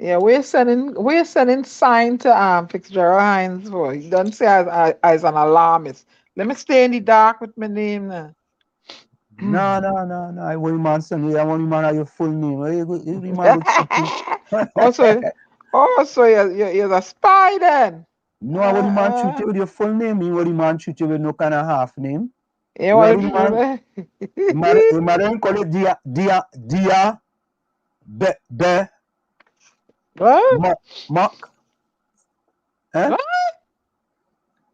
Yeah, we're sending sign to Fitzgerald Hines for. He doesn't say as an alarmist. Let me stay in the dark with my name now. No, no, no, no. I want man send you. I want man have your full name. Every man go cheat you. also, also you're a spy then. No, I want man treat Uh-uh. you with your full name. You want man treat you with no kind of half name. You You want already to man. You man call it dia be what? mark. Eh? What?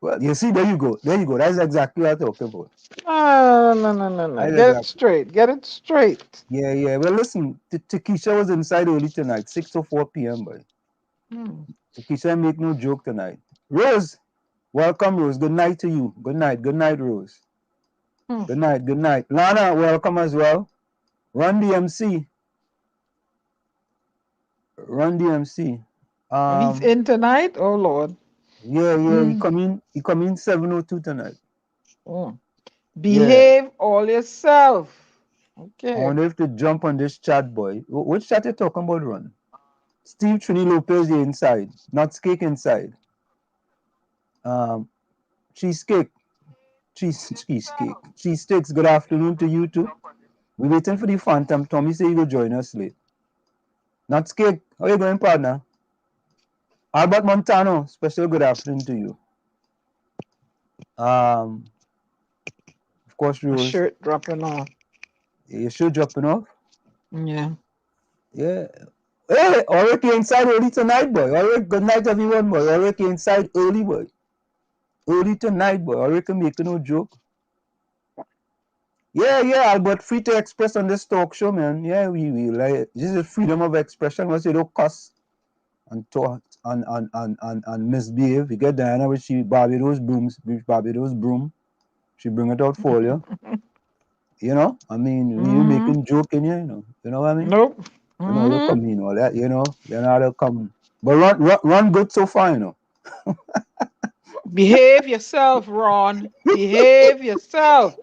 Well, you see, there you go. There you go. That's exactly what I'm talking about. No. That's Get it exactly. straight. Get it straight. Yeah, yeah. Well, listen, Keisha was inside early tonight, 6:04 p.m. Boy, Hmm. Keisha make no joke tonight. Rose, welcome, Rose. Good night to you. Good night, Rose. Hmm. Good night, good night. Lana, welcome as well. Run DMC, Run DMC. He's Um, in tonight. Oh Lord. yeah, yeah. He Hmm. come in. He come in 7:02 tonight. Hmm. Yeah. Behave all yourself. I Okay. wonder if to jump on this chat, boy. Which chat you talking about, Run? Steve Trini Lopez the inside, not cake inside. Um, cheesecake, cheesecake, cheesesteaks. Good afternoon to you too. We're waiting for the Phantom. Tommy say you will join us late. Not cake. How you going, partner? Albert Montano. Special good afternoon to you. Um, of course, My Rose. shirt dropping off. You should dropping off. Yeah. Yeah. Hey, already inside early tonight, boy. Already good night, everyone, boy. Already inside early, boy. Early tonight, boy. Already making no joke. Yeah, yeah, Albert, free to express on this talk show, man. Yeah, we like this is freedom of expression. Once you don't cuss and talk and misbehave, you get Diana with she Barbados brooms, Barbados broom. She bring it out for you. You know, I mean, we Mm-hmm. making joke in here, you know what I mean? Nope. You know, they Mm-hmm. come in all that, you know, then how they come. But run good so far, you know. Behave yourself, Ron. Behave yourself.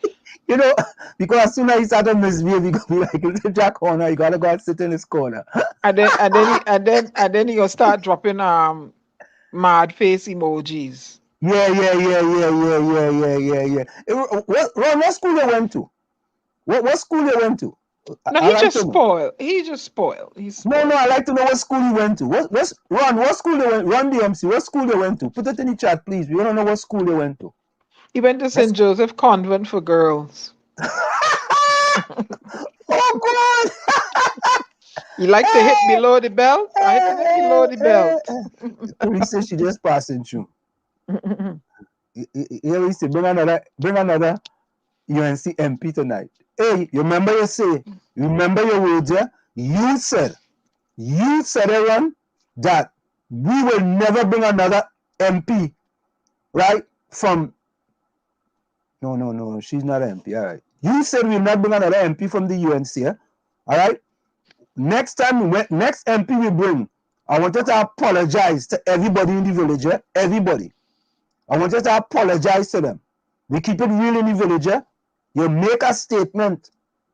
You know, because as soon as he start to misbehave, he gonna be like little Jack Horner, you gotta go and sit in his corner. And then he gonna start dropping mad face emojis. Yeah. What school you went to? What school you went to? No, I he like just to know. spoiled. He just spoiled. He's No, spoiled. I like to know what school you went to. What school you went? Run DMC. What school you went to? Put it in the chat, please. We want to know what school you went to. He went to Let's. St. Joseph Convent for girls. Oh You like to hit God! below the belt? I hit him below the belt. Police said she just passing through. Here we say bring another UNC MP tonight. Hey, you remember remember your words, yeah? You said, Aaron, that we will never bring another MP, right? From no, she's not an MP. All right. You said we'll not bring another MP from the UNC, yeah? All right. Next MP we bring, I want you to apologize to everybody in the village, yeah? Everybody. I want you to apologize to them. We keep it real in the village, yeah? You make a statement,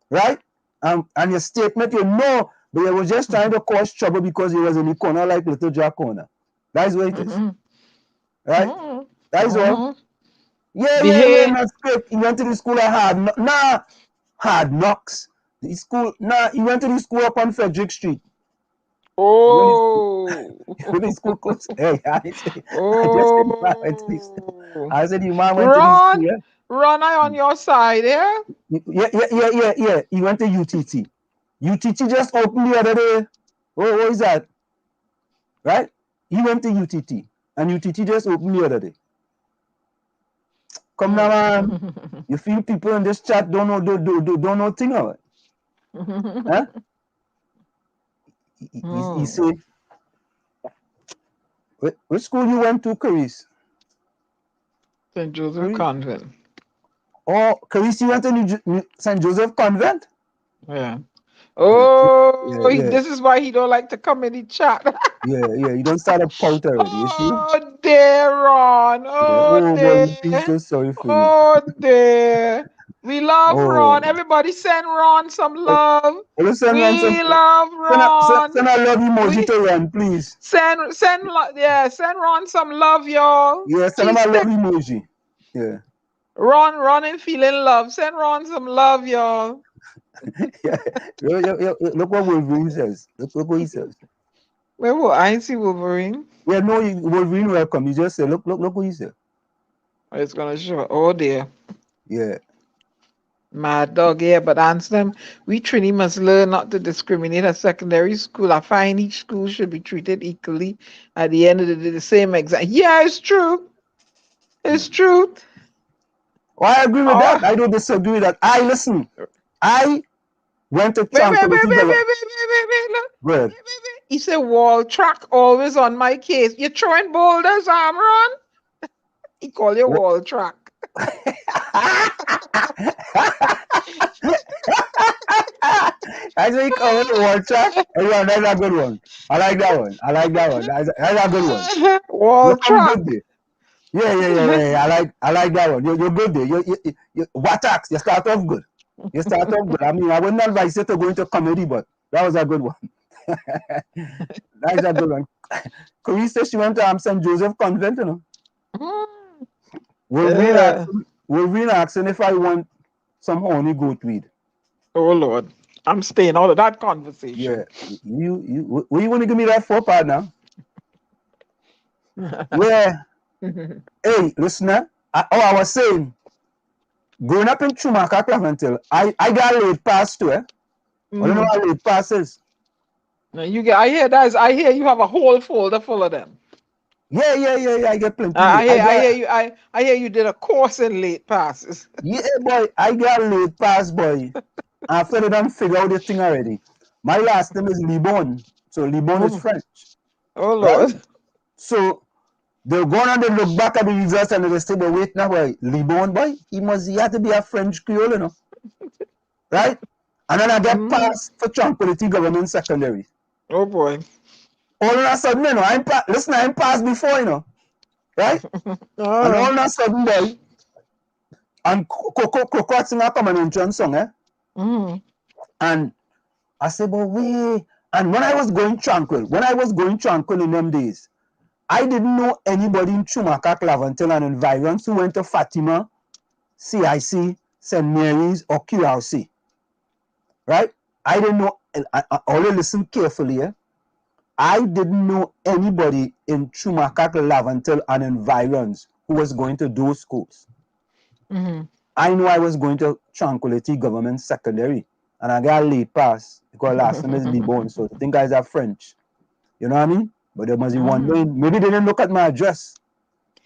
right? And your statement, but you was just trying to cause trouble because he was in the corner like little Jack Corner. That's what it is, Mhm. right? Mhm. That is all. Mhm. Yeah, Behave. not script. He went to the school at Hard Knocks. The school, he went to the school up on Frederick Street. When his, Oh. when his school closed. Hey, I just said the man went to the school. Oh. I said the man went to the school, Ron, yeah? Ron, I on your side, yeah? Yeah. He went to UTT. UTT just opened the other day. Oh, what is that? Right? He went to UTT. And UTT just opened the other day. Come now, man. You feel people in this chat don't know thing of it. Huh? He Hmm. say, which school you went to, Caris? St. Joseph Caris? Convent. Oh, Caris, you went to St. Joseph Convent? Yeah. Yeah, Oh, yeah, this is why he don't like to come in the chat. yeah. You don't start a pout already, you see? Oh dear, Ron. Yeah. Oh Oh boy, you feel dear. so sorry for you. Oh dear. We love Ron. Oh, Everybody send Ron some love. listen, man, We love Ron. send a love emoji We to Ron, please. send Ron some love, y'all. Yeah, send him Please a love stick emoji. Yeah. Ron and feeling love. Send Ron some love, y'all. Yeah. Look what Wolverine says. Look what he says. Wait, what? I ain't see Wolverine. Yeah, no, Wolverine welcome. You just say, look what he said. It's gonna show. Oh dear. Yeah. Mad dog, yeah, but answer them. We Trini must learn not to discriminate at secondary school. I find each school should be treated equally at the end of the day, the same exam. Yeah, it's true. It's true. Well, I agree with Oh, that. I don't disagree with that. Listen. I went to Tranquility Government. look. Good. He said, wall track always on my case. You're throwing boulders, Amron? He call you What? wall track. I think wall track. Yeah, that's a good one. I like that one. That's a good one. Wall You come track. good there. Yeah. I like that one. You're good there. You Watax. You start off good. I mean, I wouldn't advise you to go into comedy, but that was a good one. That's a good one. Chris said she went to St. Joseph Convent, you know. Yeah. Wolverine asking if I want some honey goat weed. Oh Lord, I'm staying out of that conversation. Yeah. What you want to give me that for, partner? Yeah. Hey, listener. I was saying, growing up in Chumaka, Claventil, I got a late pass too, eh? I don't know how late pass is. Now you get. I hear you have a whole folder full of them. Yeah. I get plenty I late. hear you. I hear you did a course in late passes. Yeah, boy. I got late pass, boy. After they done figure out the thing already. My last name is Libon. So Libon is French. Oh Right? Lord. So they're going and they look back at the results and they say, but wait now, boy, Libon, boy, he had to be a French Creole, you know. Right? And then I get passed for Tranquility Government Secondary. Oh boy. All of a sudden, you know, I ain't passed before, you know. Right? And all of a sudden, boy, and Coco singer come an entrance song, eh? And I said, but wait. And when I was going tranquil in them days, I didn't know anybody in Chumaka, Claventil, and environs who went to Fatima, CIC, St. Mary's, or QRC. Right? I didn't know, I only listen carefully. I didn't know anybody in Chumaka, Claventil, and environs who was going to those schools. I knew I was going to Tranquility Government Secondary, and I got a late pass because last name is Libon, so I think I are French. You know what I mean? But there must be one day. Maybe they didn't look at my address.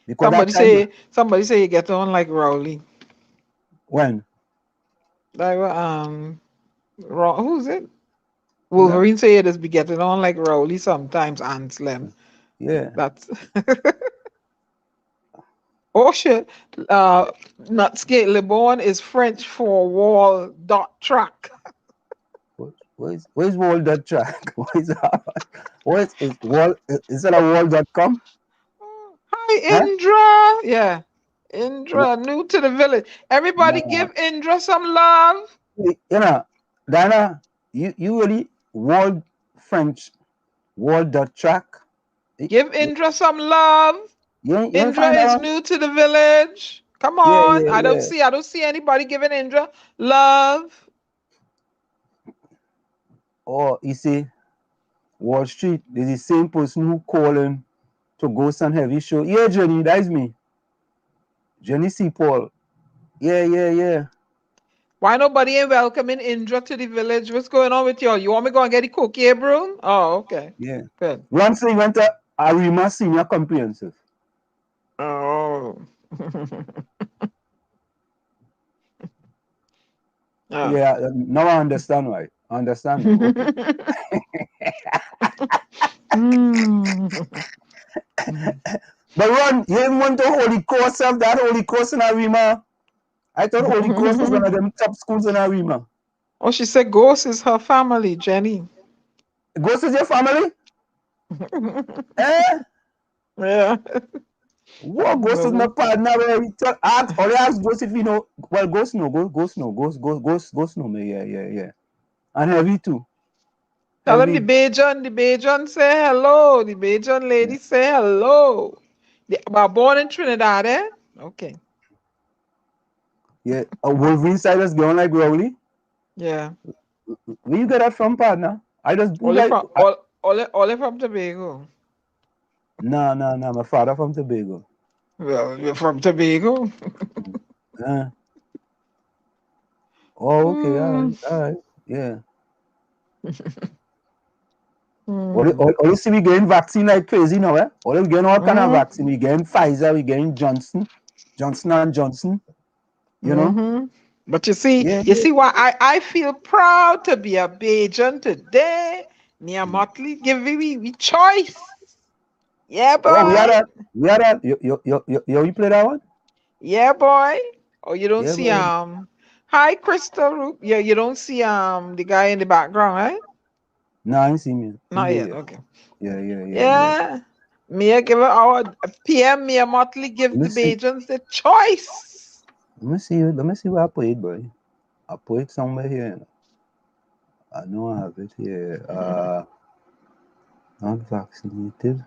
Because somebody say you get on like Rowley. When? Like who's it? Wolverine say it is be getting on like Rowley sometimes, Anslem. Yeah. That's oh shit. Nutskate Lebon is French for wall dot track. Where's wall dot track? What is wall? Is it a wall.com? Hi Indra. Yeah. Indra, new to the village. Everybody give Indra some love. You know, Diana, you really French dot track. Give Indra some love. Indra is new to the village. Come on. Yeah. I don't see anybody giving Indra love. Oh, you see, Wall Street, there's the same person who calling to Ghost and Heavy show. Yeah, Jenny, that's me. Jenny C. Paul. Yeah. Why nobody ain't welcoming Indra to the village? What's going on with y'all? You want me to go and get the cookie broom? Oh, okay. Yeah. Good. Once he went to Arima Senior Comprehensive. Oh. Yeah, now I understand why. I understand now. Okay. But Ron, you even went to Holy Cross of that Holy Cross in Arima. I thought Holy Cross was one of them top schools in Arima. Oh, she said Ghost is her family, Jenny. Ghost is your family? Eh? Yeah. What Ghost is my partner where we tell ask or ask Ghost if you know well Ghost no Ghost no me yeah. And Heavy too. Tell him the Heavy. Bajan say hello. The Bajan lady Yeah. say hello. They were born in Trinidad, eh? Okay. Yeah. A Wolverine side is going like Rowley. Yeah. Where you get that from, partner? I just do Only like from only from Tobago. nah. My father from Tobago. Well, you're from Tobago. Uh, oh, okay, Hmm. all right, yeah. Hmm. All you see, we getting vaccine like crazy now, eh? All we getting all kind of Hmm. vaccine. We getting Pfizer, we getting Johnson and Johnson. You know? Hmm. But Yeah. you see why I feel proud to be a Bajan today. Nia Mm. Motley give me choice. Yeah, Oh, we boy. had that. We had that. You play that one? Yeah, boy. Oh, you don't Yeah, see boy. Hi, Crystal Roop. Yeah, you don't see the guy in the background, right? Nah, I ain't seen me. Ain't Not there yet. yet. Okay. Yeah. Yeah. Mia give it our PM Mia Motley Let give me the see. Bajans the choice. Let me see where I put it, boy. I put it somewhere here. I know I have it here. Not vaccinated.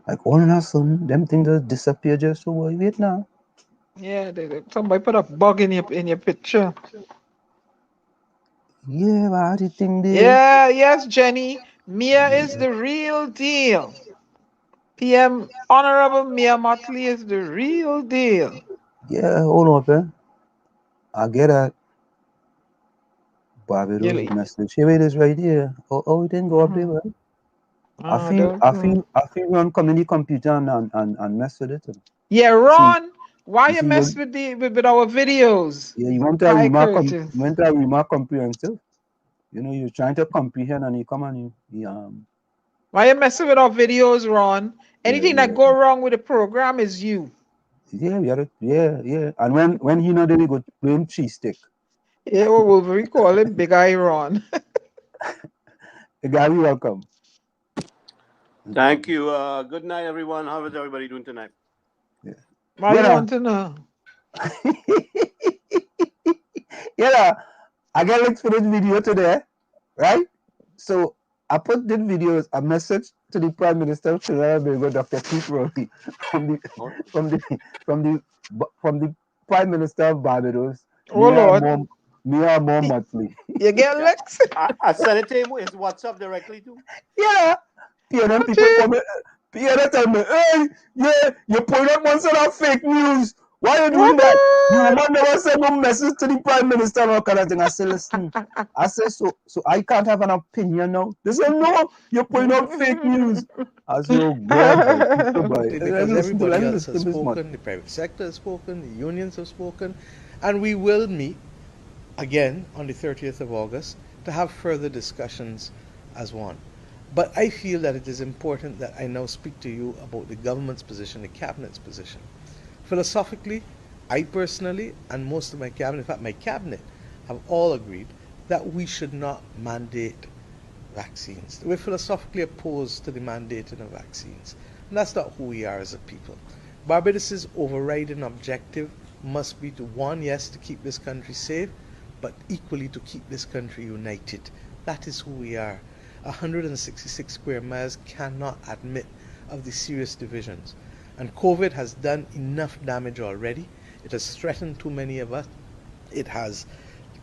Like all of a sudden, them things just disappear just so wait now. Yeah, somebody put a bug in your picture. Yeah, but how the thing there? Yeah, yes, Jenny. Mia is the real deal. PM Honorable Mia Motley is the real deal. Yeah, hold on, man. I get that. Barbados Really? message. Here it is right here. Oh, it didn't go up there, Mm-hmm. man. I don't know. I feel run community computer and mess with it. Yeah, See, Ron, why you you see mess when with with our videos? yeah, Hi, Curtis. you went to remark comprehensive. You know, you're trying to comprehend and you come and you. Why you messing with our videos, Ron? Anything that Yeah. go wrong with the program is you. Yeah, we had it. Yeah. And when he know then we go blame cheese stick. Yeah, what will we call him? Big Eye Ron. The guy we welcome. Thank you. Good night, everyone. How is everybody doing tonight? Yeah. Why you Yeah. want to know? Yeah. I got links for this video today, right? So I put this video a message to the Prime Minister of Trinidad Dr. Keith Rowley from the Oh, from the from the from the Prime Minister of Barbados, Oh Lord, Mia More Motley. you get yeah. licks? I sent it to him. His WhatsApp directly too. Yeah. PNM people Okay. come PNM tell me, hey, yeah, you put up one set of fake news. Why are you doing that? Your What? man never sent no message to the Prime Minister and all kind of thing. I say, listen. I say, so I can't have an opinion now. They say, no, you're putting up fake news. I say, oh God, boy, people, boy. Because everybody Let's else listen has to this man. spoken, the private sector has spoken, the unions have spoken, and we will meet again on the 30th of August to have further discussions as one. But I feel that it is important that I now speak to you about the government's position, the cabinet's position. Philosophically, I personally, and most of my cabinet, in fact my cabinet, have all agreed that we should not mandate vaccines. We're philosophically opposed to the mandating of vaccines. And that's not who we are as a people. Barbados' overriding objective must be to, one, yes, to keep this country safe, but equally to keep this country united. That is who we are. 166 square miles cannot admit of the serious divisions. And COVID has done enough damage already. It has threatened too many of us. It has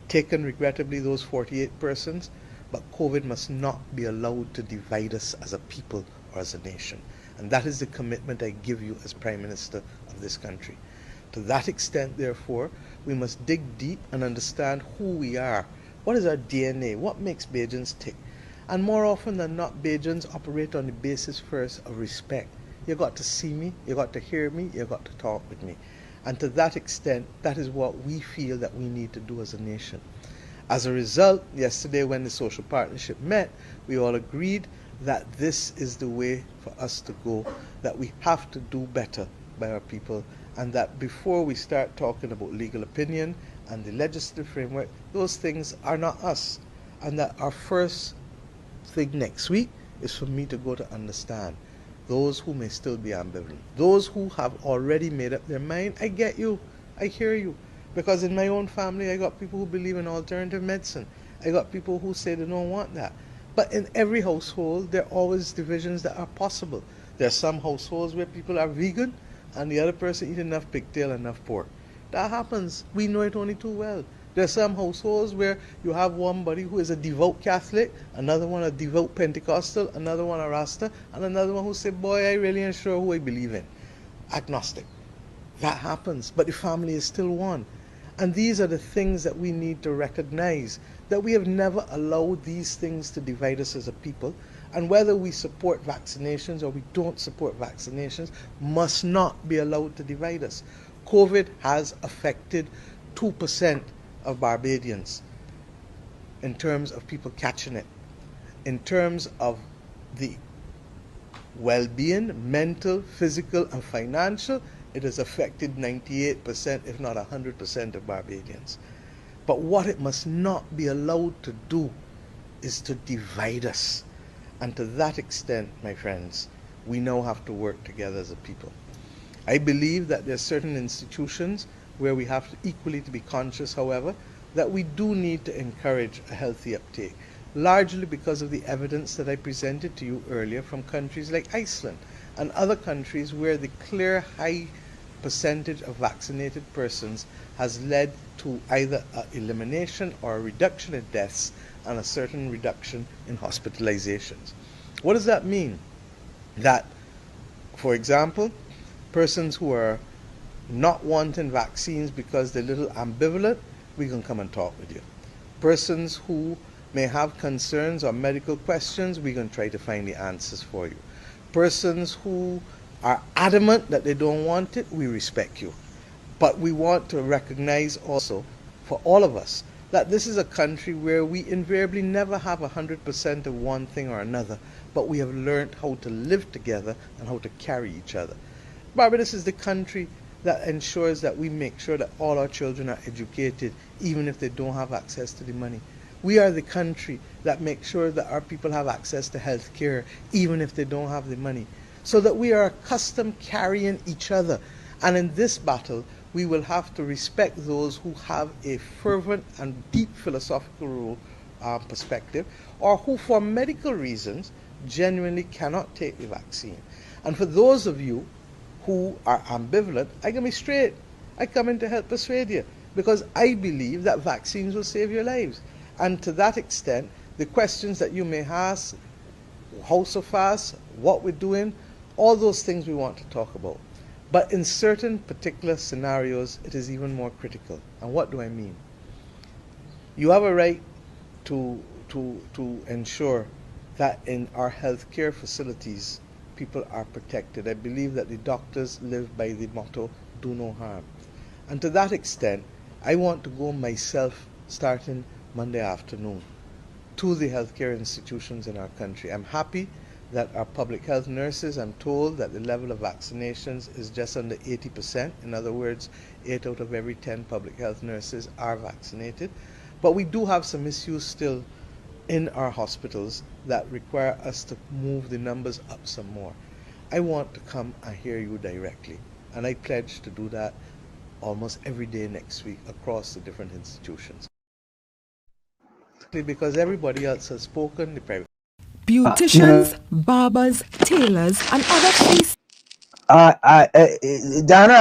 taken, regrettably, those 48 persons. But COVID must not be allowed to divide us as a people or as a nation. And that is the commitment I give you as Prime Minister of this country. To that extent, therefore, we must dig deep and understand who we are. What is our DNA? What makes Bajans tick? And more often than not, Bajans operate on the basis first of respect. You got to see me, you got to hear me, you got to talk with me. And to that extent, that is what we feel that we need to do as a nation. As a result, yesterday when the social partnership met, we all agreed that this is the way for us to go, that we have to do better by our people, and that before we start talking about legal opinion and the legislative framework, those things are not us. And that our first thing next week is for me to go to understand those who may still be ambivalent, those who have already made up their mind. I get you. I hear you. Because in my own family, I got people who believe in alternative medicine. I got people who say they don't want that. But in every household, there are always divisions that are possible. There are some households where people are vegan and the other person eat enough pigtail, enough pork. That happens. We know it only too well. There are some households where you have one buddy who is a devout Catholic, another one a devout Pentecostal, another one a Rasta, and another one who say, boy, I really ain't sure who I believe in. Agnostic. That happens, but the family is still one. And these are the things that we need to recognize, that we have never allowed these things to divide us as a people. And whether we support vaccinations or we don't support vaccinations must not be allowed to divide us. COVID has affected 2% of Barbadians in terms of people catching it. In terms of the well-being, mental, physical, and financial, it has affected 98%, if not 100% of Barbadians. But what it must not be allowed to do is to divide us. And to that extent, my friends, we now have to work together as a people. I believe that there are certain institutions where we have to equally to be conscious, however, that we do need to encourage a healthy uptake, largely because of the evidence that I presented to you earlier from countries like Iceland and other countries where the clear high percentage of vaccinated persons has led to either an elimination or a reduction in deaths and a certain reduction in hospitalizations. What does that mean? That, for example, persons who are not wanting vaccines because they're a little ambivalent, we can come and talk with you. Persons who may have concerns or medical questions, we can try to find the answers for you. Persons who are adamant that they don't want it, we respect you. But we want to recognize also, for all of us, that this is a country where we invariably never have 100% of one thing or another, but we have learned how to live together and how to carry each other. Barbados is the country that ensures that we make sure that all our children are educated, even if they don't have access to the money. We are the country that makes sure that our people have access to health care, even if they don't have the money. So that we are accustomed carrying each other. And in this battle, we will have to respect those who have a fervent and deep philosophical perspective, or who for medical reasons genuinely cannot take the vaccine. And for those of you who are ambivalent, I can be straight. I come in to help persuade you, because I believe that vaccines will save your lives. And to that extent, the questions that you may ask, how so fast, what we're doing, all those things we want to talk about. But in certain particular scenarios, it is even more critical. And what do I mean? You have a right to ensure that in our healthcare facilities, people are protected. I believe that the doctors live by the motto, do no harm. And to that extent, I want to go myself, starting Monday afternoon, to the healthcare institutions in our country. I'm happy that our public health nurses, I'm told that the level of vaccinations is just under 80%. In other words, 8 out of every 10 public health nurses are vaccinated. But we do have some issues still in our hospitals that require us to move the numbers up some more. I want to come and hear you directly, and I pledge to do that almost every day next week across the different institutions. Because everybody else has spoken, the private beauticians, barbers, tailors, and other face. Diana,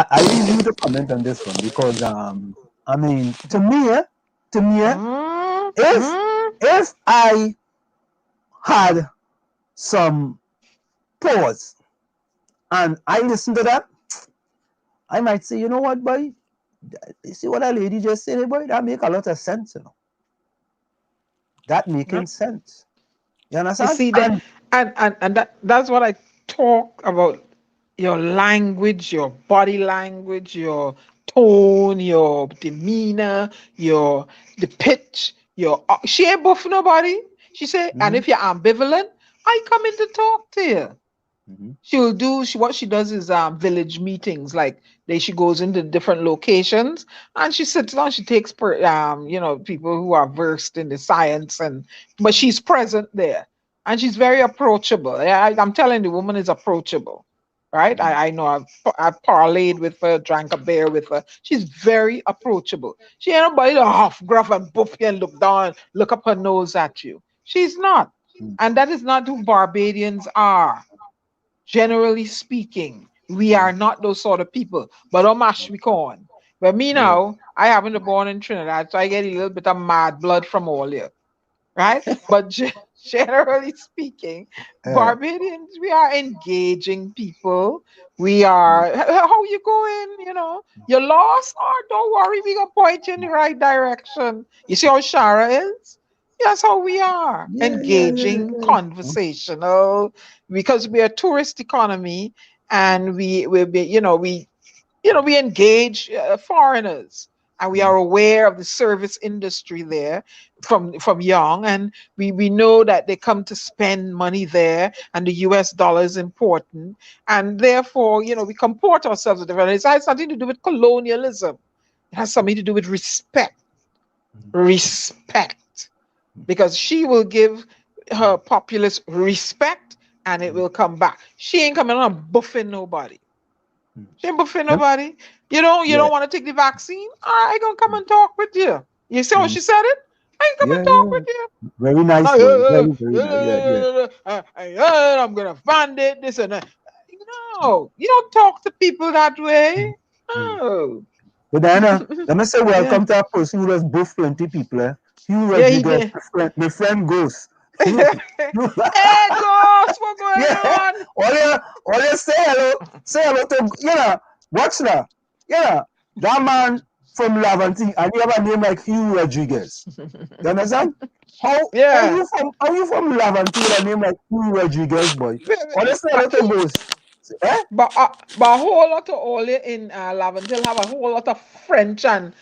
I really need to comment on this one because I mean, if I had some pause and I listened to that, I might say, you know what, boy, you see what that lady just said, boy, that make a lot of sense, you know. That making sense. You You understand? see that, and that's what I talk about. Your language, your body language, your tone, your demeanor, your the pitch, your she ain't buff nobody. She said, and if you're ambivalent, I come in to talk to you. She'll do what she does is village meetings. Like she goes into different locations and she sits down, she takes people who are versed in the science, and but she's present there. and she's very approachable. I'm telling the woman is approachable, right? I know I've parlayed with her, drank a beer with her. She's very approachable. She ain't nobody to huff, gruff, and buff you and look down, look up her nose at you. She's not, and that is not who Barbadians are. Generally speaking, we are not those sort of people. But oh mash we corn. But me Yeah. now, I happen to born in Trinidad, so I get a little bit of mad blood from all here, right? But generally speaking, Yeah. Barbadians, we are engaging people. We are, how you going? You know, you're lost? Oh, don't worry, we gonna point you in the right direction. You see how Shara is? That's how we are. Yeah, yeah, yeah, Engaging, yeah. conversational, because we're a tourist economy and we be, we engage foreigners, and we are aware of the service industry there from young, and we know that they come to spend money there, and the US dollar is important, and therefore we comport ourselves differently. It has nothing to do with colonialism. It has something to do with respect, because she will give her populace respect, and it will come back. She ain't coming on buffing nobody. She ain't buffing Lem- nobody. You don't Yeah. want to take the vaccine? I ain't gonna come and talk with you. You see how Mm. she said it? I ain't come and Yeah, talk yeah. with you. Very nice, boy. Very, very nice. Yeah, yeah. I'm gonna fund it, this and that. No, you don't talk to people that way. Mm. Oh, But then, let me say yeah, welcome to a person who does both plenty people. Hugh yeah, he Rodriguez, did. my friend Ghost. Hugh, Hugh, Hey, Ghost, what's going yeah. on? All you say hello to, watch now. That man from Laventille, and you have a name like Hugh Rodriguez. You understand? Yeah. How you from Laventille with a name like Hugh Rodriguez, boy? All you say hello to Ghost. Eh? But a whole lot of all in Laventille have a whole lot of French and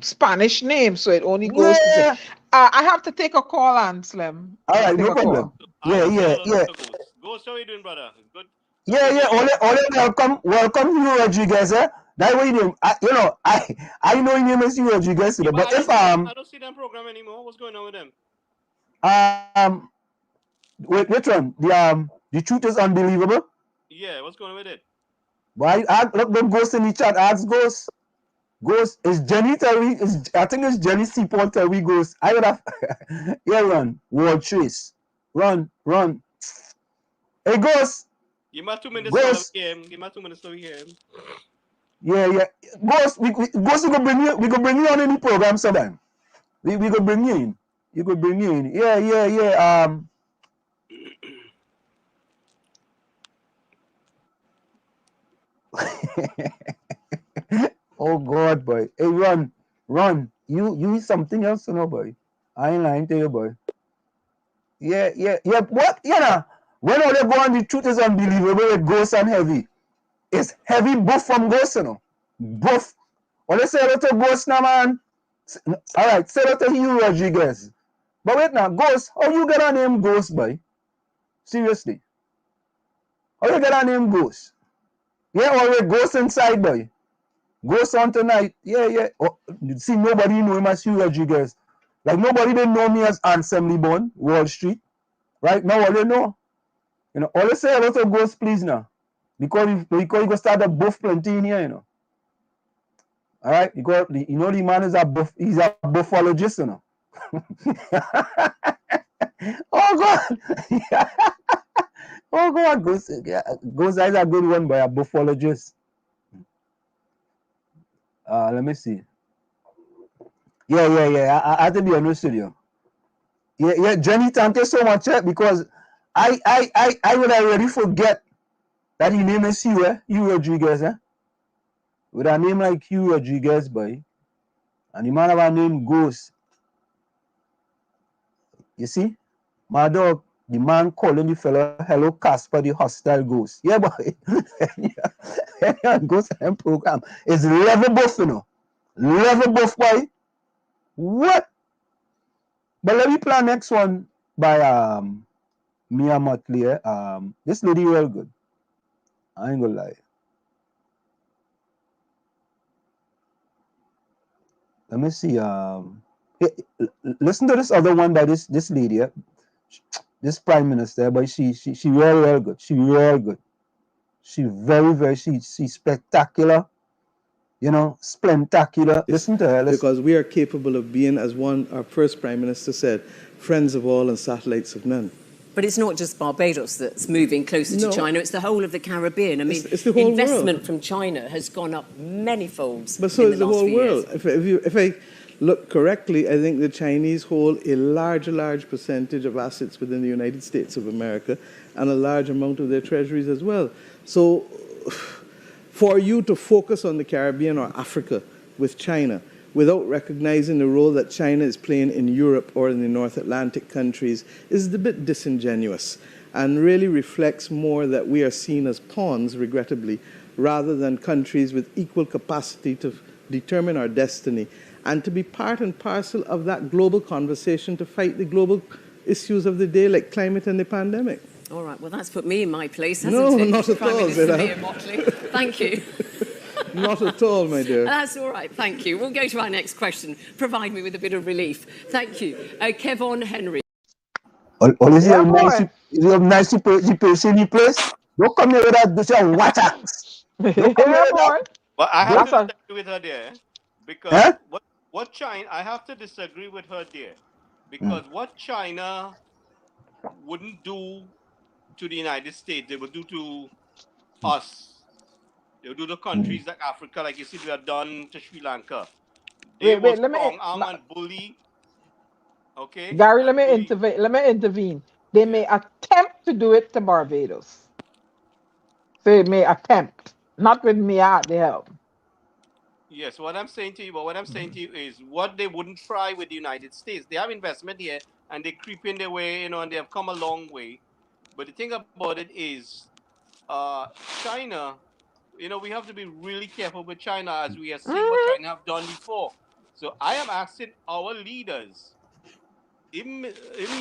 Spanish names, so it only goes to say. Yeah. I have to take a call, Anselm. I All have to right, take no a call. problem. I Yeah, will say yeah, hello yeah. to Ghost. Ghost, how you doing, brother? Good. Good Yeah, to yeah. hear you. Welcome, Hugh Rodriguez. That way you name. I know your name is Hugh Rodriguez, Yeah, but but I if don't see them. I don't see them program anymore. What's going on with them? wait, which one? The truth is unbelievable. Yeah, what's going on with it? Why? Look, them Ghost in the chat. Ask Ghost. Ghost is Jenny Terry. I think it's Jenny Seaport Terry Ghost. I would have. Yeah, run. World Trace. Run. Hey, Ghost. Give me 2 minutes so let me Ghost. hear him. Give me 2 minutes so we hear him. Yeah. Ghost. Ghost. We could bring you. We could bring you on any program sometime. We could bring you in. You could bring you in. Yeah. Oh God, boy. Hey, run. You is something else, boy. I ain't lying to you, boy. Yeah. What? When all they go on, the truth is unbelievable. It goes on heavy. It's heavy buff from Ghost, Buff. All they say a lot of Ghost now, man. All right, say a lot of Hugh Rodriguez. But wait now, Ghost. How you get a name Ghost, boy? Seriously. How you get a name Ghost? Yeah, always Ghost inside, boy. Ghost on tonight. Yeah. Oh, see, nobody know him as Hugh Rodriguez. Like, nobody didn't know me as Anselm Born, Wall Street. Right now, all they know. All they say a lot of Ghost, please, now. Because you go start a buff plenty in here. All right? Because, the man is he's a buffalogist, Oh, God. Oh, God. Ghost is a good one, by a buffalogist. Let me see. Yeah. I have to be honest with you. Yeah, Jenny, thank you so much, because I would already forget that his name is Hugh Rodriguez, with a name like Hugh Rodriguez, boy, and the man of a name Ghost. You see, my dog, the man calling the fellow Hello Casper, the hostile ghost. Yeah, boy. Ghost and program is level buff, level buff, boy. What? But let me play next one by Mia Motley. This lady real good. I ain't gonna lie. Let me see. Listen to this other one by this lady. this prime minister, but she real good. She real good. She very she's spectacular. You know, spectacular. Listen to her. Listen. Because we are capable of being, as our first prime minister said, friends of all and satellites of none. But it's not just Barbados that's moving closer to China, it's the whole of the Caribbean. I mean, it's the whole investment world. from China has gone up many folds. But so in is the whole world. If I look correctly, I think the Chinese hold a large percentage of assets within the United States of America and a large amount of their treasuries as well. So for you to focus on the Caribbean or Africa with China without recognizing the role that China is playing in Europe or in the North Atlantic countries is a bit disingenuous and really reflects more that we are seen as pawns, regrettably, rather than countries with equal capacity to determine our destiny and to be part and parcel of that global conversation to fight the global issues of the day like climate and the pandemic. All right, well, that's put me in my place, hasn't No, it? not at Prime all, Minister Zara. Mia Motley. Thank you. Not at all, my dear. That's all right, thank you. We'll go to our next question. Provide me with a bit of relief. Thank you. Kevon Henry. Is Yeah, it nice? boy. Is it nice to person in place? Don't come here with that. This is what acts. Don't come here Yeah, with boy. that. But I have That's to a disagree with her there because Huh? what China I have to disagree with her there because what China wouldn't do to the United States, they would do to us. They would do to countries like Africa, like you see, we have done to Sri Lanka. They wait, will wait. strong arm and bully, okay, Gary, and let me bully. intervene. Let me intervene. They Yeah. may attempt to do it to Barbados. They may attempt, not with me at the helm. Yes, what I'm saying to you, is what they wouldn't try with the United States. They have investment here and they creep in their way, and they have come a long way. But the thing about it is, uh, China, we have to be really careful with China as we have seen what Mhm. China have done before. So I am asking our leaders, in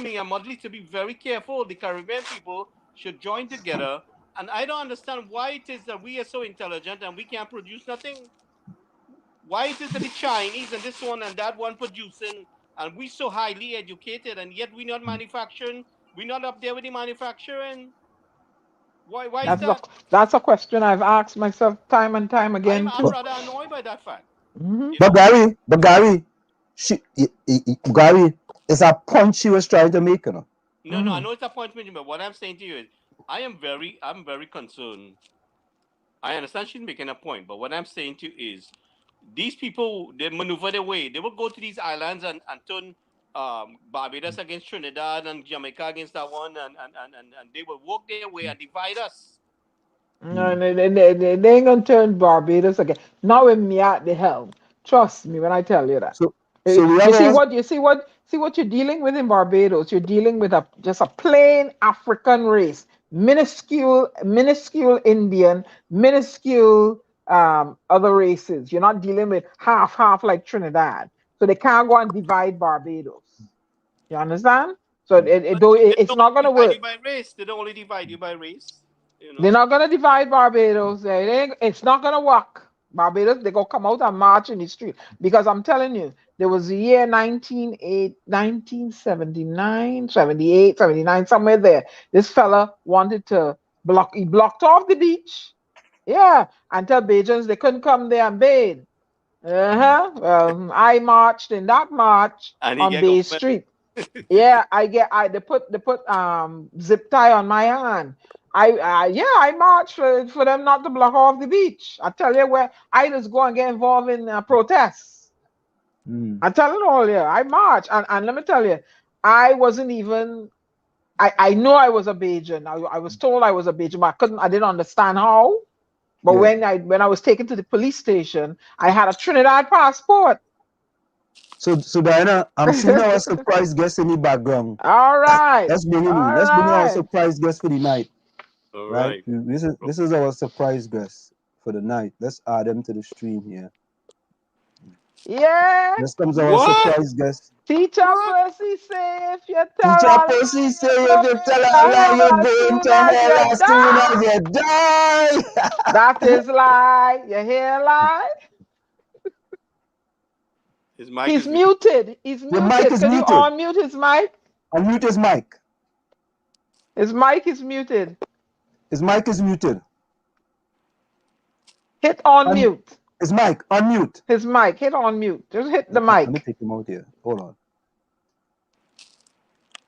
me and Modley, to be very careful. The Caribbean people should join together. And I don't understand why it is that we are so intelligent and we can't produce nothing. Why it is that the Chinese and this one and that one producing, and we so highly educated, and yet we not manufacturing, we not up there with the manufacturing. Why is That's a that? that's a question I've asked myself time and time again I'm too. rather annoyed by that fact. Hmm. You But know? Gary, Gary, it's a point she was trying to make, you know. No, I Hmm. know it's a point, but what I'm saying to you is, I'm very concerned. I understand she's making a point, but what I'm saying to you is, these people, they maneuver their way. They will go to these islands and turn Barbados against Trinidad and Jamaica against that one, and they will work their way and divide us. No, they ain't gonna turn Barbados again. Not with me at the helm. Trust me when I tell you that. So we You have see our what you're dealing with in Barbados. You're dealing with just a plain African race, minuscule Indian, minuscule other races. You're not dealing with half like Trinidad. So they can't go and divide Barbados. You understand? So But they it's don't not gonna divide you work. by race. They don't only divide you by race. You They're know. not gonna divide Barbados. It's not gonna work. Barbados, they gonna come out and march in the street. Because I'm telling you, there was a year 1979, 78, 79, somewhere there. This fella wanted to he blocked off the beach. Yeah, and tell Bajans they couldn't come there and bathe. Uh-huh. Well, I marched in that march And he on get Bay government. Street. Yeah, they put zip tie on my hand. I marched for them not to block off the beach. I tell you where I just go and get involved in protests. I tell you all, yeah, I march and let me tell you, I wasn't even I know I was a Bajan. I was told I was a Bajan, but I didn't understand how. But yeah. when I was taken to the police station, I had a Trinidad passport. So Diana, I'm seeing our surprise guest in the background. All right, Let's bring him in. all Let's bring in our right. surprise guest for the night. All Right? right. This is our surprise guest for the night. Let's add him to the stream here. Yeah. This comes our What? surprise guest. Teacher What? Percy say if you tell Teacher a Percy lie, say you're if you going tell to a lie, hell you're as going soon to as hell you as soon die. as you die. That is lie. You hear lie? His mic He's is muted. muted. He's Your mic muted. is Can you muted. unmute his mic? Unmute his mic. His mic is muted. His mic is muted. Hit on mute. His mic, unmute. His mic, hit on mute. Just hit the Let me mic. take him out here. Hold on.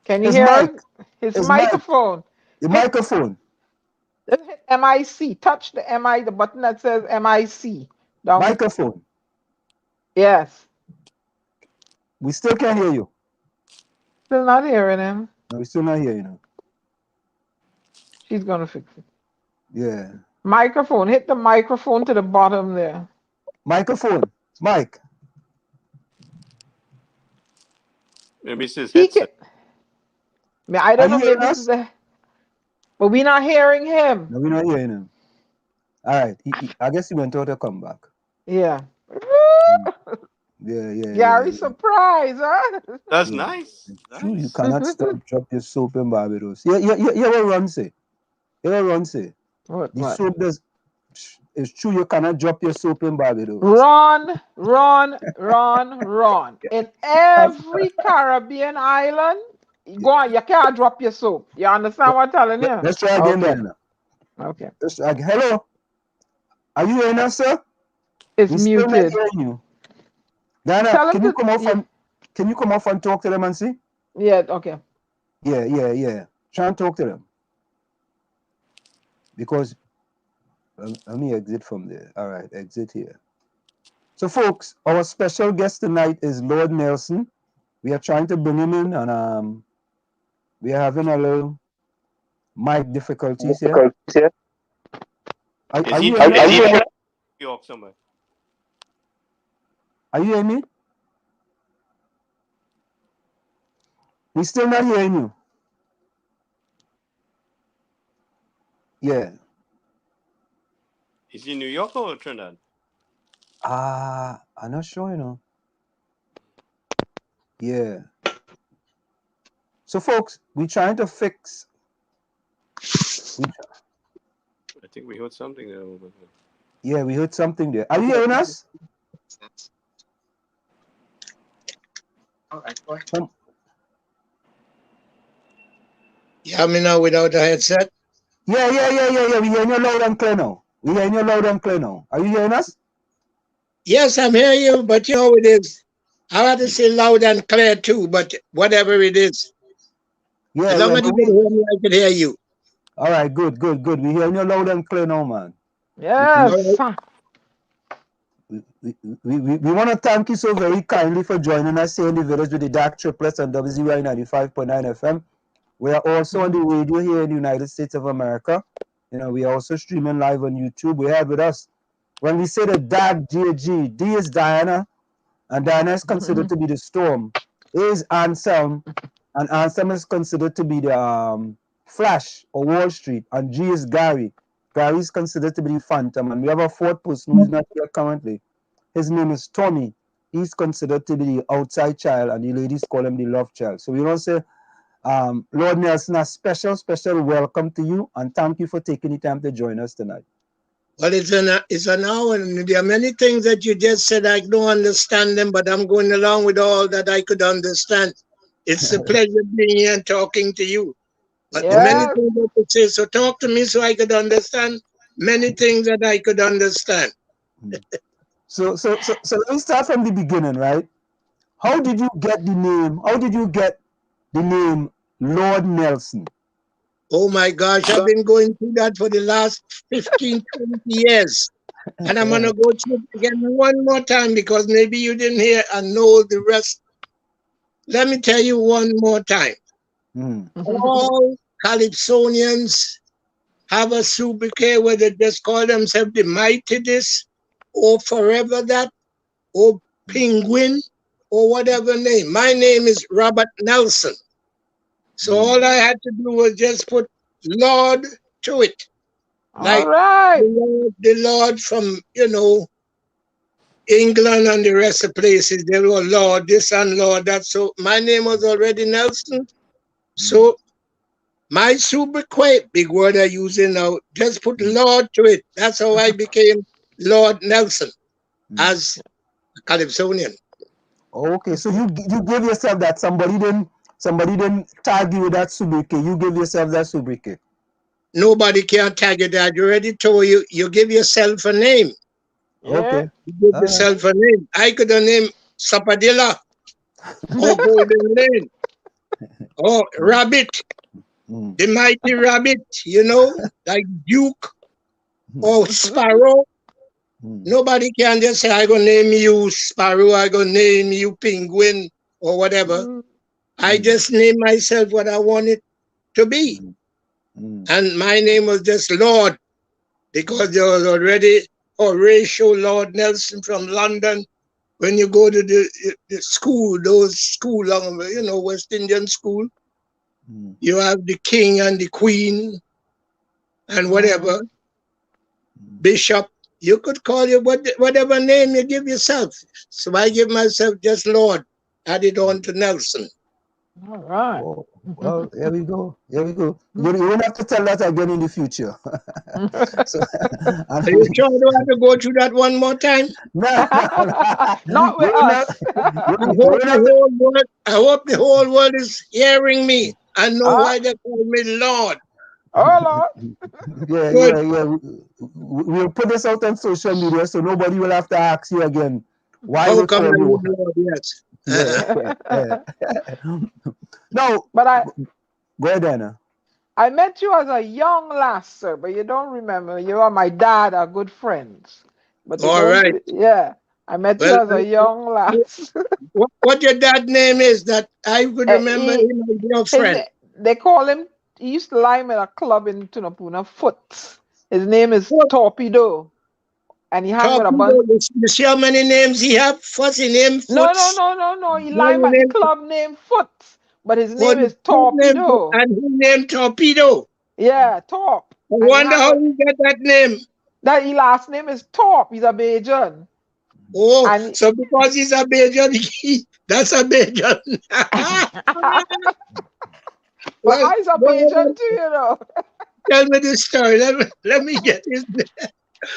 Can you His hear mic. us? His His microphone. The microphone. Just hit MIC. Touch the MI, the button that says MIC. Down. Microphone. Yes. We still can't hear you. Still not hearing him. No, we still not hearing him. She's gonna fix it. Yeah. Microphone. Hit the microphone to the bottom there. Microphone. Mic. Maybe it's his headset. I don't know. Maybe this is the. But we're not hearing him. No, we're not hearing him. All right. I guess he went out to come back. Yeah. Yeah. Gary, surprise, huh? That's nice. True, you cannot stop drop your soap in Barbados. Yeah, what Ron say? Yeah, what Ron say? What? Soap does. It's true you cannot drop your soap in Barbados. Run. In every Caribbean island, go on, you can't drop your soap. You understand what I'm telling you? Let's try again, Diana. Okay. Hello? Are you hearing us, sir? It's muted. Still not hearing you. Diana, can you come off and talk to them and see? Yeah, okay. Yeah. Try and talk to them. Because let me exit from there. All right, exit here. So, folks, our special guest tonight is Lord Nelson. We are trying to bring him in, and we are having a little mic difficulties here. Are you hearing me? York somewhere. Are you hearing me? We're still not hearing you. Yeah. Is he in New York or Trinidad? I'm not sure, you know. Yeah. So, folks, we're trying to fix. I think we heard something there. Yeah, we heard something there. Are you hearing us? All right, go ahead. You have me now without a headset? Yeah. We hearing you loud and clear now. Are you hearing us? Yes, I'm hearing you, but you know it is. I had to say loud and clear too, but whatever it is. Yeah, as long as you can hear me, I can hear you. All right, good. We hearing you loud and clear now, man. Yes. We want to thank you so very kindly for joining us here in the village with the Dark Triplets on WZYE 95.9 FM. We are also on the radio here in the United States of America. You know, we are also streaming live on YouTube. We have with us, when we say the Dark GG, D is Diana, and Diana is considered to be the Storm. A is Anselm, and Anselm is considered to be the Flash or Wall Street, and G is Gary. Gary is considered to be the Phantom, and we have a fourth person who is not here currently. His name is Tommy. He's considered to be the outside child, and the ladies call him the love child. So we want to say, Lord Nelson, a special welcome to you, and thank you for taking the time to join us tonight. Well, it's an hour, and there are many things that you just said I don't understand them, but I'm going along with all that I could understand. It's a pleasure being here and talking to you. But many things that you say, so talk to me so I could understand many things that I could understand. So let me start from the beginning, right? How did you get the name? How did you get the name Lord Nelson? Oh my gosh, I've been going through that for the last 15, 20 years. And I'm going to go through it again one more time because maybe you didn't hear and know the rest. Let me tell you one more time. All Calypsonians have a sobriquet where they just call themselves the Mighty this, or Forever that, or Penguin, or whatever name. My name is Robert Nelson. So all I had to do was just put Lord to it. Like the Lord from, England and the rest of places, they were Lord this and Lord that. So my name was already Nelson. So my sobriquet, big word I use now, just put Lord to it. That's how I became Lord Nelson as a Calypsonian. Okay, so you gave yourself that. Somebody didn't somebody didn't tag you with that sobriquet. You give yourself that sobriquet. Nobody can tag you that. You already told you. You give yourself a name. Yeah. Okay. You give All right. yourself a name. I could have named Sapadilla or Golden Lane or Rabbit, Mm. the mighty Rabbit, you know, like Duke or Sparrow. Mm. Nobody can just say, I gonna name you Sparrow, I gonna name you Penguin or whatever. I just name myself what I want it to be. Mm. And my name was just Lord, because there was already Horatio Lord Nelson from London. When you go to the school, those school, you know, West Indian school, Mm. you have the king and the queen and whatever, bishop. You could call you whatever name you give yourself. So I give myself just Lord, added on to Nelson. All right. Oh, well, here we go. Here we go. You won't have to tell that again in the future. So, Are you sure you have to go through that one more time? no, Not with you will not. us. You I will hope not have to. I hope the whole world is hearing me. I know Ah. why they call me Lord. Oh, Lord. Yeah, Good. yeah, yeah. We'll put this out on social media so nobody will have to ask you again why How they come call I you. need Lord? Yes. Yeah, yeah. No, But go ahead, Anna. I met you as a young lass, sir, but you don't remember. You and my dad are good friends. But you All don't, right. yeah. I met you Well, as a young lass. what your dad name is that I would remember him as your friend? They call him, he used to lie in a club in Tunapuna, Foots. His name is What? Torpedo. And he hang with a Torpedo. bunch. You see how many names he have? First he named No, no, Foots. no, no, no. He Now lie he at the named club named Foots. But his for name the is club name Torpedo. and he named Torpedo. Yeah, Torp. I And he wonder hang how with, he get that name. that his last name is Torp. He's a Bajan. Oh, And so because he's a Bajan, that's a Bajan. but Well, I's a go Bajan ahead. too, you know. Tell me this story. Let me get his name.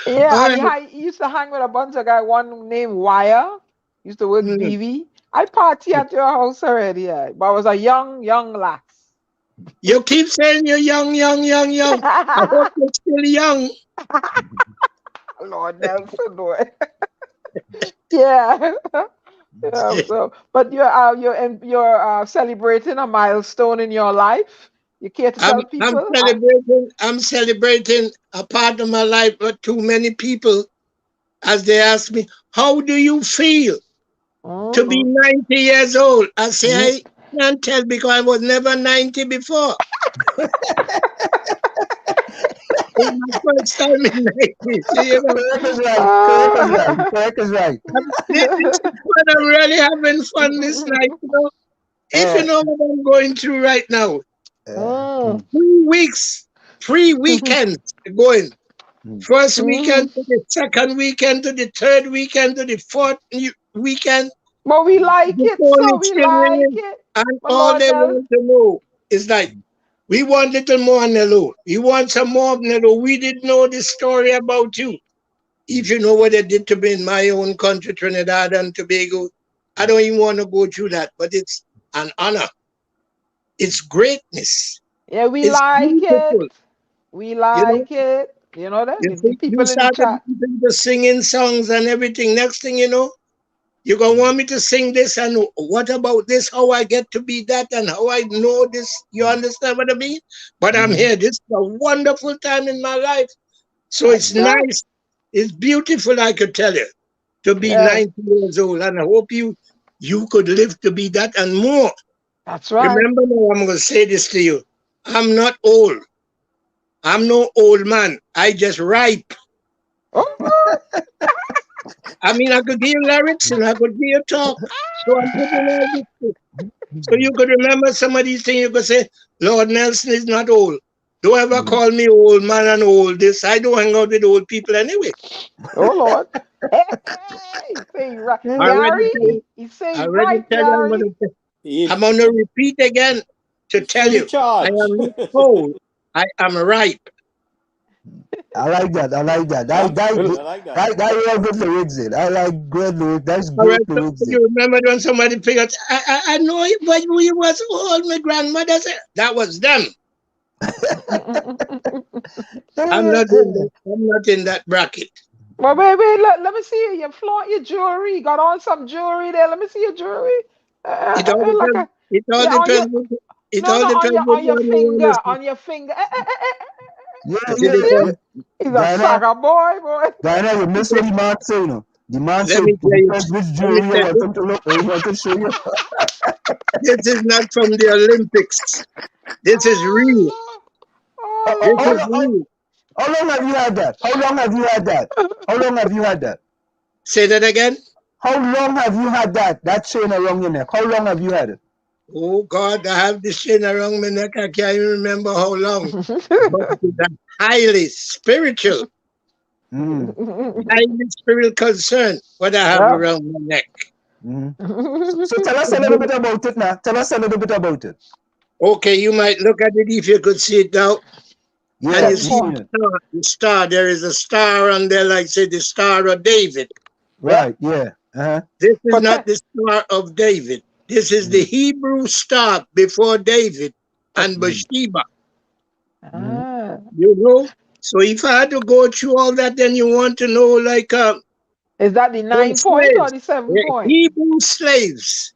Yeah, All and right. he used to hang with a bunch of guys, one named Wire, used to work Mm. BV. I party at your house already, yeah. But I was a young lass. You keep saying you're young, young, young, young. I hope you're still young. Lord Nelson, boy. Yeah. Yeah, so, but you're celebrating a milestone in your life. You care to tell people? I'm celebrating a part of my life, but too many people, as they ask me, how do you feel to be 90 years old? I say, I can't tell because I was never 90 before. It's my first time in 90. So, you know, Correct is right. Correct is right. Correct is right. this is fun. I'm really having fun this night. You know, if you Uh, know what I'm going through right now, mm, 3 weeks, 3 weekends going. mm. First weekend to the second weekend to the third weekend to the fourth weekend. But we like The it, phone so is we still like ringing, it. and My all Lord they Nelson. want to know is like, we want little more Nello. We want some more of Nello. We didn't know the story about you. If you know what they did to me in my own country, Trinidad and Tobago, I don't even want to go through that. But it's an honor. It's greatness. Yeah, we It's like beautiful. it. We You know, like it. You know that? you The see, you people in the started chat. to singing songs and everything. Next thing you know, you're going to want me to sing this and what about this, how I get to be that and how I know this. You understand what I mean? But I'm here. This is a wonderful time in my life. So That's it's right. nice. It's beautiful, I could tell you, to be Yeah, 90 years old. And I hope you could live to be that and more. that's right. Remember now, I'm going to say this to you. I'm not old. I'm no old man. I just ripe. Oh, I mean, I could give you lyrics and I could give you talk. So I'm putting all this. So you could remember some of these things. You could say, Lord Nelson is not old. Don't ever call me old man and old this. I don't hang out with old people anyway. oh Lord. Hey, hey, say right. I already Gary, tell you. he I say already right, tell you. Gary. I'm gonna repeat again to tell Fully you. I charged. am not old. I am ripe. I like that. I like that. Yeah, I like that. That real good lyrics in. I like great lyrics. That's All right, great so lyrics in. you remember when somebody figured, I know it, but we was all my grandmother said. That was them. I'm not in that bracket. Well, wait, let me see you. You flaunt your jewelry. You got on some jewelry there. Let me see your jewelry. It all Like depends. a, It all yeah, on your, depends. It no, all no, depends what on your one you want to finger, see. on your finger. Yeah, It yeah, See? yeah. depends. He's a Diana, sucker boy. Diana, you missed what the man said, you know. The man Let said me it tell you. depends which Let me jewelry you tell want you. him to look. You want to show you. This is not from the Olympics. This is real. This Oh, is How real. long have you had that? How long have you had that? How long have you had that? Say that again. How long have you had that chain around your neck? How long have you had it? Oh God, I have this chain around my neck. I can't even remember how long. But it is a highly spiritual, Mm, highly spiritual concern what I have yeah. around my neck. mm. So tell us a little bit about it now. Tell us a little bit about it. Okay, you might look at it if you could see it now. And Yeah, you Seven we see seen point. it. the star. There is a star on there, like say the star of David. Yeah. Right, yeah. Uh-huh. This is not Protect. the star of David. This is the Mm, Hebrew star before David and mm, Bathsheba. mm. Ah. You know? So if I had to go through all that, then you want to know like Is that the those 9 point or slaves, the 7 point? Hebrew slaves.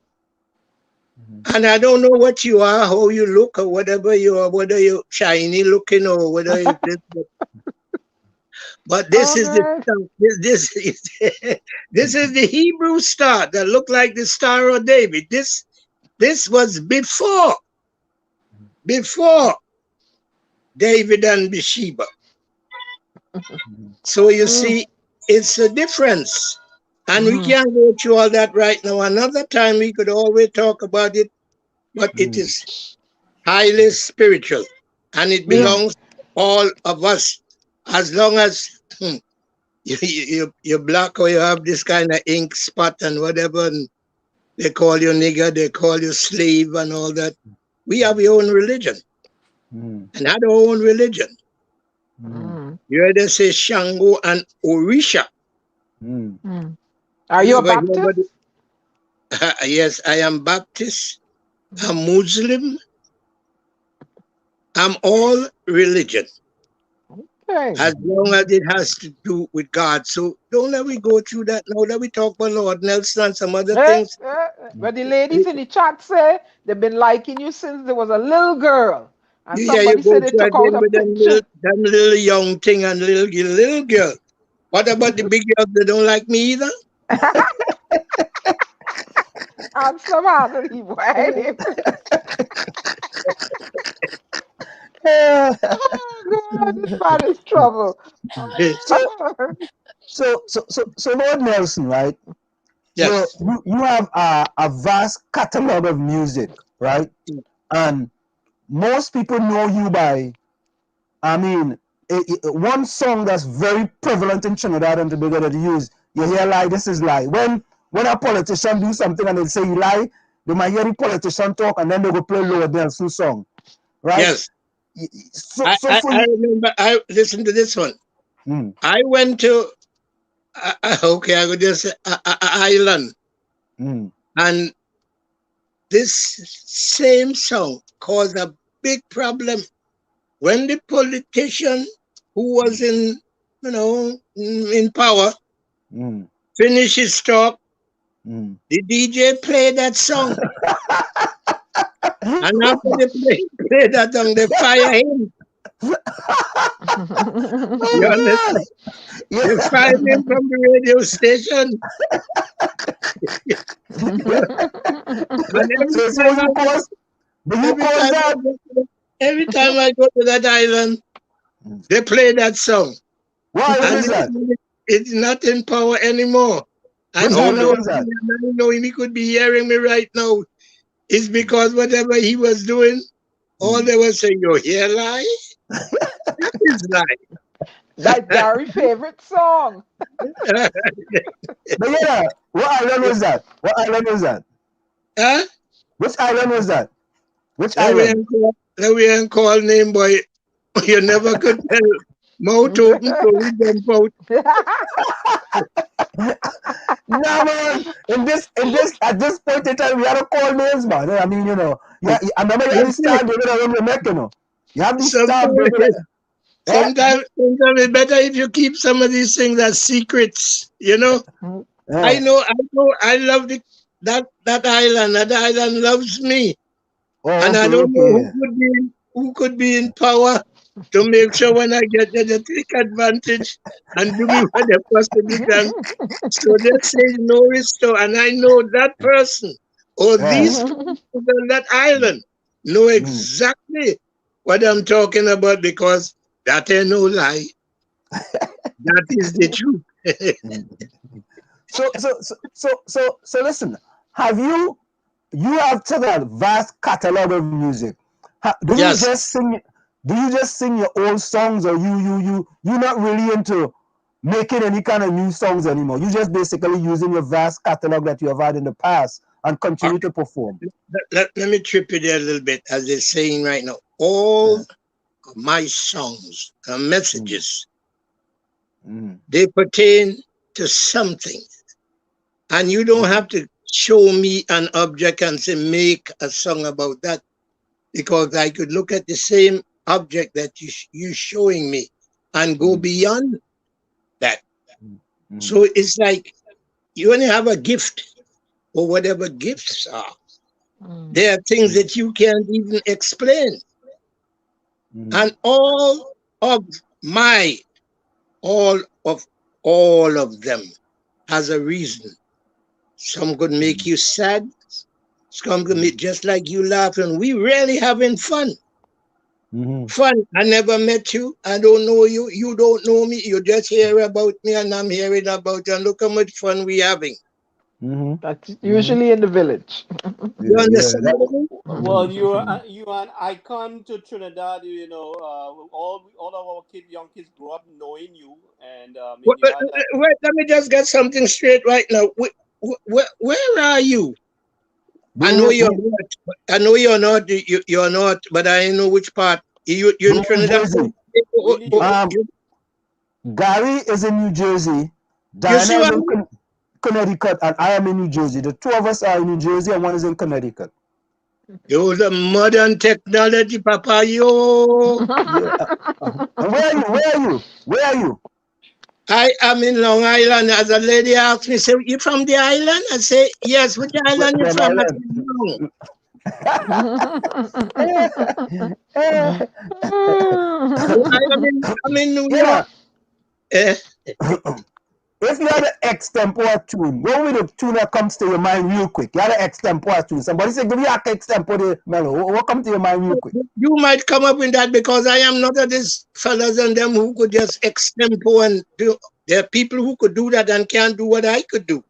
Mhm. And I don't know what you are, how you look, or whatever you are, whether you're shiny looking or whether it's this. But this Oh, is the good. star. This is this is the Hebrew star that looked like the Star of David. This was before David and Bathsheba. So you Mm, see, it's a difference. And we mm, can't go through all that right now. Another time we could always talk about it, but it Mm. is highly spiritual. And it yeah. belongs to all of us. As long as you're black or you have this kind of ink spot and whatever, and they call you nigger, they call you slave and all that. We have your own religion. Mm, And our own religion. mm, Mm, You heard they say Shango and Orisha. mm. mm. Are You you a ever hear about Baptist? it? Yes, I am Baptist. I'm Muslim. I'm all religion. Okay. As long as it has to do with God. So don't let me go through that now. Let me talk about Lord Nelson and some other things. But the ladies in the chat say they've been liking you since there was a little girl. And Yeah, you somebody go said they through took out again a with picture. them little young thing and little girl. What about the big girls? They don't like me either. And some other boy. Oh, God, this man is trouble. So, so, Lord Nelson, right? Yes. You have a vast catalog of music, right? And most people know you by, I mean, one song that's very prevalent in Trinidad and Tobago that you use, you hear lie, this is lie. When a politician do something and they say you lie, they might hear the politician talk and then they go play Lord Nelson song, right? Yes. So for I you, remember. I listened to this one. mm, I went to okay, I could just say Ireland, mm. and this same song caused a big problem when the politician who was in power Mm, finished his talk. mm. The DJ played that song, and after they play that song, they fire him. You Oh God! understand? Yeah. They fired him from the radio station. And So you cause, do you every cause time I that? go to, every time I go to that island, they play that song. What island And is that? it's not in power anymore. And Which you island know, is that? I know him, he could be hearing me right now. It's because whatever he was doing, all they were saying, you hear lie? That is That's lie. Gary's favorite song. But yeah, what island was that? What island was that? Huh? Which island was that? Which Let me island? ain't call name, boy. You never could tell. Mouth open, so we jump out. Nah, man. At this point in time, we have to call names, man. I mean, I remember you had You the see, star David around your neck, You have the star sometimes, David. Eh? sometimes it's better if you keep some of these things as secrets. Eh. I love that island. That island loves me. Oh, And I okay, don't know okay. who could be in power to make sure when I get there, they take advantage and do me what they possibly can. So they say no restore, and I know that person or Yeah. these people on that island know exactly what I'm talking about because that ain't no lie. That is the truth. So listen, you have such a vast catalog of music. Do you Yes. just sing? Do you just sing your old songs, or you not really into making any kind of new songs anymore? You just basically using your vast catalog that you have had in the past and continue to perform. Let me trip you there a little bit, as they're saying right now. All of my songs and messages, they pertain to something. And you don't have to show me an object and say, make a song about that. Because I could look at the same object that you showing me and go beyond that. So it's like you only have a gift or whatever gifts are. There are things that you can't even explain. And of my, all of them has a reason. Some could make you sad. Some could make just like you laughing. We really having fun. Fun. I never met you. I don't know you. You don't know me. You just hear about me and I'm hearing about you. And look how much fun we having. That's usually in the village. You understand what I mean? Well, you and I come to Trinidad. All of our young kids grew up knowing you, and you had that. Wait, let me just get something straight right now. Where are you? I know you're not. I know you're not. You're not. But I know which part. You're in New Trinidad. Jersey. Gary is in New Jersey. You see Diana is what? in Connecticut, and I am in New Jersey. The two of us are in New Jersey, and one is in Connecticut. Yo, the modern technology, Papa. Yo. And where are you? I am in Long Island. As a lady asked me, say, you from the island? I say, yes. Which island you from? I said, no. I'm in New York. If you had an extempore tune, what would the tune that comes to your mind real quick? You had an extempore tune. Somebody say, give me an extempore mellow. What comes to your mind real quick? You might come up with that because I am not of these fellas and them who could just extempore and do. There are people who could do that and can't do what I could do.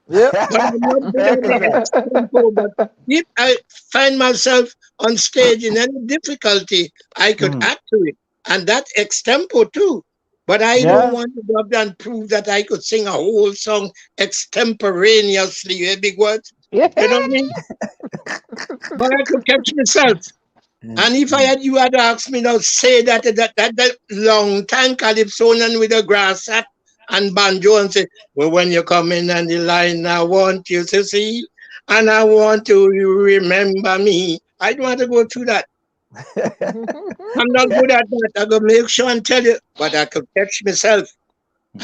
Yep. But I'm not good at the extempore. But if I find myself on stage in any difficulty, I could add to it. And that extempore too. But I don't want to go up there and prove that I could sing a whole song extemporaneously. You hear big words? You know what I mean? But I could catch myself. And if you had asked me now, say that long time calypsonian with a grass hat and banjo and say, well, when you come in on the line, I want you to see, and I want to remember me. I don't want to go through that. I'm not good at that. I gotta make sure and tell you, but I could catch myself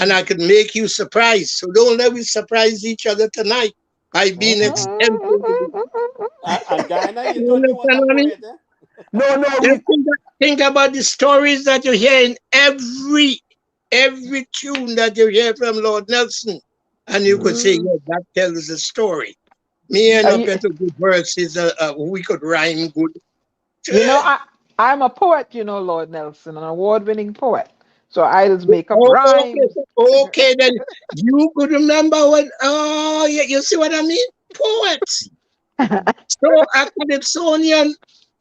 and I could make you surprised. So don't let me surprise each other tonight by being extempore. And Diana, you thought you was a poet, eh? No. Think about the stories that you hear in every tune that you hear from Lord Nelson, and you could say, yes, that tells a story. Me and up into good verses, we could rhyme good. I'm a poet, Lord Nelson, an award-winning poet. So I just make up rhymes. Okay, then you could remember what? Oh, yeah, you see what I mean? Poets. So a Calypsonian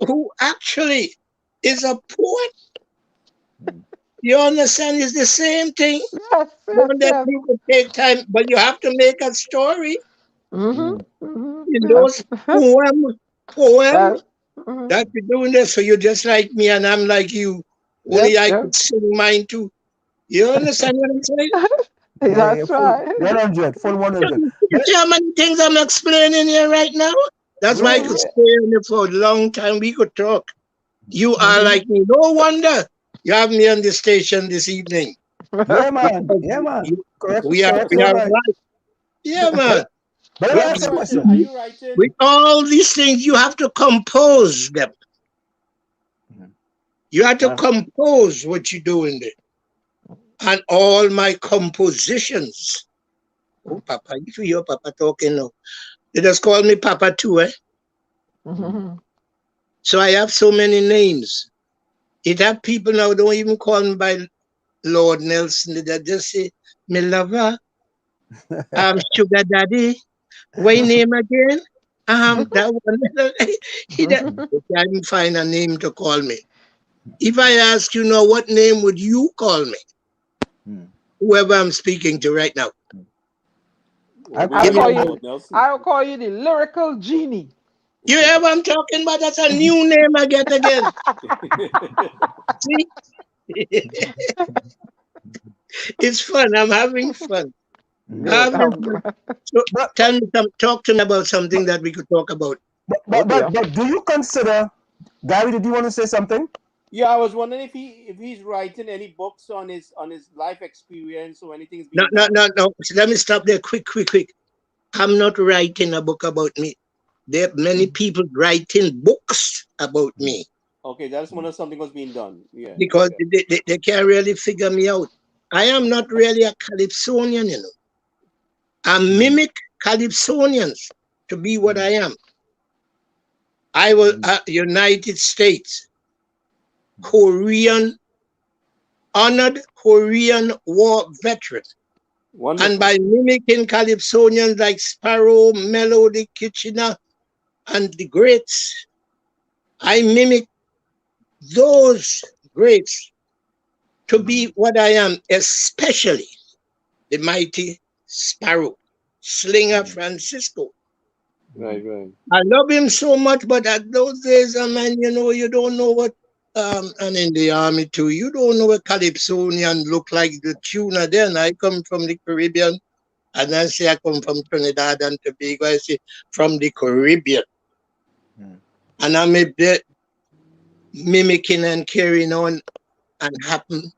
who actually is a poet. You understand? It's the same thing. Yes. That people take time, but you have to make a story. In those poems that you're doing this, so you're just like me and I'm like you. Only I Yep. could sing mine too. You understand what I'm saying? That's right. 100, full 100. You see how many things I'm explaining here right now? That's why I could stay on there for a long time. We could talk. You are like me. No wonder you have me on the station this evening. Yeah, man. Yeah, man. Correct, We are correct, so right. right. Yeah, man. But let me ask you a question. Are you writing? With all these things, you have to compose them. You have to compose what you're doing there. And all my compositions. Oh, Papa, if you hear Papa talking now, they just call me Papa too, eh? So I have so many names. It have people now don't even call me by Lord Nelson. They just say, me lover, sugar daddy. What name again? That one. They can't even find a name to call me. If I ask you now, what name would you call me? Whoever I'm speaking to right now. I'll call you the lyrical genie. You hear what I'm talking about? That's a new name I get again. See? It's fun. I'm having fun. So, talk to me about something that we could talk about. But do you consider, Gary, did you want to say something? Yeah, I was wondering if he's writing any books on his life experience or anything. No. So let me stop there. Quick. I'm not writing a book about me. There are many people writing books about me. Okay, that's when something was being done. Yeah. Because they can't really figure me out. I am not really a Calypsonian, you know. I mimic Calypsonians to be what I am. I was United States, honored Korean War veteran. Wonderful. And by mimicking Calypsonians like Sparrow, Melody, Kitchener, and the greats, I mimic those greats to be what I am, especially the mighty Sparrow, Slinger Francisco. Right. I love him so much, but at those days, man, you don't know what, and in the army too, you don't know what Calypsonian look like. The tuner then, I come from the Caribbean, and I say I come from Trinidad and Tobago, I say from the Caribbean. And I'm there mimicking and carrying on, and happen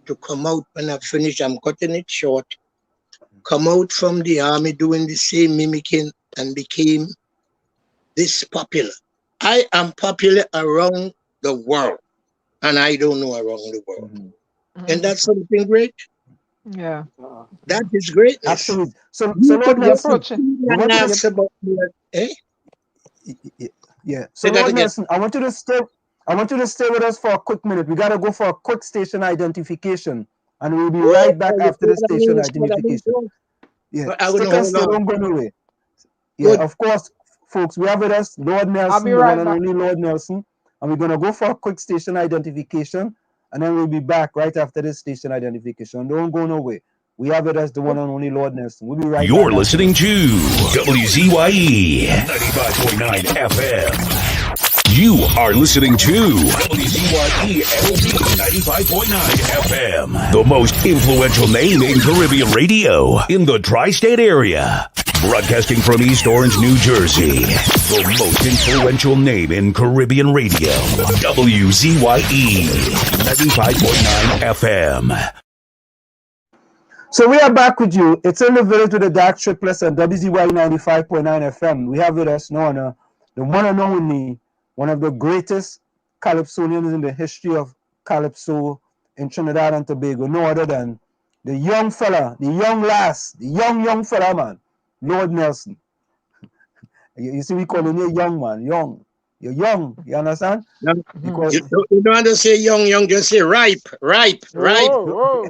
to come out when I finish, I'm cutting it short, come out from the army doing the same mimicking and became this popular. I am popular around the world, and I don't know around the world. And that's something great. Yeah. That is greatness. Absolutely. So Lord Nelson, yeah. So Lord Nelson, I want you to stay with us for a quick minute. We gotta go for a quick station identification, and we'll be right back after the station identification. Yeah, stick and stay, don't go nowhere. Yeah, of course, folks, we have with us Lord Nelson, the one and only Lord Nelson, and we're gonna go for a quick station identification, and then we'll be back right after this station identification. Don't go nowhere. We have with us the one and only Lord Nelson. We'll be right back. You're listening to WZYE 95.9 FM. You are listening to WZYE LP 95.9 FM, the most influential name in Caribbean radio in the tri-state area. Broadcasting from East Orange, New Jersey, the most influential name in Caribbean radio, WZYE 95.9 FM. So we are back with you. It's in the village with the Dark Triplets and WZYE 95.9 FM. We have with us now the one and only, one of the greatest Calypsonians in the history of Calypso in Trinidad and Tobago, no other than the young fella, the young lass, the young fella, man, Lord Nelson. You see, we call him a young man, young. You're young, you understand? Because you don't have to say young, just say ripe. Right. Whoa.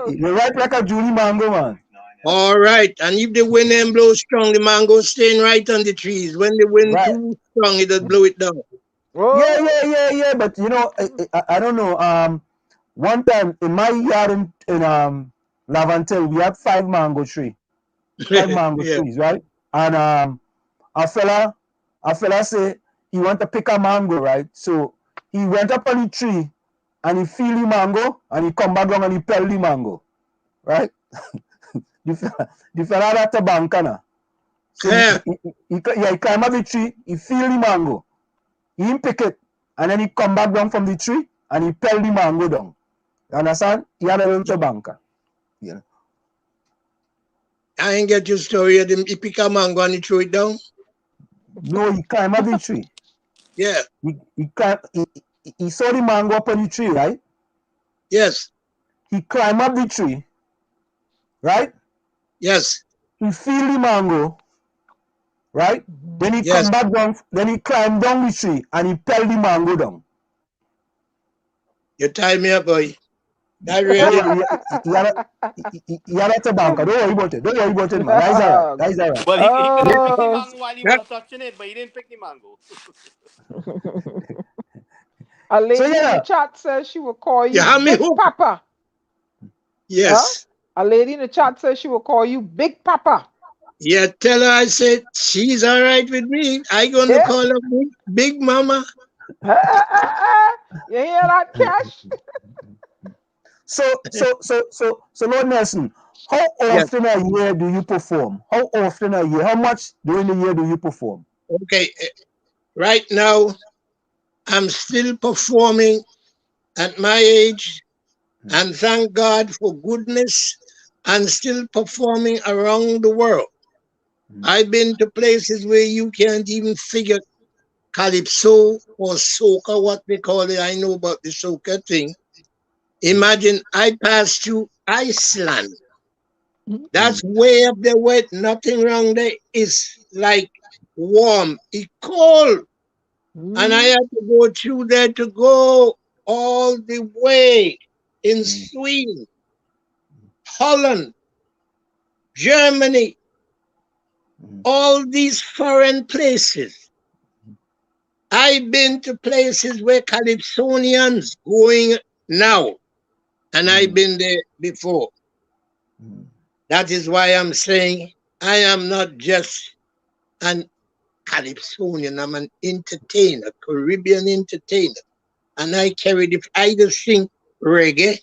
You're ripe like a Julie mango, man. All right, and if the wind and blow strong, the mango staying right on the trees. When the wind too strong, it just blow it down. Yeah. But I don't know. One time in my yard in Lavantel, we had 5 mango trees. 5 mango trees, right? And a fella say he want to pick a mango, right? So he went up on the tree and he feel the mango and he come back down and he peel the mango. Right? the fella at the bank, so he climb up the tree, he feel the mango, he pick it, and then he come back down from the tree and he peel the mango down. You understand? He had a little banker. Yeah. I ain't get your story. He pick a mango and he throw it down. No, he climb up the tree. Yeah. He saw the mango up on the tree, right? Yes. He climb up the tree, right? Yes. He feel the mango, right? Then he come back down, then he climb down the tree and he peel the mango down. You tie me up, boy. That really. You had a banker. Don't worry about it. Don't worry about it, man. That's all right. That's all right. Well, he could have picked the mango while he was touching it, but he didn't pick the mango. A lady in the chat says she will call you Big Papa. Yes. Huh? A lady in the chat says she will call you Big Papa. Yeah, tell her I said she's all right with me. I gonna call her Big Mama. You hear that, Cash? So, Lord Nelson, how often a year do you perform? How often a year? How much during the year do you perform? Okay, right now, I'm still performing at my age, and thank God for goodness, and still performing around the world. I've been to places where you can't even figure calypso or soca, what we call it. I know about the soca thing. Imagine I passed through Iceland. That's way up there where nothing wrong there. It's like warm, it's cold. And I had to go through there to go all the way in Sweden, Holland, Germany, all these foreign places. I've been to places where Calypsonians going now, and I've been there before. That is why I'm saying I am not just an Calypsonian, I'm an entertainer, Caribbean entertainer. And I carry the, I just sing reggae,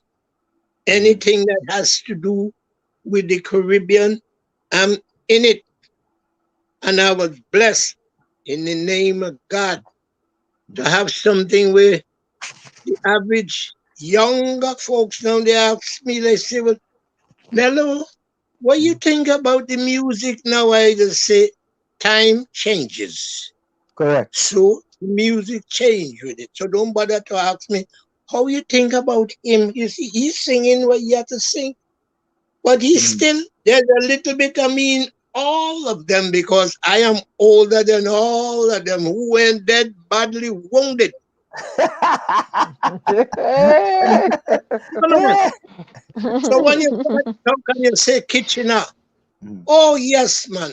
anything that has to do with the Caribbean, I'm in it. And I was blessed in the name of God to have something where the average younger folks now, they ask me, they say, well, Nello, what you think about the music now? I just say, time changes. Correct. So music change with it. So don't bother to ask me, how you think about him? You see, he's singing what he has to sing. But he's still, there's a little bit, I mean, all of them, because I am older than all of them who went dead badly wounded. So when you talk and you say Kitchener, oh yes, man,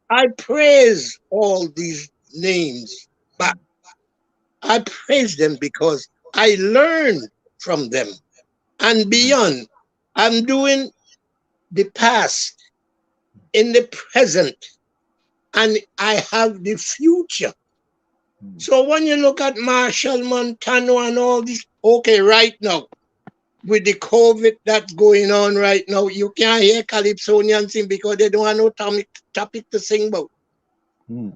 I praise all these names, but I praise them because I learned from them and beyond. I'm doing the past in the present, and I have the future. So when you look at Marshall Montano and all this, okay, right now, with the COVID that's going on right now, you can't hear Calypsonians sing because they don't have no topic to sing about.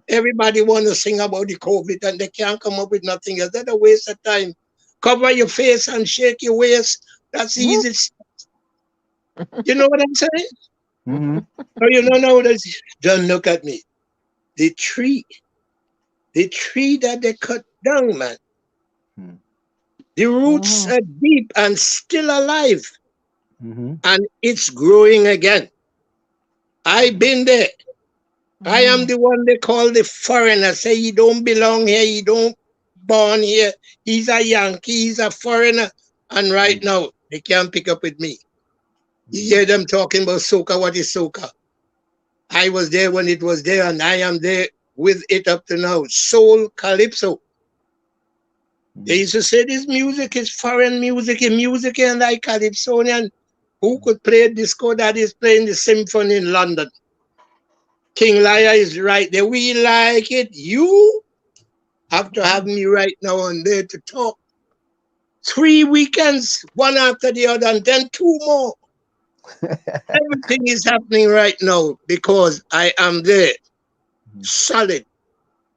Everybody want to sing about the COVID and they can't come up with nothing else. That's a waste of time. Cover your face and shake your waist. That's easy. You know what I'm saying? So you don't know that. Don't look at me. The tree that they cut down, man. The roots are deep and still alive. And it's growing again. I've been there. I am the one they call the foreigner. Say he don't belong here, he don't born here. He's a Yankee, he's a foreigner. And right now, they can't pick up with me. You hear them talking about soca. What is soca? I was there when it was there, and I am there with it up to now. Soul Calypso. They used to say this music is foreign music, and music and like Calypsonian. Who could play a disco that is playing the symphony in London? King Liar is right there. We like it. You after having me right now on there to talk. 3 weekends, one after the other, and then 2 more. Everything is happening right now because I am there, solid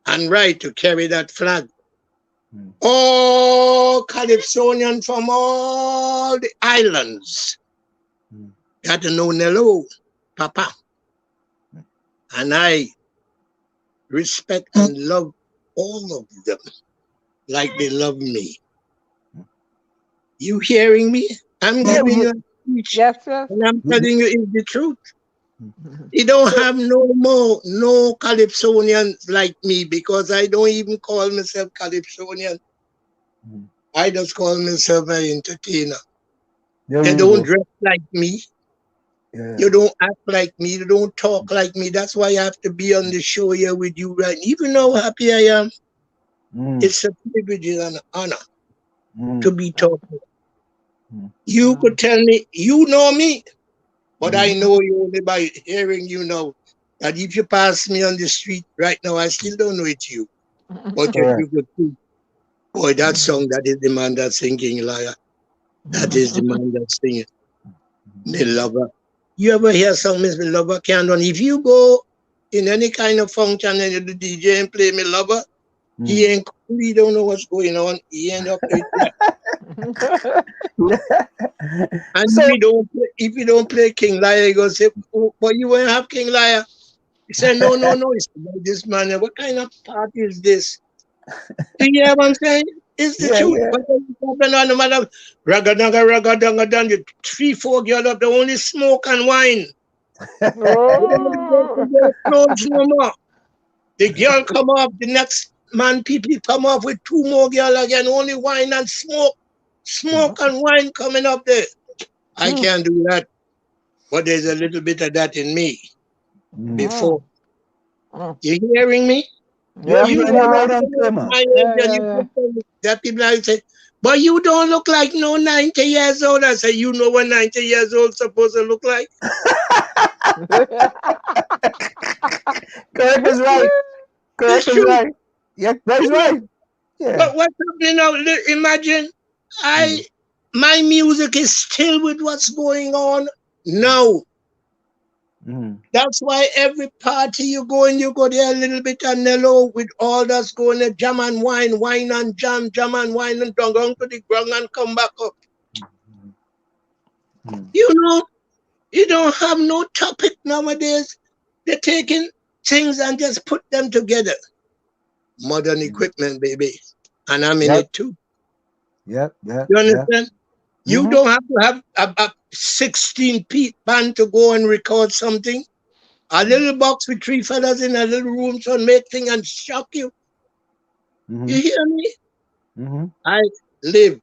and right to carry that flag. All Calypsonian from all the islands got to know Nello, Papa. And I respect and love all of them like they love me. You hearing me? I'm giving you a speech, Yes. and I'm telling you it's the truth. You don't have no Calypsonians like me because I don't even call myself Calypsonian. I just call myself an entertainer. They don't dress like me. Yeah. You don't act like me. You don't talk like me. That's why I have to be on the show here with you right. Even though happy I am, it's a privilege and an honor to be talking. You could tell me, you know me, but I know you only by hearing you know that if you pass me on the street right now, I still don't know it's you. But you could see, boy, that song, that is the man that's singing, liar. That is the man that's singing. Me lover. You ever hear song, Miss Me Lover can't run? If you go in any kind of function and the DJ and play Me Lover, he ain't cool, he don't know what's going on. He end up with that. And So, if you don't play King Liar, he goes say, oh, but you won't have King Liar. He said, no. It's about this man. What kind of party is this? Do you hear what I'm saying? It's the truth. yeah. But no matter ragadanga, you 3-4 girls up, they only smoke and wine. No more. The girl come up, the next man, people come up with 2 more girls again, only wine and smoke. Smoke and wine coming up there. I can't do that. But there's a little bit of that in me before. You hearing me? Yeah, You hearing you loud and clear, man. my age and you that people I say, but you don't look like no 90 years old. I say, you know what 90 years old supposed to look like? Correct is right. Correct is right. Yeah, that's right. Yeah. But what's happening now? Imagine my music is still with what's going on now. That's why every party you go in, you go there a little bit of Nello with all that's going there, jam and wine and jam and wine and down to the ground and come back up. You know, you don't have no topic nowadays. They're taking things and just put them together. Modern equipment, baby. And I'm in it too. Yep. You understand? You don't have to have a 16-piece band to go and record something. A little box with 3 fellas in a little room to make things and shock you. You hear me? I live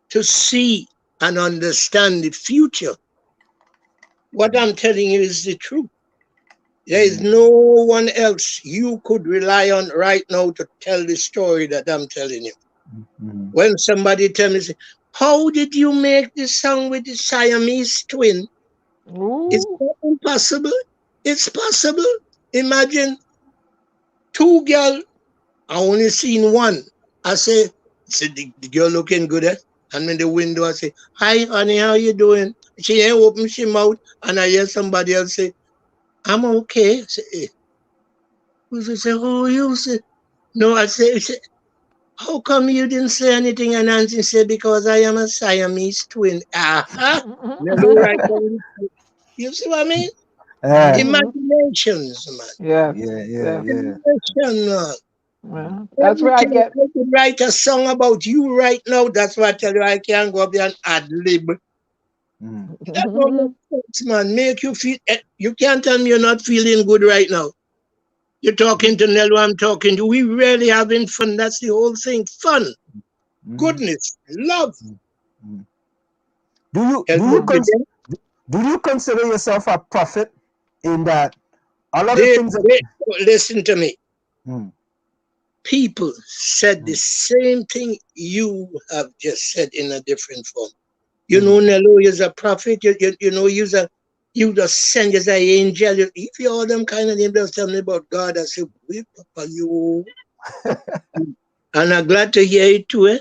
to see and understand the future. What I'm telling you is the truth. There is no one else you could rely on right now to tell the story that I'm telling you. When somebody tell me, how did you make this song with the Siamese twin? It's not impossible. It's possible. Imagine 2 girls, I only seen one. I say the girl looking good, eh? And in the window, I say, hi, honey, how you doing? She ain't open she mouth, and I hear somebody else say, I'm okay. I say, hey. Who say, oh, you say, no, I say, how come you didn't say anything? And Nancy said, because I am a Siamese twin. Right. You see what I mean? Imaginations, man. Yeah. Imagination, man. Well, that's where I get. I could write a song about you right now. That's why I tell you I can't go up there and ad lib. That don't make sense, man. Make you feel. You can't tell me you're not feeling good right now. You're talking to Nello, I'm talking to. We really having fun. That's the whole thing. Fun, goodness, love. Do you consider yourself a prophet in that a lot of things? Listen to me. People said the same thing you have just said in a different form. You know, Nello is a prophet. You know, you just send as an angel. If you all them kind of names, just tell me about God. I say, Papa, you And I'm glad to hear it too, eh?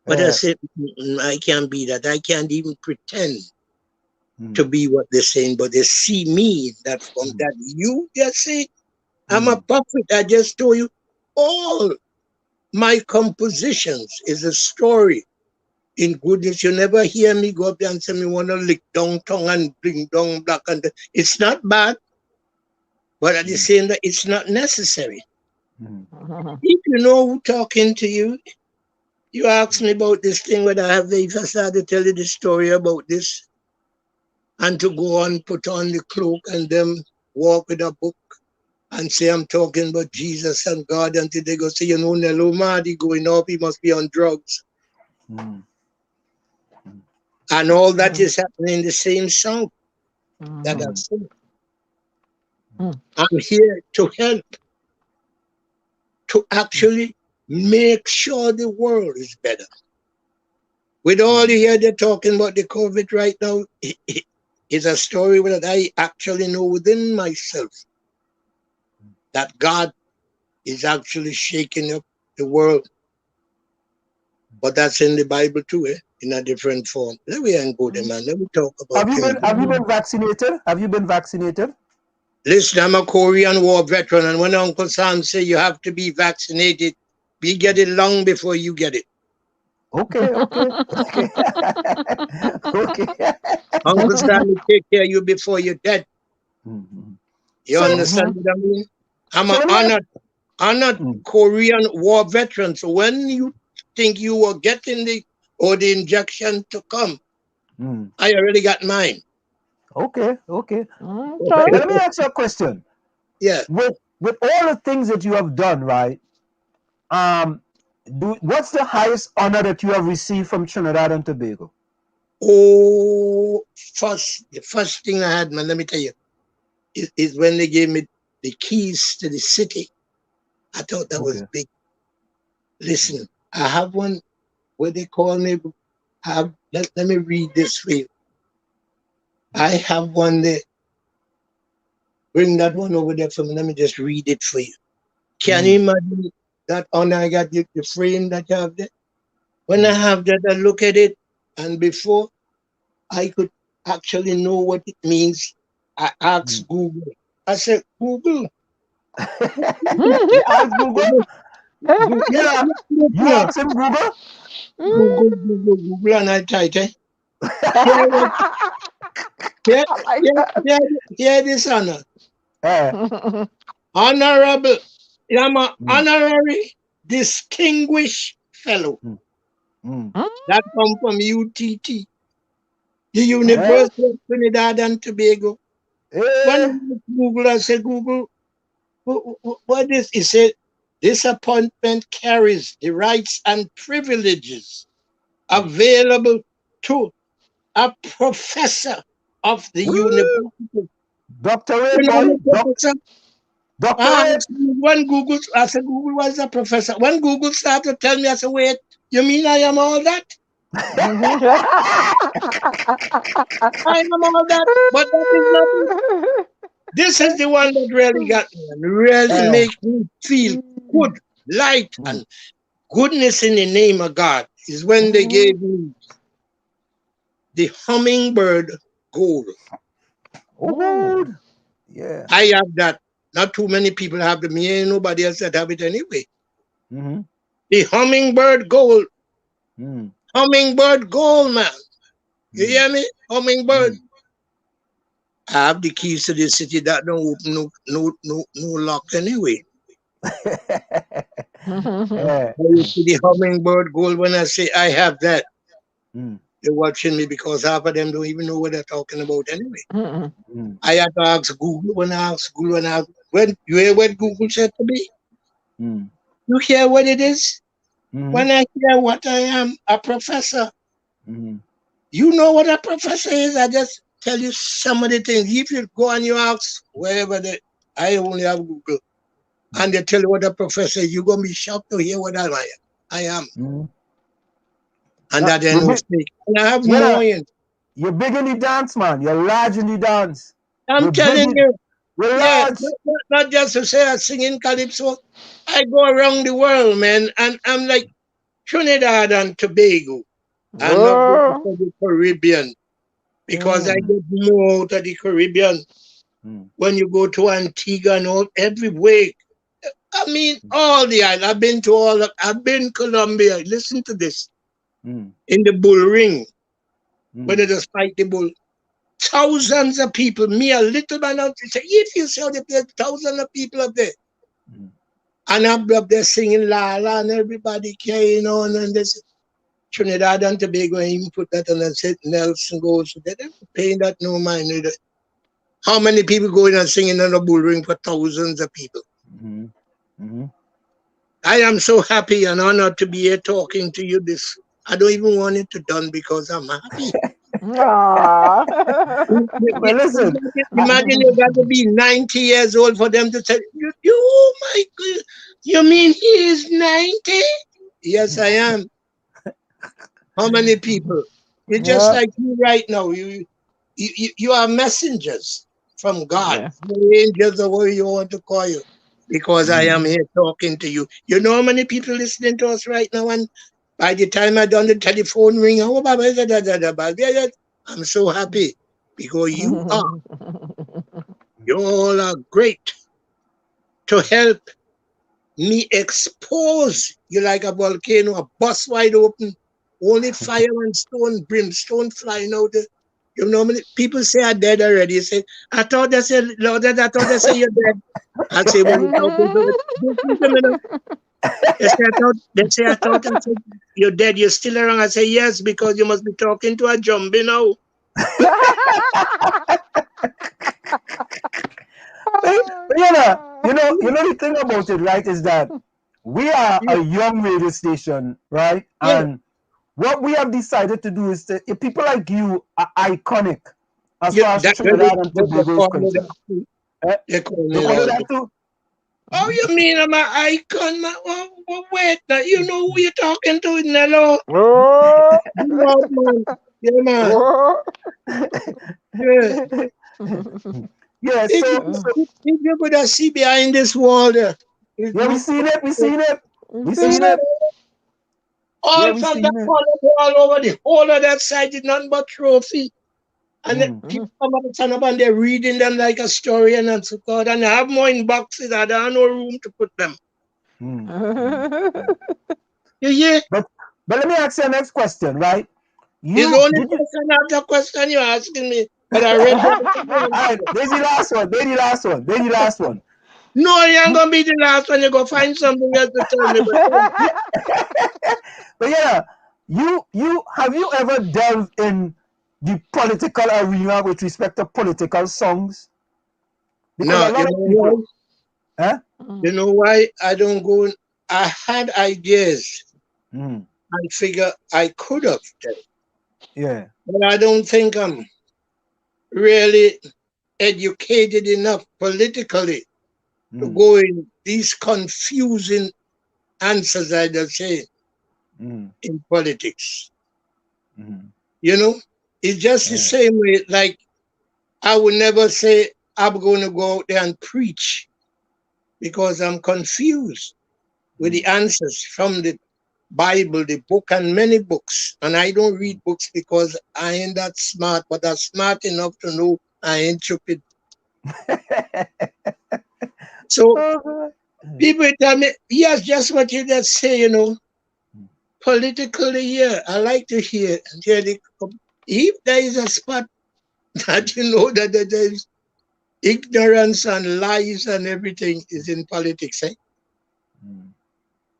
But I Yeah. said, I can't be that. I can't even pretend to Mm. be what they're saying, but they see me that from that you just say, I'm a prophet. I just told you all my compositions is a story. In goodness, you never hear me go up there and say me want to lick down tongue and bring down black and it's not bad, but at the same time, it's not necessary. If you know who talking to you, you ask me about this thing whether I have the if I start to tell you the story about this and to go on put on the cloak and them walk with a book and say I'm talking about Jesus and God until they go say, you know, Nello Madi going up, he must be on drugs. And all that is happening in the same song that I've sung. I'm here to help, to actually make sure the world is better. With all you hear they're talking about the COVID right now, it's a story that I actually know within myself that God is actually shaking up the world. But that's in the Bible too, eh? In a different form. Let me go there, man. Let me talk about things. Have you been vaccinated? Have you been vaccinated? Listen, I'm a Korean War veteran, and when Uncle Sam say you have to be vaccinated, we get it long before you get it. Okay. Uncle Sam will take care of you before you're dead. You understand what I mean? I'm an honored Korean War veteran. So when you think you were getting the injection to come, I already got mine. Okay. Let me ask you a question. Yeah. With all the things that you have done, right? What's the highest honor that you have received from Trinidad and Tobago? Oh, the first thing I had, man, let me tell you, is when they gave me the keys to the city. I thought that was big. Listen, I have one where they call me. Let me read this for you. I have one there. Bring that one over there for me. Let me just read it for you. Can you imagine that honor I got, the frame that you have there? When I have that, I look at it, and before I could actually know what it means, I asked Google. I said, Google. You asked Google? Yeah. You asked him Google? Google, and I typed it. Hear this honor. Honorable. I'm an honorary distinguished fellow. That come from UTT, the University of Trinidad and Tobago. When I Google, I said, Google, what is? He said, this appointment carries the rights and privileges available to a professor of the university. Doctorate, boy. Doctorate. When Google, I said, Google was a professor. When Google started to tell me, I said, wait, you mean I am all that? I am all that, but that is not it. This is the one that really got me and really make me feel good, light, and goodness in the name of God is when they gave me the hummingbird gold. Yeah. I have that. Not too many people have it. Me ain't nobody else that have it anyway. The hummingbird gold. Hummingbird gold, man. You hear me? Hummingbird. I have the keys to the city that don't open no lock anyway. The hummingbird gold, when I say I have that, they're watching me because half of them don't even know what they're talking about anyway. I had to ask Google when I asked Google when you hear what Google said to me? You hear what it is? When I hear what I am, a professor. You know what a professor is? I just tell you some of the things. If you go and you ask wherever I only have Google, and they tell you what a professor is, you're gonna be shocked to hear what I am. And that ain't no mistake. And I have more in. You're big in the dance, man. You're large in the dance. I'm telling you. We're Yeah, large. not just to say I'm singing calypso. I go around the world, man, and I'm like Trinidad and Tobago. I'm not going Oh. for the Caribbean because I get more out of the Caribbean. When you go to Antigua and all, every week. I mean, all the islands. I've been to all of, I've been Colombia. Listen to this. In the bull ring, when they just fight the bull. Thousands of people. Me, a little man out there say, if you saw the place, thousands of people up there. And I'm up there singing La La and everybody carrying on and this Trinidad and Tobago even put that on and said Nelson goes. They never paying that no mind. Either. How many people going and singing on the bull ring for thousands of people? I am so happy and honored to be here talking to you this. I don't even want it to done because I'm happy. Well, listen. Imagine you got to be 90 years old for them to say, oh my God, you mean he is 90? Yes, I am. How many people? You're just like you right now. You are messengers from God. Yeah. Angels or whatever you want to call you. Because I am here talking to you. You know how many people listening to us right now? And by the time I done the telephone ring, I'm so happy because you all are great to help me expose you like a volcano, a bust wide open, only fire and stone, brimstone flying out there. You know, many people say I'm dead already. You say, I thought they said, Lord, I thought they say you're dead. I say, well, you're talking to the they say, I thought I said, you're dead, you're still around. I say, yes, because you must be talking to a zombie now. But you know the thing about it, right, is that we are a young radio station, right? Yeah. And what we have decided to do is that if people like you are iconic as Yeah, far as that, Trinidad and they Tobago is call me concerned. that. Eh? They call They me call you all that that. too? Oh, you mean I'm an icon? Wait, now, you know who you're talking to, Nello? Oh. Man. Yeah, man. Oh. Yeah. Yeah, If you could have see behind this wall there, it's yeah, we not seen it, we seen it. We it's seen it. Yeah, all we from that seen it. corner all over the whole of that side is nothing but trophy. And the people come up and stand up and they're reading them like a story and so forth. And I have more in boxes. I don't have no room to put them. Yeah. But let me ask you the next question, right? It's You only did you question after question you're asking me. But I read all right, there's the last one, there's the last one, there's the last one. No, you ain't gonna be the last one. You go find something else to tell me. But yeah, you have you ever delved in the political arena with respect to political songs? Because No, a you lot of know people, why? You know why I don't go? I had ideas and figure I could have done, yeah. but I don't think I'm really educated enough politically to go in these confusing answers I just say in politics. You know, it's just the same way. Like I would never say I'm going to go out there and preach because I'm confused with the answers from the Bible, the book, and many books. And I don't read books because I ain't that smart, but I'm smart enough to know I ain't stupid. So people tell me, yes, just what you just say, you know, politically, yeah, I like to hear. If there is a spot that you know that there is ignorance and lies and everything is in politics, eh?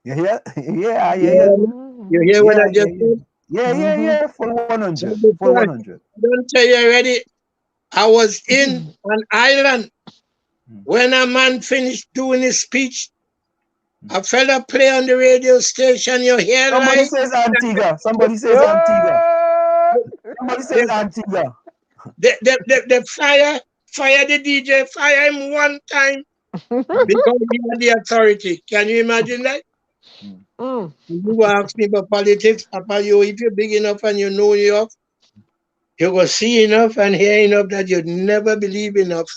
You hear? Yeah, I You hear hear, you. you hear what Yeah, I just yeah, yeah. said? Yeah. Full So 100. Full before I 100. don't tell you already, I was in an island when a man finished doing his speech. A fella play on the radio station, you hear Somebody right? says Antigua. Somebody says Antigua. Somebody says Antigua. The fire the DJ, fire him one time because he had the authority. Can you imagine that? You ask me about politics, Papa, if you're big enough and you know enough, you go see enough and hear enough that you'd never believe enough.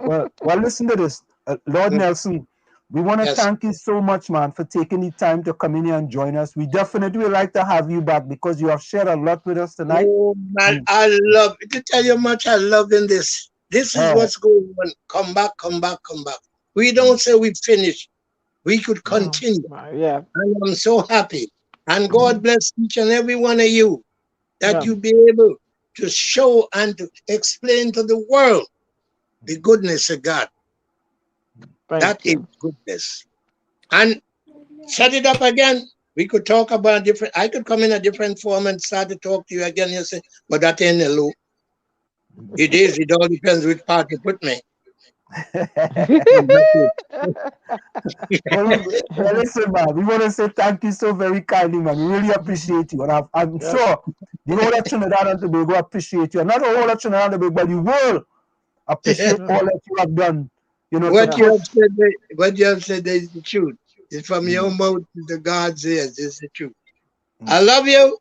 Well, listen to this, Lord Nelson. We want to Yes. thank you so much, man, for taking the time to come in here and join us. We definitely would like to have you back because you have shared a lot with us tonight. Oh man, And I love to tell you how much I love in this. This is uh, what's going on. Come back, come back, come back. We don't say we finished. We could continue. Yeah. And I'm so happy. And God bless each and every one of you that Yeah. you be able to show and to explain to the world the goodness of God. That Thank is you. goodness. And set it up again. We could talk about different. I could come in a different form and start to talk to you again. You say, but that ain't hello. It is. It all depends which part you put me. well, listen, man, we want to say thank you so very kindly, man. We really appreciate you. And I'm Yeah. sure the whole of Trinidad and Tobago appreciate you. And not the whole of Trinidad and Tobago, but the world appreciate all that you have done. You know, What to you push. have said, what you have said is the truth. It's from your mouth to God's ears. It's the truth. I love you.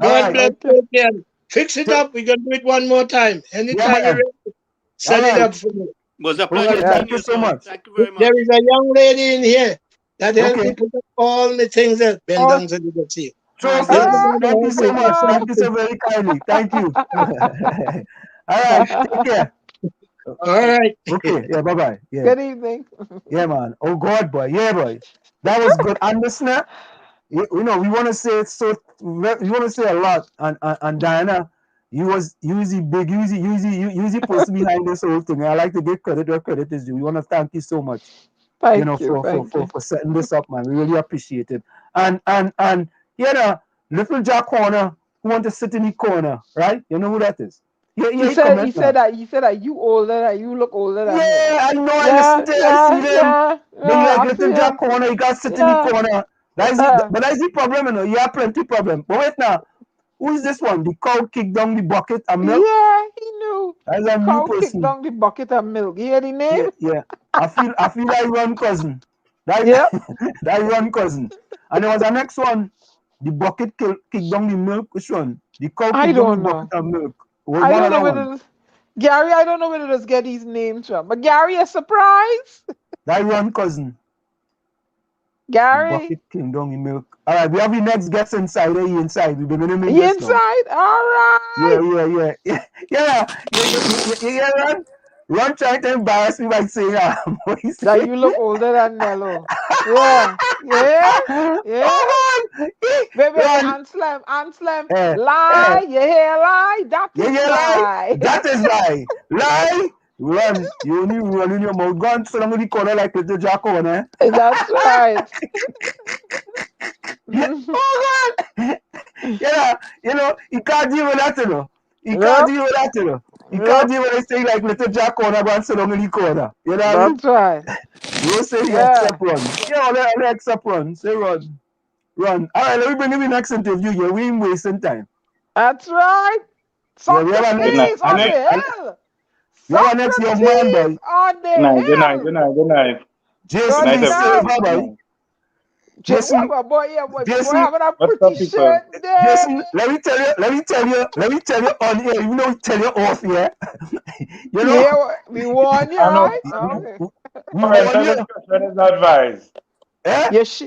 All God right. bless Okay. you again. Fix it up. We can do it one more time. Yeah, Anytime you're man. ready, set All it right. up for me. It was a All pleasure right. Yeah. seeing Thank you you, so sir. much. Thank you very There much. is a young lady in here that helped me Okay. put up all the things that been Oh, done so you can see. True This is face. one of the Thank you help so me much. fix some Thank of you the so very kindly. Thank you. All right. Take care. All right. Okay. Yeah. Bye bye. Yeah. good evening. Yeah, man. Oh God, boy. Yeah, boy. That was good. And listener, you know, we want to say so. We want to say a lot. And Diana, you was the big, you was the person behind this whole thing. I like to give credit where credit is due. We want to thank you so much. You know, Thank you. Thank you. for setting this up, man. We really appreciate it. And you know, little Jack Horner who want to sit in the corner, right? You know who that is? Yeah, He he said. comment He now. said that. He said that you older. That you look older than him. Yeah, I know. I listen Yeah. to it. I see Yeah. them. Yeah. They Yeah. like I see little Jack him. Corner. You got to sit in the Yeah. corner. That is it. Yeah. But that's the problem, you know. You have plenty problem. But wait now. Who is this one? The cow kicked down the bucket of milk? Yeah. He knew. That's The a new cow kicked person. down the bucket of milk. You hear the name? Yeah, yeah. I feel like one cousin. That Yep. that one cousin. And there was a next one. The bucket kicked down the milk. Which one? The cow I kicked down the don't bucket know. of milk. Was I one don't know other whether one. Gary. I don't know whether to get these names from. But Gary, a surprise. That one cousin. The Gary, bucket came down the milk. All right, we have the next guest inside. He inside. We're going to make you this now. inside? All Yeah, right. yeah, Ron. Ron tried to embarrass me by saying, what he That say? you look older than Nello. Yeah. Yeah. Yeah. Oh, God. Wait, Ron, Anslem, eh, eh, lie, you hear lie, that yeah, is lie. lie. That is lie. Lie. Run. You only run in your mouth. Go and sit on the corner like little Jack on, eh? That's right. Oh, God. Yeah, you know, he can't deal with that, you know. He can't Yep. deal with that, you know. He can't Yep. deal with it saying like little Jack corner, go and sit on in the corner. You know what I mean? That's right. You don't say he Yeah. accept run. Yeah, all accept run. Say run. Run. All right, let me bring you the next interview here. We ain't wasting time. That's right. Yeah, we have a Good night. Socrates Good on the night. hill. we have a next young man, Socrates boy. on Good the night. Good night. Good hill. night. Good night. Good Jason Good night, the everybody. night. Silver, Good boy. night. Jason, The boy Jason, having a What's up, pretty people? shirt there. Jason, let me tell you on here, even though we tell you off here. You know, Yeah, we warn you, I know. right? Okay. we warn Parental you. discretion is advised. Eh? You, sh-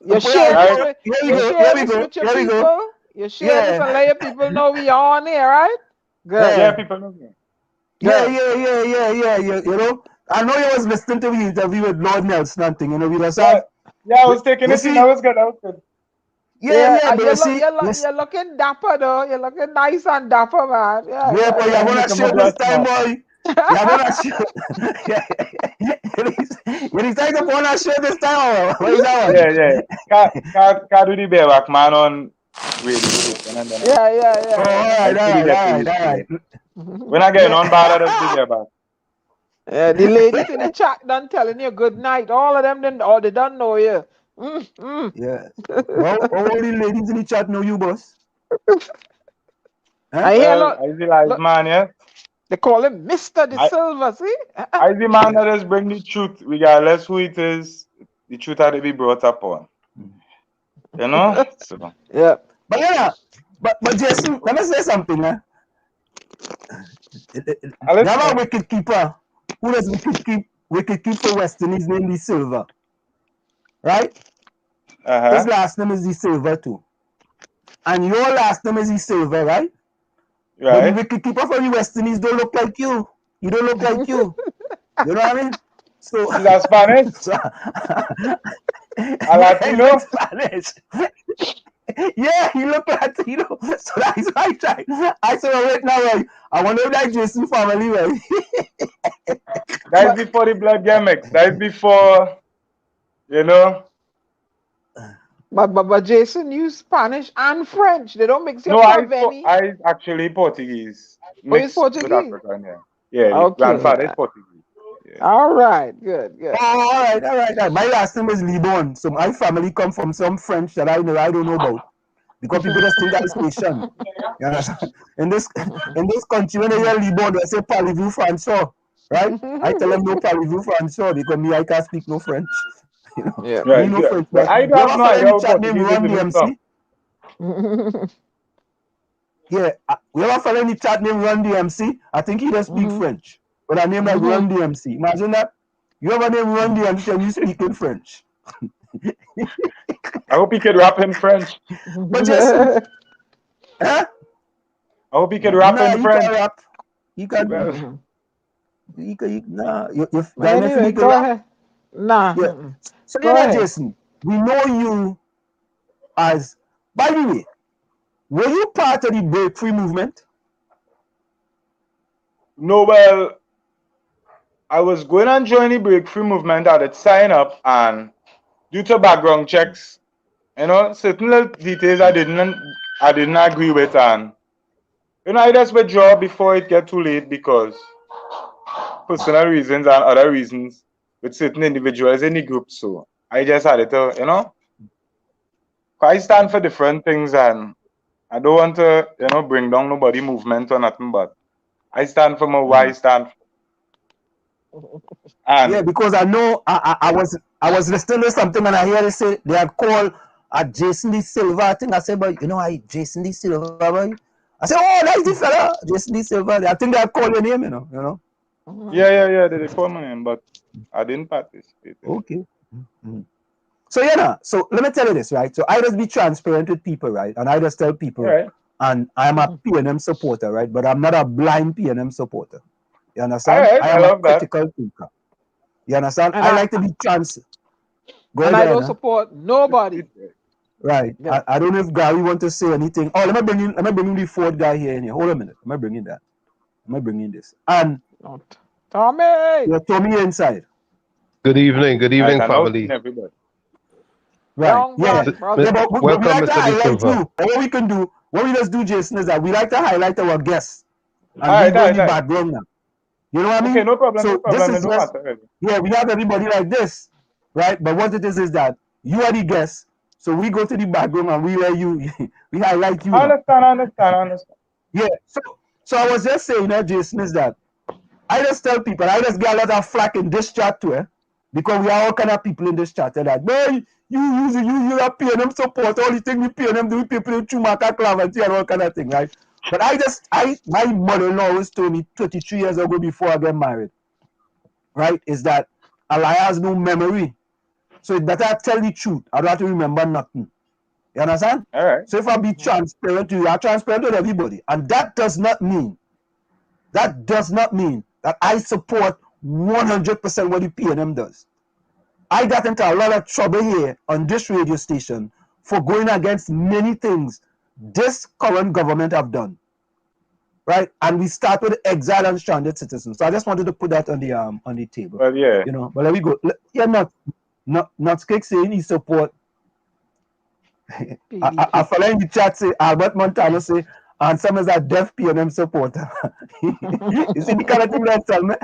you Well, share All this right. with here we you go, share here we this go, with your here we go. people. You share this and Yeah, let your people know we on here, right? Good. Yeah, yeah, people know me. yeah, Good. yeah, yeah, yeah, yeah, yeah. You know, I know you was listening to the interview with Lord Nelson and thing. You know, we just Yeah. have, Yeah, I was taking you it in. see, That was good. That was good. yeah, Yeah, yeah, but you you look see, you're looking dapper though. You're looking nice and dapper, man. Yeah, yeah, yeah, boy, you Yeah, have I'm on a looking my shirt this best, time, man. boy. You have on a shirt. You decided to put on a shirt this time, or what is that one? Yeah, yeah. Can't do the bareback man on radio station and then yeah, yeah, Oh, yeah, yeah. I still get to used to it. When I get Yeah, on bad, I just do bareback. Yeah, the ladies in the chat done telling you good night. All of them didn't, or they don't know you. yeah. Well, all the ladies in the chat know you, boss. Huh? I hear Well, look, I realize, look, man, yeah. they call him Mr. Desilva, see? I the man that just bring the truth, regardless who it is, the truth had to be brought upon. You know? So Yeah. But yeah, but Jason, let me say something, I You have a listen. wicked keeper. who does wicket keep for Western is named Desilva, right? His last name is Desilva too. And your last name is Desilva, right? But the wicket keeper for the West Indies don't look like you. You don't look like you. You know what I mean? So He's a Spanish? A Latino? He looks Spanish. Yeah, he look Latino. So that's why I tried. I said, wait now, right? I wonder if that Jason family, right? That is before the blood get mixed. That is before, you know. But Jason used Spanish and French. They don't mix No, your blood, Benny. I actually Portuguese. Mixed with African, yeah. Yeah, the Okay. grandfather is Portuguese. Yeah. All right, good. Oh, all right. My last name is Libon. So my family come from some French that I don't know about. Because people just think that's Haitian. You understand? In this country, when they hear Libon, they say Parlez-vous Français, right? I tell them no Parlez-vous Français because me, I can't speak no French. You know? Yeah. Right, Me no French. But I You don't have ever no follow idea any how chat named Portuguese Run is even DMC? Yeah. You ever follow any chat named Run DMC? I think he does speak French. But I name like Run DMC. Imagine that. You ever name Run DMC and you speak in French? I hope he could rap in French. But Jason, huh? I hope he could rap in French. He can rap. He can. Well, Nah. Anyway, go ahead. Nah. Yeah. So Go ahead. Jason, we know you as. By the way, were you part of the Break Free movement? No, well, I was going and join the Break Free movement. I did sign up, and due to background checks, you know, certain little details I didn't agree with, and you know, I just withdraw before it get too late because personal reasons and other reasons with certain individuals in the group. So I just had to, you know, I stand for different things, and I don't want to, you know, bring down nobody movement or nothing, but I stand for my why I stand for. And yeah, because I know I was listening to something and I hear they say they had called Jason Desilva. I think I said, but you know, Jason Desilva, boy. I said, oh, that's the fella, Jason Desilva. I think they had called your name, you know. Yeah, they called my name, but I didn't participate. Okay. So so let me tell you this, right? So I just be transparent with people, right? And I just tell people, right. And I'm a PNM supporter, right? But I'm not a blind PNM supporter. You understand? Right. I am a critical thinker. You understand? I like to be transparent. I don't support nobody. Right. Yeah. I don't know if Gary want to say anything. Oh, let me bring in the fourth guy here in here. Hold a minute. Let me bring in that. Let me bring in this. And Tommy. Yeah, Tommy inside. Good evening, family. Everybody. Right. Yeah. But welcome, we like Mr. to highlight Desilva. you. What we can do, what we just do, Jason, is that we like to highlight our guests. And we go in the background now. You know what I mean? Okay, no problem. So no problem. This is just, yeah, we have everybody like this, right? But what it is that you are the guest. So we go to the background and we let you, we highlight you. I understand. Yeah. So I was just saying, Jason, is that I just tell people, I just get a lot of flack in this chat too, because we are all kind of people in this chat. They're like, boy, you are PNM support, all the thing we PNM do, people in Chumaka, Clavanty, and all kind of thing, right? But my mother-in-law always told me 33 years ago before I get married, right, is that a liar has no memory. So it's better I tell the truth. I don't have to remember nothing. You understand? All right. So if I be transparent to you, I'm transparent with everybody. And that does not mean that I support 100% what the PNM does. I got into a lot of trouble here on this radio station for going against many things this current government have done. Right? And we start with exile and stranded citizens. So I just wanted to put that on the table. Well, yeah. You know, but let me go. Yeah, not Skik saying he support. I follow in the chat say Albert Montano say and some is a deaf PNM supporter. You see the kind of thing that tell me.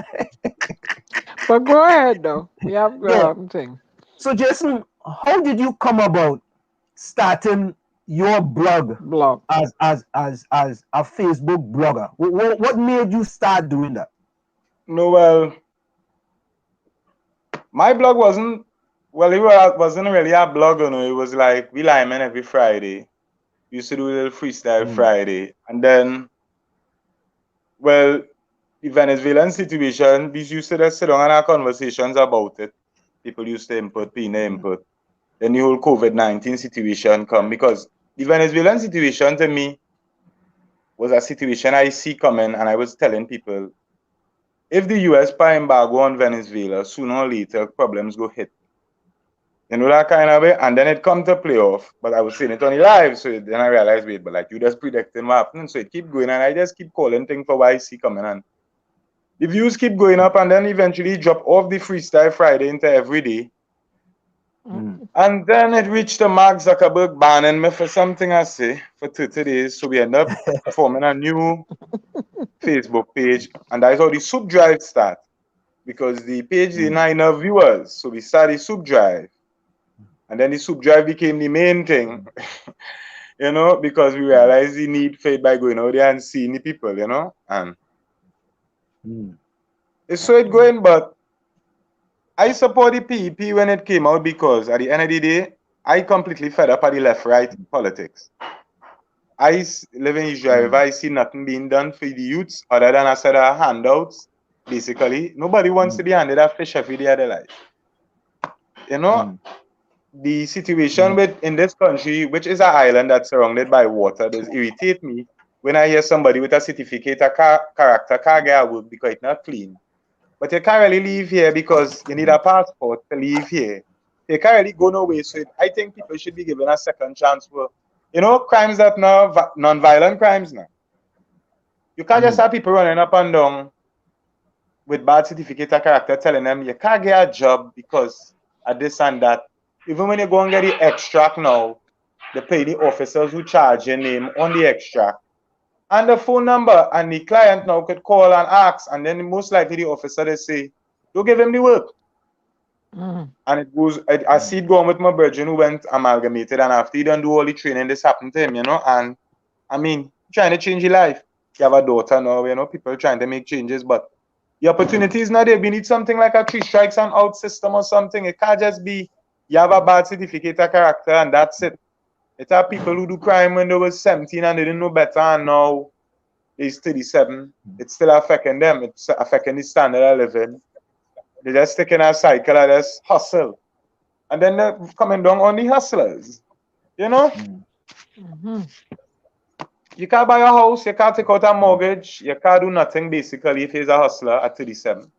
But go ahead though. We have thing. So Jason, how did you come about starting your blog as a Facebook blogger? What made you start doing that? No, well, my blog wasn't really a blog, you know. It was like we linemen every Friday. We used to do a little freestyle Friday, and then, well, the Venezuelan situation, we used to just sit down and have conversations about it. People used to input, input. Then the whole COVID-19 situation come because the Venezuelan situation to me was a situation I see coming, and I was telling people, if the US put embargo on Venezuela, sooner or later problems go hit. You know that kind of way? And then it come to play off. But I was saying it on the live, so then I realized, wait, but like you just predicting what happening. So it keep going, and I just keep calling things for what I see coming. And the views keep going up, and then eventually drop off the Freestyle Friday into every day. And then it reached the Mark Zuckerberg banning me for something I say for 30 days. So we end up forming a new Facebook page, and that's how the Soup Drive start. Because the page didn't have enough viewers, so we started Soup Drive. And then the Soup Drive became the main thing, you know, because we realized the need for it by going out there and seeing the people, you know. And it's so it going, but I support the PEP when it came out because at the end of the day, I completely fed up at the left-right politics. I live in Israel. If I see nothing being done for the youths other than a set of handouts, basically, nobody wants to be handed a fish every day of their life. You know, the situation in this country, which is an island that's surrounded by water, does irritate me when I hear somebody with a certificate, a character, can't get work because it's not clean. But you can't really live here because you need a passport to live here. You can't really go nowhere. So I think people should be given a second chance for, you know, crimes that now, non-violent crimes now. You can't just have people running up and down with bad certificate of character telling them you can't get a job because of this and that. Even when you go and get the extract now, they pay the officers who charge your name on the extract and the phone number, and the client now could call and ask, and then most likely the officer they say, don't give him the work. And it goes, I see it going with my virgin who went amalgamated, and after he done do all the training, this happened to him, you know, and I mean, trying to change your life. You have a daughter now, you know, people trying to make changes, but the opportunity is not there. We need something like a 3 strikes and out system or something. It can't just be you have a bad certificate of character and that's it. It are people who do crime when they were 17 and they didn't know better, and now they're 37. It's still affecting them. It's affecting the standard of living. They're just taking a cycle and just hustle. And then they're coming down on the hustlers. You know? You can't buy a house, you can't take out a mortgage, you can't do nothing basically if you're a hustler at 37.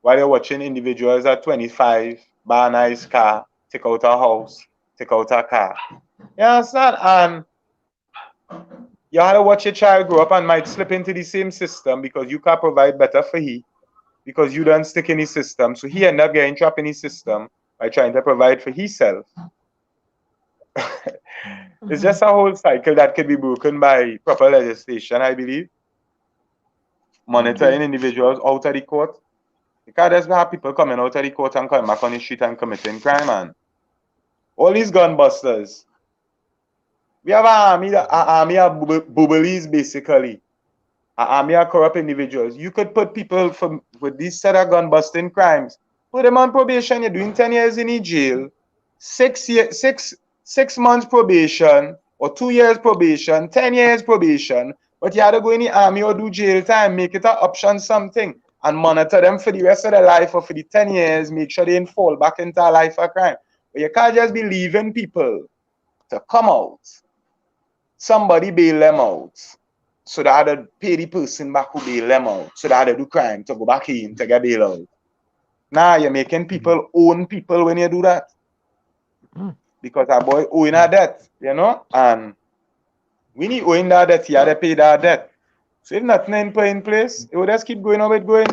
While you're watching individuals at 25 buy a nice car, take out a house, take out a car. You understand? And you have to watch your child grow up and might slip into the same system because you can't provide better for he, because you don't stick in his system. So he end up getting trapped in his system by trying to provide for himself. It's just a whole cycle that can be broken by proper legislation, I believe. Monitoring individuals out of the court. You can't just have people coming out of the court and coming back on the street and committing crime, man. All these gun busters. We have an army of boobies, basically. An army of corrupt individuals. You could put people with these set of gun busting crimes, put them on probation. You're doing 10 years in the jail, 6 months probation, or 2 years probation, 10 years probation. But you have to go in the army or do jail time, make it an option something, and monitor them for the rest of their life or for the 10 years, make sure they don't fall back into a life of crime. But you can't just be leaving people to come out. Somebody bail them out. So that they pay the person back who bail them out. So that they do crime to go back in to get bail out. Now you're making people own people when you do that. Because a boy owing a debt, you know? And we need owing that debt, you have to pay that debt. So if nothing in place, it will just keep going how it's going.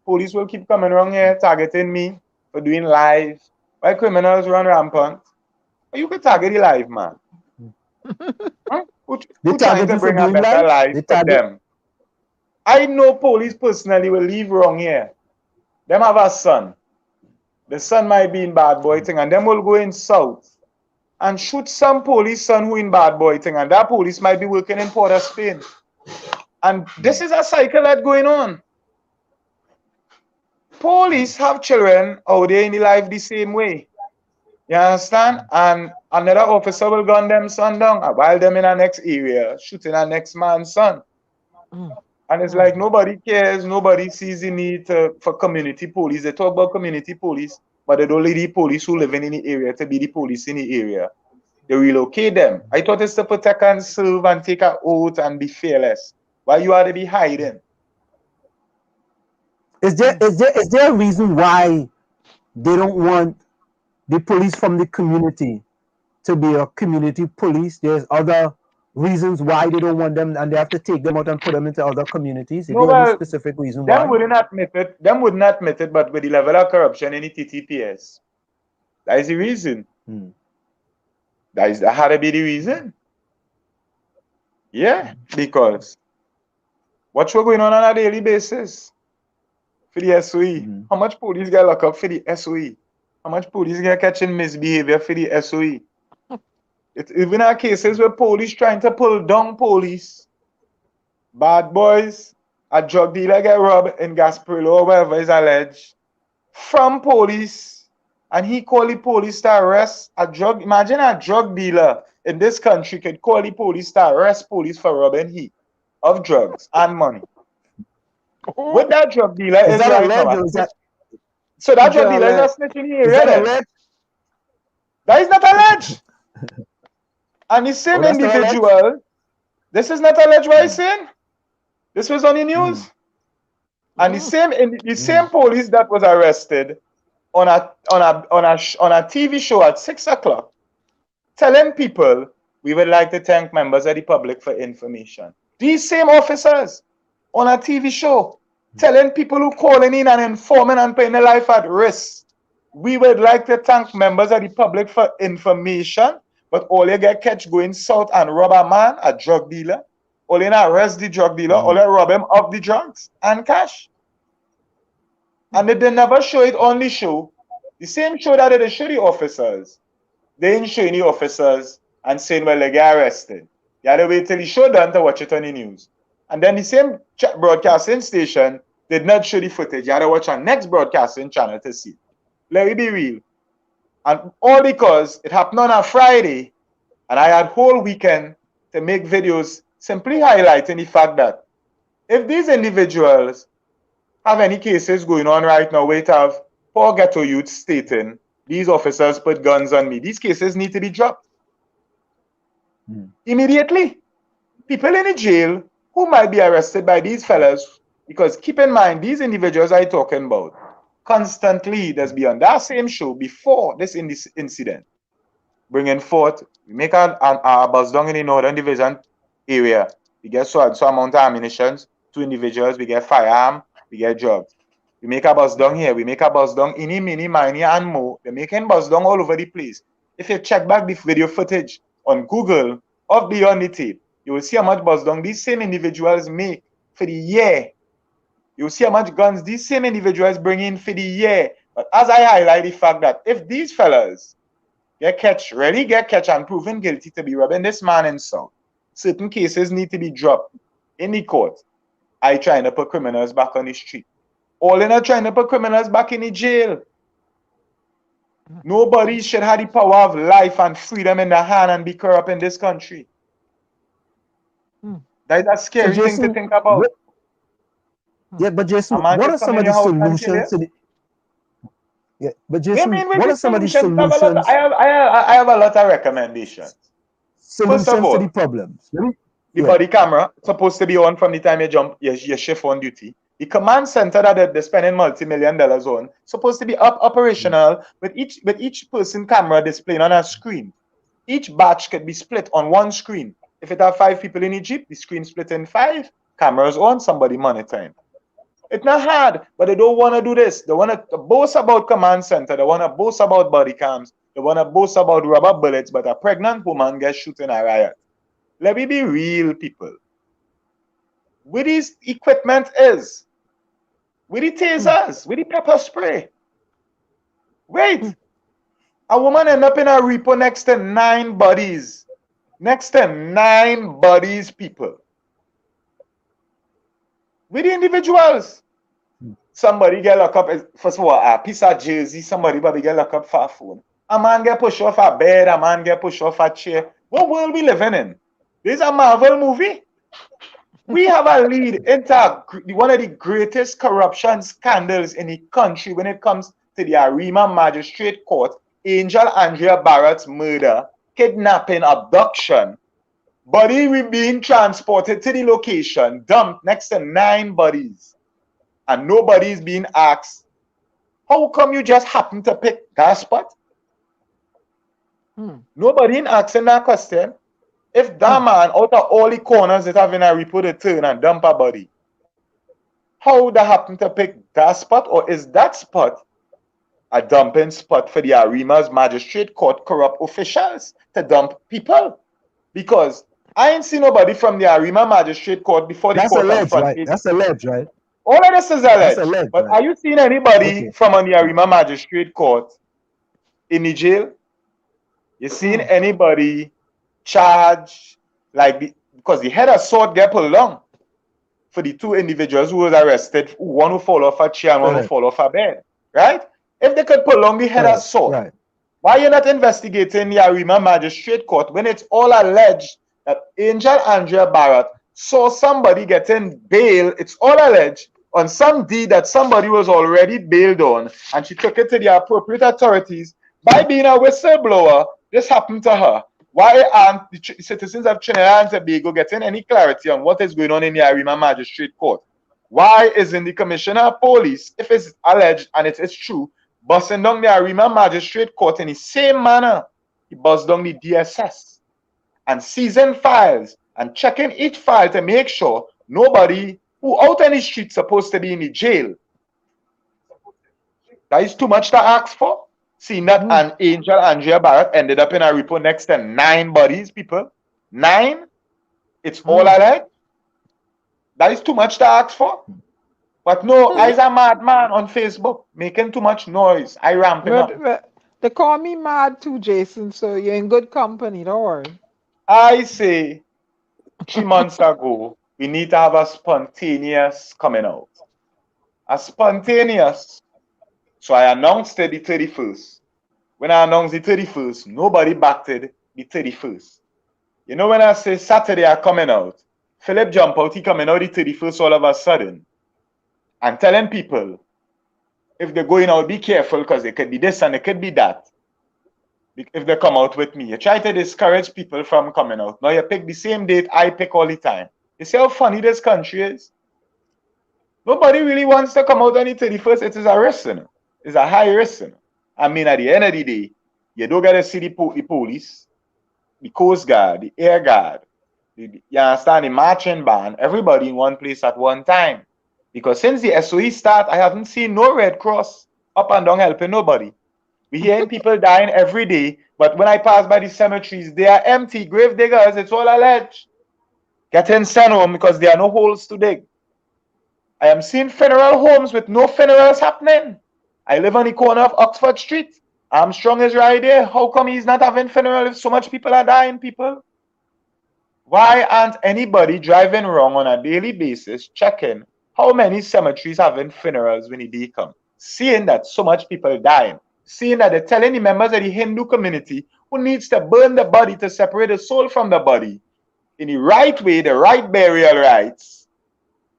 Police will keep coming around here targeting me for doing live. Why criminals run rampant? You could target the live, man. Huh? Who trying to bring a better life for them? I know police personally will leave wrong here. Them have a son. The son might be in bad boy thing, and them will go in south and shoot some police son who in bad boy thing, and that police might be working in Port of Spain. And this is a cycle that's going on. Police have children out there in the life the same way. You understand? And another officer will gun them son down while them in the next area shooting a next man's son. And it's like nobody cares, nobody sees the need for community police. They talk about community police, but they don't let the police who live in the area to be the police in the area. They relocate them. I thought it's to protect and serve and take an oath and be fearless. Why you ought to be hiding? Is there a reason why they don't want the police from the community to be a community police? There's other reasons why they don't want them, and they have to take them out and put them into other communities. Is No, there any well, specific reason them why? wouldn't admit it. Them wouldn't admit it, but with the level of corruption in the TTPS, that is the reason. That had to be the reason. Yeah, because what's going on a daily basis for the SOE? How much police get locked up for the SOE? How much police get catching misbehavior for the SOE? It's even our cases where police trying to pull down police. Bad boys, a drug dealer get robbed in Gasparillo or wherever is alleged from police, and he call the police to arrest a drug. Imagine a drug dealer in this country could call the police to arrest police for robbing he of drugs and money. What that drug dealer is right now. So that drug dealer is a snitch in here. That is not alleged. And the same individual, this is not alleged what he's saying. This was on the news. And the same police that was arrested on a TV show at 6 o'clock, telling people we would like to thank members of the public for information. These same officers on a TV show telling people who calling in and informing and putting their life at risk, we would like to thank members of the public for information, but all you get catch going south and rob a man, a drug dealer, all you arrest the drug dealer, all you rob him of the drugs and cash. And they never show it on the show. The same show that they show the officers. They ain't showing the officers and saying, well, they get arrested. You had to wait till the show done to watch it on the news. And then the same broadcasting station did not show the footage. You had to watch our next broadcasting channel to see. Let me be real. And all because it happened on a Friday, and I had whole weekend to make videos simply highlighting the fact that if these individuals have any cases going on right now, wait have poor ghetto youth stating these officers put guns on me, these cases need to be dropped immediately. People in the jail who might be arrested by these fellas, because keep in mind, these individuals I'm talking about, constantly there's been on that same show before this incident, bringing forth, we make a buzz down in the Northern Division area, we get so amount of ammunition, 2 individuals, we get firearm, we get drugs. We make a buzz down here, we make a buzz down in mini, mini, and more. They're making buzz down all over the place. If you check back the video footage on Google of Beyond the Tape, you will see how much buzz down these same individuals make for the year. You will see how much guns these same individuals bring in for the year. But as I highlight the fact that if these fellas get catch and proven guilty to be robbing this man in South, certain cases need to be dropped in the court. I trying to put criminals back on the street. All in are trying to put criminals back in the jail. Nobody should have the power of life and freedom in their hand and be corrupt in this country. That is a scary thing to think about. Yeah, but Jason, what are some of the solutions to the... Yeah, but Jason, what are some of the solutions? I have a lot of recommendations. Solutions to the problems. The body camera supposed to be on from the time you jump your shift on duty. The command center that they're spending multi-million dollars on supposed to be operational with each person camera displaying on a screen. Each batch could be split on one screen. If it have 5 people in Egypt, the screen split in 5 cameras on, somebody monitoring. It's not hard, but they don't want to do this. They want to boast about command center. They want to boast about body cams. They want to boast about rubber bullets, but a pregnant woman gets shot in a riot. Let me be real, people. Where this equipment is, where the tasers, where the pepper spray. Wait, a woman end up in a repo next to 9 bodies. Next to 9 bodies, people. With the individuals. Somebody get locked up, first of all, a piece of jersey, somebody probably get locked up for a phone. A man get pushed off a bed, a man get pushed off a chair. What world we living in? This is a Marvel movie. We have a lead into one of the greatest corruption scandals in the country when it comes to the Arima Magistrate Court, Angel Andrea Barrett's murder, kidnapping, abduction. Body being transported to the location, dumped next to 9 bodies, and nobody is being asked, how come you just happen to pick that spot? Nobody in asking that question. If that man, out of all the corners that have in a report a turn and dump a body, how would that happen to pick that spot? Or is that spot a dumping spot for the Arima's Magistrate Court corrupt officials to dump people? Because I ain't seen nobody from the Arima Magistrate Court before the That's court on alleged, front right? page. That's alleged, right? All of this is alleged. That's alleged, but right? are you seeing anybody Okay. from on the Arima Magistrate Court in the jail? You seen anybody charged because the head of sword get pulled down for the 2 individuals who was arrested, one who fall off a chair and one who fall off a bed, right? If they could pull on the head of sword, right. why are you not investigating the Arima Magistrate Court when it's all alleged that Angel Andrea Barrett saw somebody getting bail? It's all alleged on some deed that somebody was already bailed on, and she took it to the appropriate authorities. By being a whistleblower, this happened to her. Why aren't the citizens of Trinidad and Tobago getting any clarity on what is going on in the Arima Magistrate Court? Why isn't the Commissioner of Police, if it's alleged and it is true, busting down the Arima Magistrate Court in the same manner he buzzed down the DSS and seizing files and checking each file to make sure nobody who out on the street supposed to be in the jail? That is too much to ask for. Seeing that an Angel Andrea Barrett ended up in a report next to 9 bodies, people. 9? It's all alleged. That is too much to ask for. But no, I's a madman on Facebook, making too much noise. I ramping up. They call me mad too, Jason, so you're in good company, don't worry. I say 3 months ago, we need to have a spontaneous coming out. A spontaneous. So I announced it the 31st. When I announced the 31st, nobody backed it the 31st. You know when I say Saturday are coming out, Philip jump out, he coming out the 31st all of a sudden. And telling people, if they're going out, be careful because it could be this and it could be that. If they come out with me. You try to discourage people from coming out. Now you pick the same date I pick all the time. You see how funny this country is? Nobody really wants to come out on the 31st. It is a risk, you know? It's a high risk, you know? I mean, at the end of the day, you don't get to see the police, the Coast Guard, the Air Guard, you understand, the marching band, everybody in one place at one time. Because since the SOE start, I haven't seen no Red Cross up and down helping nobody. We hearing people dying every day, but when I pass by the cemeteries, they are empty. Grave diggers, it's all alleged. Getting sent home because there are no holes to dig. I am seeing funeral homes with no funerals happening. I live on the corner of Oxford Street. Armstrong is right there. How come he's not having funeral if so much people are dying, people? Why aren't anybody driving wrong on a daily basis checking how many cemeteries having funerals when the day come? Seeing that so much people dying. Seeing that they're telling the members of the Hindu community who needs to burn the body to separate the soul from the body in the right way, the right burial rites.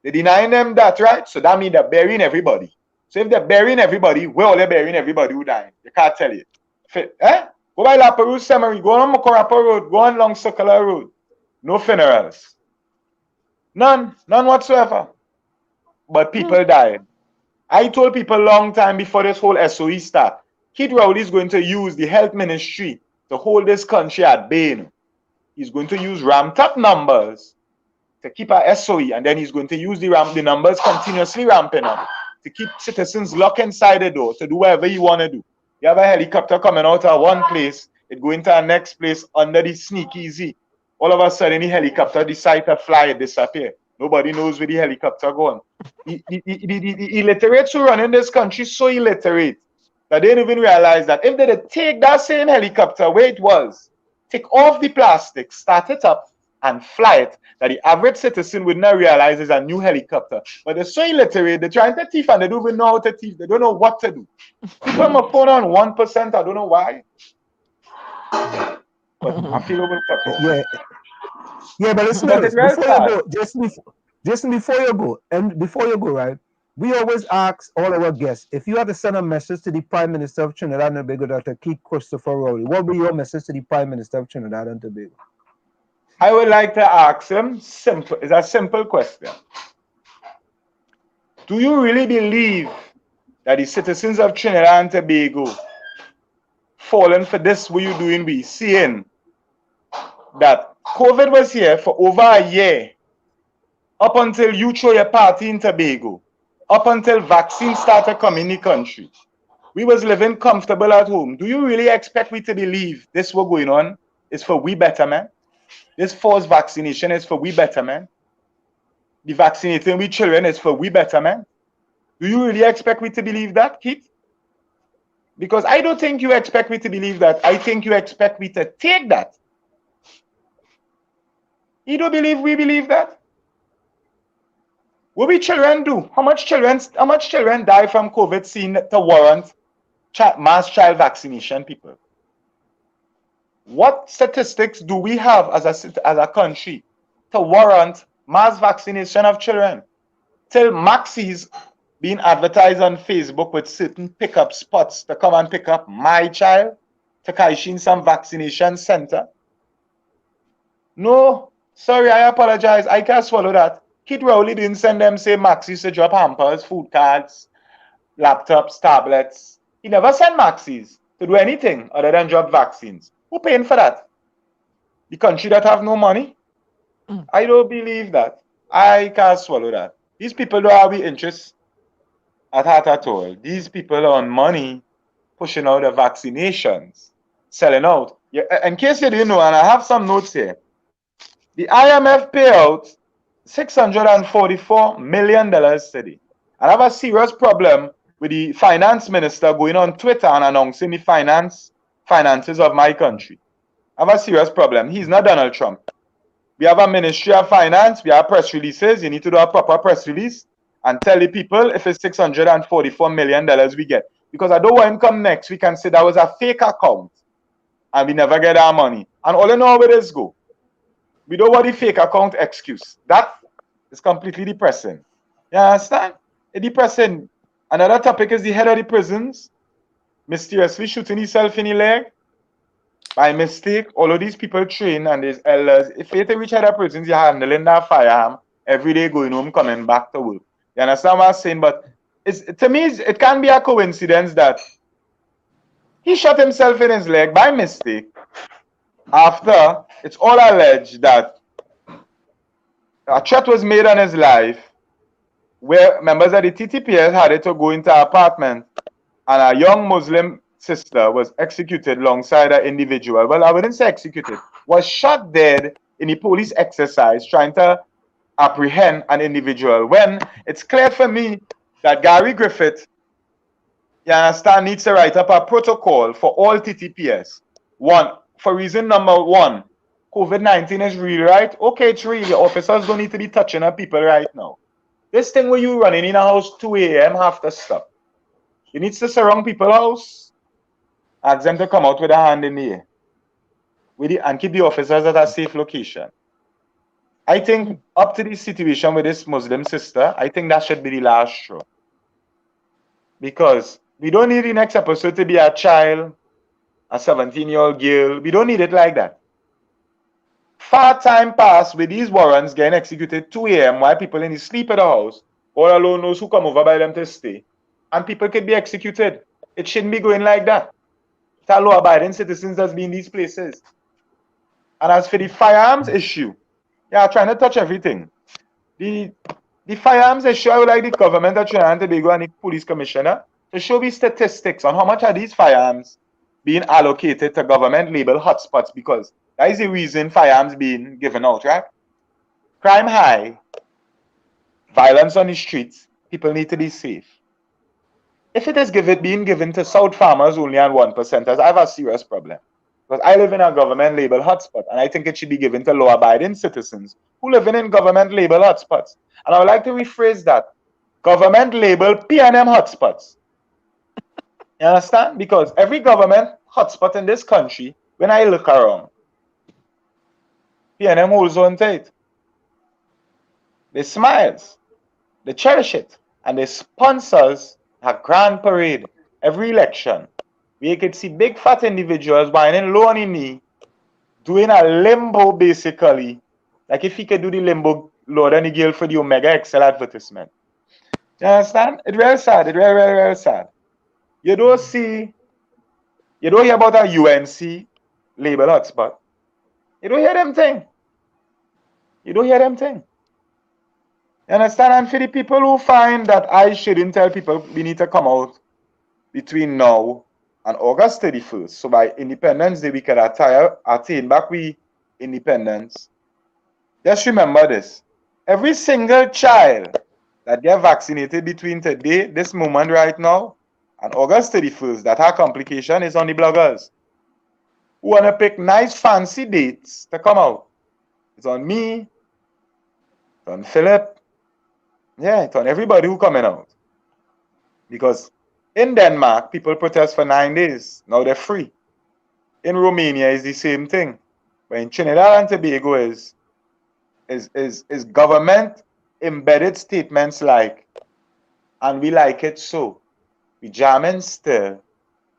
They're denying them that, right? So that means they're burying everybody. So if they're burying everybody, where are they burying everybody who died? They can't tell you. Go by La Perouse Cemetery, go on Mokorapa Road, go on Long Circular Road. No funerals. None whatsoever. But people died. I told people long time before this whole SOE start, Kid Rowley is going to use the health ministry to hold this country at bay. He's going to use ramped up numbers to keep our SOE, and then he's going to use the numbers continuously ramping up to keep citizens locked inside the door to do whatever you want to do. You have a helicopter coming out of one place, it going to the next place under the sneak easy. All of a sudden, the helicopter decide to fly, it disappear. Nobody knows where the helicopter going. The illiterates who run in this country so illiterate that they didn't even realize that if they take that same helicopter where it was, take off the plastic, start it up, and fly it, that the average citizen would not realize is a new helicopter. But they're so illiterate, they're trying to thief and they don't even know how to thief. They don't know what to do. People have my phone on 1%, I don't know why. But I feel over Yeah. Yeah, but listen to But it's this. real Before you sad. go, just before you go, right? We always ask all our guests, if you had to send a message to the Prime Minister of Trinidad and Tobago, Dr. Keith Christopher Rowley, what would be your message to the Prime Minister of Trinidad and Tobago? I would like to ask him simple. It's a simple question. Do you really believe that the citizens of Trinidad and Tobago falling for this? What you doing? We seeing that COVID was here for over a year, up until you throw your party in Tobago, up until vaccines started coming in the country. We was living comfortable at home. Do you really expect me to believe this what going on is for we betterment? This forced vaccination is for we betterment? The vaccinating we children is for we betterment? Do you really expect me to believe that, Keith? Because I don't think you expect me to believe that. I think you expect me to take that. You don't believe we believe that? What we children do? How much children die from COVID seen to warrant mass child vaccination, people? What statistics do we have as a country to warrant mass vaccination of children? Till Maxis being advertised on Facebook with certain pickup spots to come and pick up my child to Kaishin some vaccination center. No, sorry, I apologize. I can't swallow that. Kid Rowley didn't send them, say, Maxis to drop hampers, food cards, laptops, tablets. He never sent Maxis to do anything other than drop vaccines. Who paying for that? The country that have no money? I don't believe that. I can't swallow that. These people don't have the interest at heart at all. These people on money pushing out the vaccinations, selling out. Yeah, in case you didn't know, and I have some notes here, the IMF payout $644 million today. I have a serious problem with the finance minister going on Twitter and announcing the finances of my country. I have a serious problem. He's not Donald Trump. We have a Ministry of Finance. We have press releases. You need to do a proper press release and tell the people if it's $644 million we get. Because I don't want him come next week and say that was a fake account and we never get our money. And all in all, where this go? We don't want the fake account excuse. That is completely depressing. You understand? It's depressing. Another topic is the head of the prisons mysteriously shooting himself in the leg. By mistake, all of these people train and these elders, if you reach head of prisons, you're handling that firearm every day, going home, coming back to work. You understand what I'm saying? But to me, it can be a coincidence that he shot himself in his leg by mistake after it's all alleged that a threat was made on his life where members of the TTPS had it to go into an apartment and a young Muslim sister was executed alongside an individual. Well, I wouldn't say executed, was shot dead in a police exercise trying to apprehend an individual. When it's clear for me that Gary Griffith, you understand, needs to write up a protocol for all TTPS. For reason number one, COVID-19 is real, right? Okay, it's real. Your officers don't need to be touching on people right now. This thing where you running in a house 2 a.m. have to stop. You need to surround people's house, ask them to come out with a hand in the air, and keep the officers at a safe location. I think up to this situation with this Muslim sister, I think that should be the last straw. Because we don't need the next episode to be a child, a 17-year-old girl. We don't need it like that. Far time passed with these warrants getting executed 2 a.m. while people in the sleep at the house, all alone knows who come over by them to stay. And people can be executed. It shouldn't be going like that. It's law-abiding citizens that's been in these places. And as for the firearms issue, yeah, trying to touch everything. The firearms issue, I would like the government of Trinidad and Tobago and the police commissioner to show me statistics on how much are these firearms being allocated to government label hotspots, because that is the reason firearms being given out, right? Crime high, violence on the streets, people need to be safe. If it is being given to South farmers only and 1%ers, I have a serious problem. Because I live in a government label hotspot, and I think it should be given to law-abiding citizens who live in government label hotspots. And I would like to rephrase that. Government label P&M hotspots. You understand? Because every government hotspot in this country, when I look around, PNM holds on tight. They smiles, they cherish it, and they sponsors a grand parade every election. We could see big fat individuals whining low on the knee, doing a limbo basically. Like if he could do the limbo lower than the girl for the Omega XL advertisement. You understand? It's very sad. It's very sad. You don't see, you don't hear about a UNC label hotspot. You don't hear them thing. You don't hear them thing. You understand? And for the people who find that I shouldn't tell people we need to come out between now and August 31st. So by Independence Day, we can attain back we independence. Just remember this. Every single child that get vaccinated between today, this moment right now, and August 31st, that our complication is on the bloggers who want to pick nice fancy dates to come out. It's on me, it's on Philip, yeah, it's on everybody who coming out. Because in Denmark, people protest for 9 days. Now they're free. In Romania is the same thing. But in Trinidad and Tobago is government embedded statements like, and we like it so. We jamming still.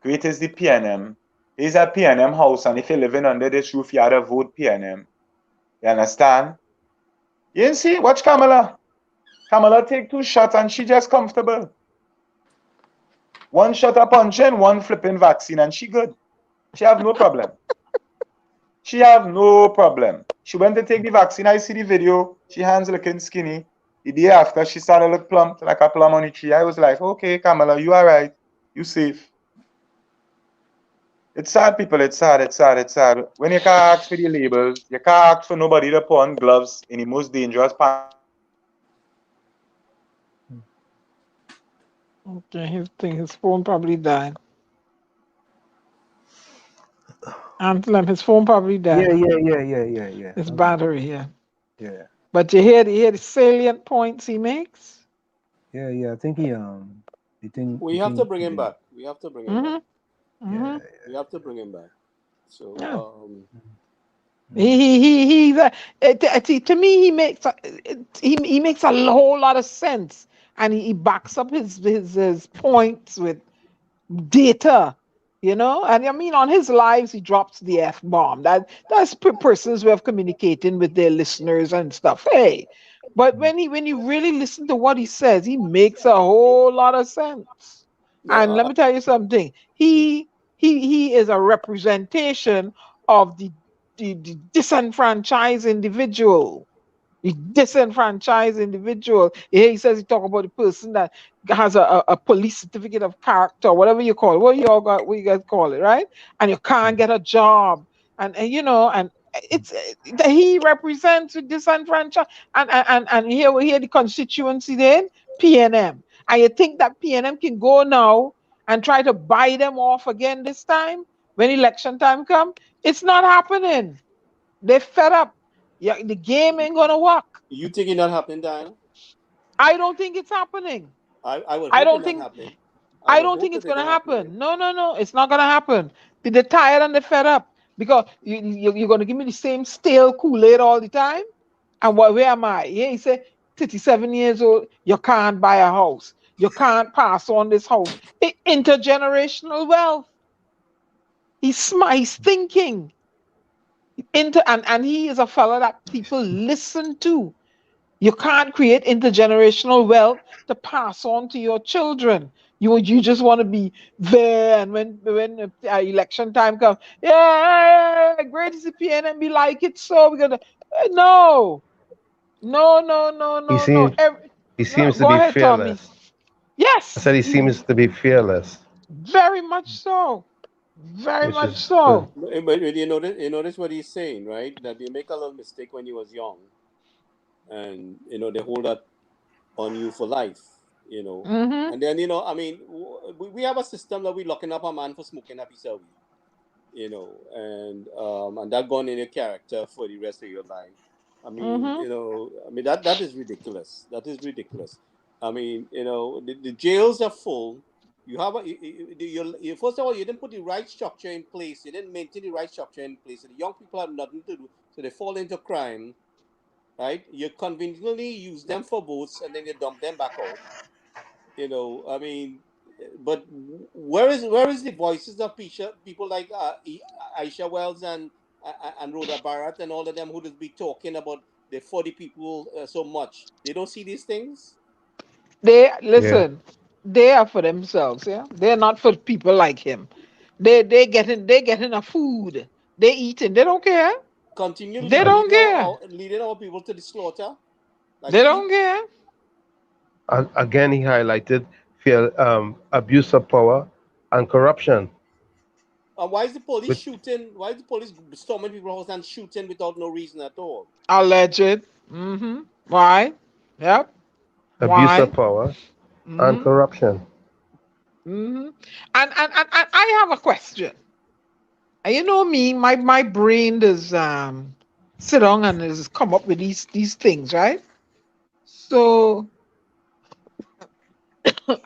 Great is the PNM. Here's a PNM house, and if you're living under this roof, you have to vote PNM. You understand? You didn't see? Watch Kamala. Kamala take 2 shots and she just comfortable. 1 shot a punching, 1 flipping vaccine, and she good. She have no problem. She have no problem. She went to take the vaccine. I see the video. She hands looking skinny. The day after, she started to look plump, like a plum on the tree. I was like, okay, Kamala, you all right. You safe. It's sad, people. It's sad. It's sad. It's sad. When you can't ask for the labels, you can't ask for nobody to put on gloves in the most dangerous part. Okay, his phone probably died. His phone probably died. Yeah. His battery, yeah. Yeah. But you hear the salient points he makes? Yeah. I think we have to bring him back. We have to bring him back. Mm-hmm. We have to bring him back. So to me he makes he makes a whole lot of sense, and he backs up his points with data, and I mean on his lives he drops the F-bomb. That's persons who have communicating with their listeners and stuff. Hey, but when you really listen to what he says, he makes a whole lot of sense. And let me tell you something. He is a representation of the disenfranchised individual. The disenfranchised individual. Here he says he talk about the person that has a police certificate of character, whatever you call it. What you guys call it, right? And you can't get a job, and it's he represents the disenfranchised, and here the constituency then PNM. And you think that PNM can go now and try to buy them off again this time when election time come? It's not happening. They're fed up. Yeah, the game ain't gonna work. You think it's not happening, Diana? I don't think it's happening. I would I hope don't it's not think happening. I don't think it's gonna happen. No, it's not gonna happen. They're tired and they're fed up because you're gonna give me the same stale Kool-Aid all the time. And where am I? Yeah, he said 37 years old, you can't buy a house. You can't pass on this house. Intergenerational wealth. He's smart, he's thinking. And he is a fellow that people listen to. You can't create intergenerational wealth to pass on to your children. You just want to be there, and when election time comes, yeah, great is the PN and be like it. So we're gonna no. He seems to Go be ahead, Tommy. fearless. Yes. I said he seems to be fearless. Very much so. Very Which much is so. good. But you notice what he's saying, right? That you make a little mistake when you was young, and they hold that on you for life. Mm-hmm. And then I mean, we have a system that we locking up a man for smoking a piece of weed, and that gone in your character for the rest of your life. I mean, Mm-hmm. I mean that is ridiculous. That is ridiculous. I mean, the jails are full. You have first of all, you didn't put the right structure in place. You didn't maintain the right structure in place. And the young people have nothing to do. so they fall into crime, right? You conveniently use them for votes and then you dump them back out. I mean, but where is the voices of people like Aisha Wells and Rhoda Barrett and all of them who just be talking about the 40 people so much? They don't see these things. They Yeah. listen. They are for themselves. Yeah, they're not for people like him. They getting a food. They eating. They don't care. Continue They don't care. leading our people to the slaughter like They sheep. don't care. Again, he highlighted fear, abuse of power and corruption. Why is the police With shooting? Why is the police storming people's house and shooting without no reason at all? Alleged. Mm-hmm. Why? Yep. abuse Why? of power and Mm-hmm. corruption. Mm-hmm. And I have a question. And you know me, my brain does sit down and is come up with these things, right? So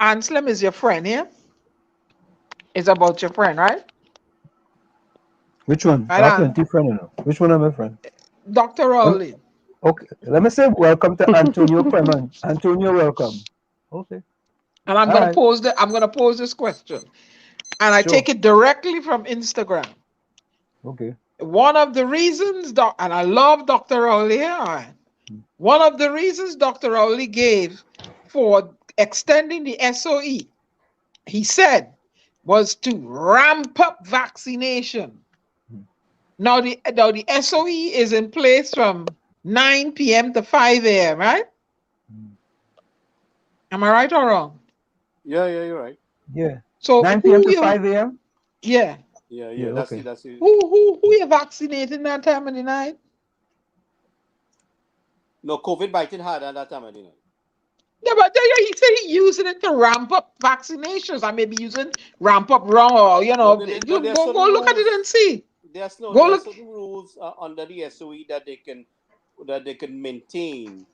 Anselm is your friend here. It's about your friend, right? Which one? Right I have on. plenty friend, you know. Which one am I friend? Dr. Lem- Rowley. Okay, let me say welcome to Antonio Clement. Antonio, welcome. Okay, And I'm all gonna right, pose this question. And I sure. take it directly from Instagram. Okay. One of the reasons, and I love Dr. Rowley here, all right. One of the reasons Dr. Rowley gave for extending the SOE, he said, was to ramp up vaccination. Now the SOE is in place from 9 p.m. to 5 a.m., right? Am I right or wrong? Yeah, you're right. Yeah. So 9 p.m. to 5 a.m. yeah. Yeah. That's Okay. it. That's it. Who you vaccinating that time of the night? No, COVID biting hard at that time of the night. Yeah, but he said he using it to ramp up vaccinations. I may be using ramp up wrong, or No, there are go certain look at it rules. and see. Go There are look. certain rules under the SOE that they can maintain.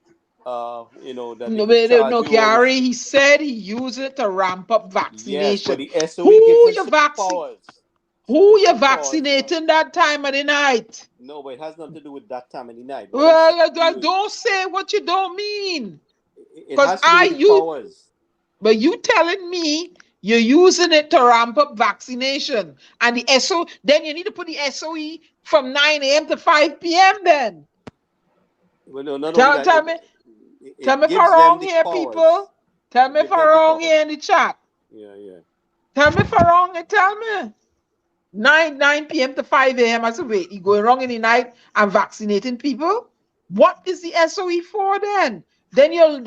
That they could charge No, you all this. Gary. He said he used it to ramp up Yes, but vaccination. the SOE gives Who them you certain vaccine? powers. Who you Certain powers. vaccinating that time of the night? No, but it has nothing to do with that time of the night. What I'm saying Well, to you is, don't say what you don't mean. it Because has to do with the powers. but you telling me you're using it to ramp up vaccination. And the then you need to put the SOE from 9 a.m. to 5 p.m. then. Well, no, not only Tell, that, tell me, tell it me if I'm gives them wrong the here, powers. people. Tell me It if gives I'm them the wrong powers. here in the chat. Yeah. Tell me if I'm wrong and tell me. 9 p.m. to 5 a.m. I said, wait, you going wrong in the night and vaccinating people? What is the SOE for then? Then you are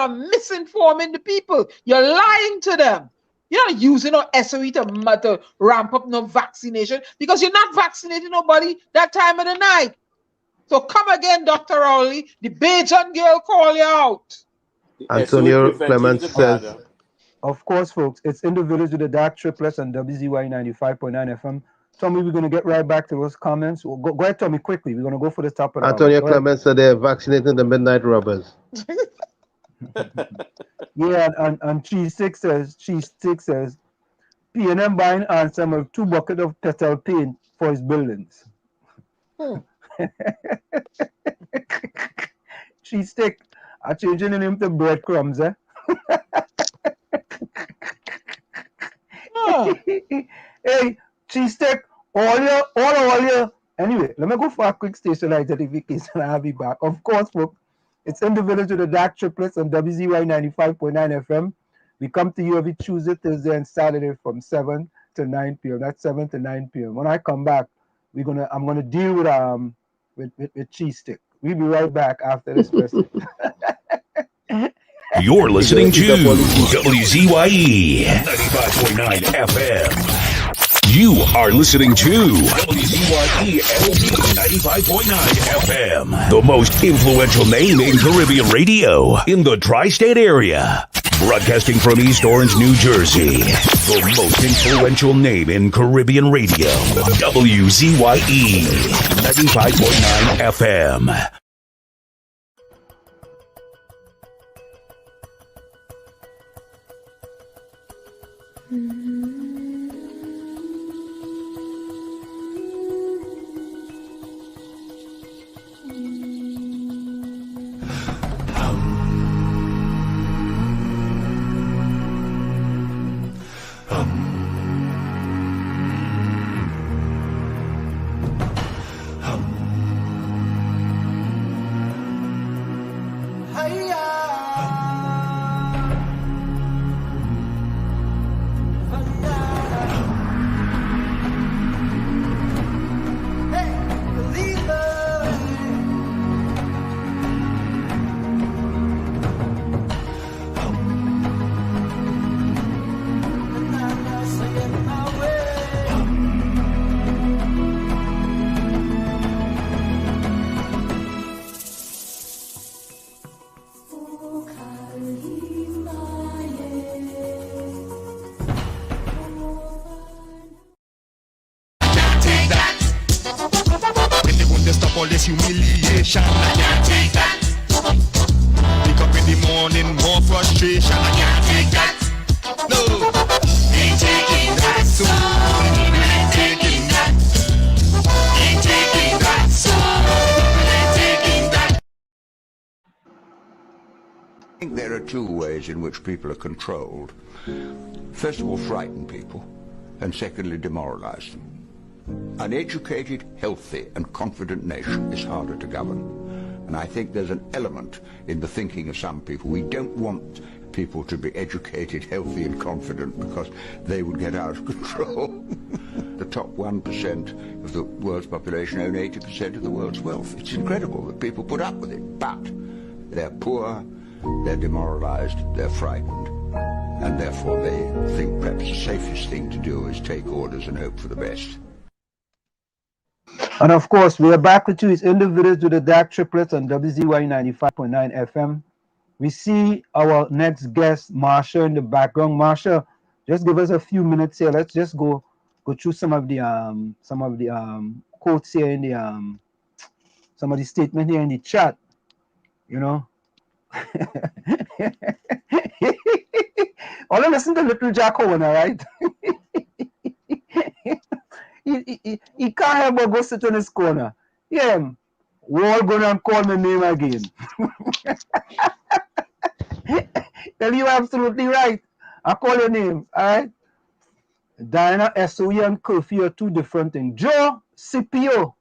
misinforming the people. You're lying to them. You're not using no SOE to ramp up no vaccination because you're not vaccinating nobody that time of the night. So come again, Dr. Rowley. The Bajan girl call you out. The SOE Antonio prevents you Clement to says, gather. Of course, folks. It's in the village with the dark triplets and WZYE 95.9 FM. Tommy, we're gonna get right back to those comments. Go ahead, Tommy, quickly. We're gonna go for the top of the hour. Antonio Go ahead. Clement said they're vaccinating the midnight robbers. Yeah, and Cheese Stick says, P&M buying Ansem a 2 bucket of petal paint for his buildings. Cheese Stick are changing the name to breadcrumbs, eh? Hey, Cheese Stick, all your. Anyway, let me go for a quick station identification and I'll be back. Of course, folks, it's in the village with the dark triplets on WZY 95.9 FM. We come to you every Tuesday, Thursday, and Saturday from 7 to 9 p.m. That's 7 to 9 p.m. When I come back, I'm gonna deal with Cheese Stick. We'll be right back after this message. You're listening to WZYE 95.9 FM. You are listening to WZYE LP 95.9 FM, the most influential name in Caribbean radio in the tri-state area. Broadcasting from East Orange, New Jersey, the most influential name in Caribbean radio. WZYE 95.9 FM. All this humiliation, I can't take that. Wake up in the morning, more frustration, I can't take that. No, ain't taking that. So ain't taking that. Ain't taking that. So ain't taking that. I think there are two ways in which people are controlled. First of all, frighten people, and secondly, demoralize them. An educated, healthy and confident nation is harder to govern. And I think there's an element in the thinking of some people. We don't want people to be educated, healthy and confident because they would get out of control. The top 1% of the world's population own 80% of the world's wealth. It's incredible that people put up with it. But they're poor, they're demoralized, they're frightened. And therefore they think perhaps the safest thing to do is take orders and hope for the best. And of course, we are back with you. It's In the Village with the Dark Triplets on WZYE 95.9 FM. We see our next guest, Marsha, in the background. Marsha, just give us a few minutes here. Let's just go through some of the quotes here in the some of the statement here in the chat. You know. All listen to Little Jack Owen, all right? He can't help but go sit in his corner. Yeah, we're all gonna call my name again. Tell you absolutely right. I call your name, all right? Diana SOE and Curfew are two different things. Joe CPO,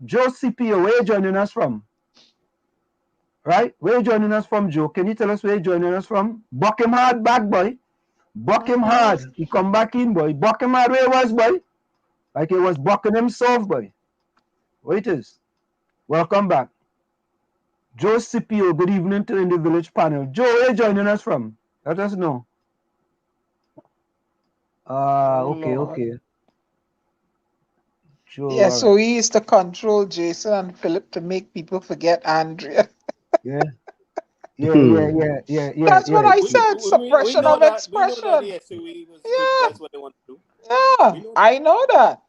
where you joining us from? Right? Where you joining us from, Joe? Can you tell us where you joining us from? Buck him hard back, boy. Buck him hard. He come back in, boy. Buck him hard where he was, boy. Like he was bucking himself, boy. Wait is. Welcome back. Joe CPO, good evening to In the Village panel. Joe, where you joining us from? Let us know. Okay. Joe, Yeah, so he used to control Jason and Philip to make people forget Andrea. Yeah. That's what I said. Suppression of expression. We know that the SOE was that's what they want to do. Yeah, I know that.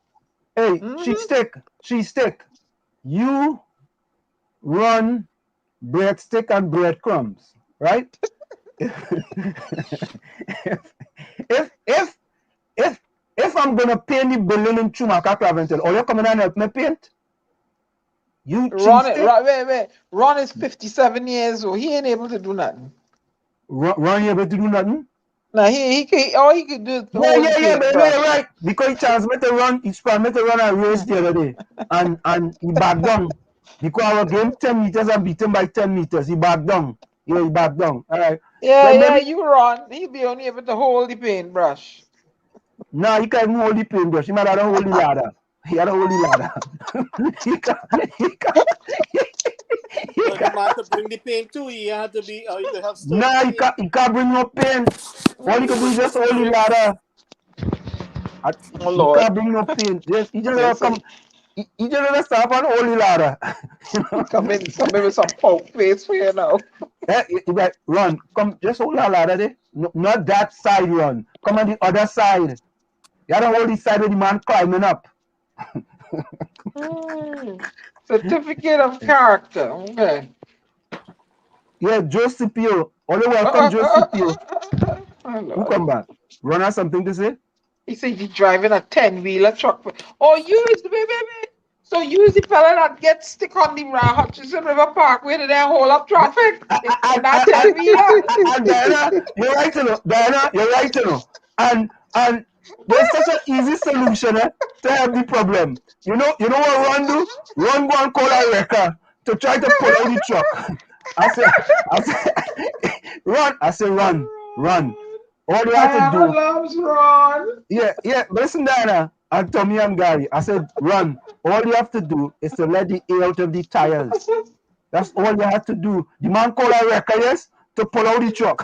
Hey, cheese stick. You run breadstick and breadcrumbs, right? if I'm gonna paint the building in Chumaka Claventel, or you coming and help me paint? You Ron is 57 years old. He ain't able to do nothing. Ron ain't able to do nothing? No, he could do it. But you're right. Because he chance me to run, he span me to run a race the other day. And he backed down. Because our game 10 meters and beat him by 10 meters. He backed down. Yeah, he backed down. All right. Yeah, you run. He'll be only able to hold the paintbrush. No, he can't even hold the paintbrush. He might have to hold the ladder. He had to hold the ladder. he can't. But the man to bring the paint too, he had to be, he could have stored. No, he can't bring no paint. All he can do is just hold the ladder. He can't bring no paint. He just come. He just stop and hold the ladder. Come in with some poke face for you now. Yeah, run. Come, just hold the ladder there. No, not that side, run. Come on the other side. You gotta hold the side with the man climbing up. Certificate of character. Okay. Yeah, Joe CPO. Only welcome, Joe CPO. Who come back? Ron has something to say? He said he's driving a 10-wheeler truck. Oh, you is the baby. So you is the fella that gets stick on the Hutchinson River Parkway to then hold up traffic. And that 10-wheeler. And Diana, you're right to know. And there's such an easy solution to have the problem. You know what Ron do? Ron go and call a wrecker to try to pull out the truck. I said, run. I said, run. All you have to Diana do, loves Ron. yeah. But listen, Diana, and Tommy and Gary. I said, run. All you have to do is to let the air out of the tires. That's all you have to do. The man called a wrecker, yes, to pull out the truck.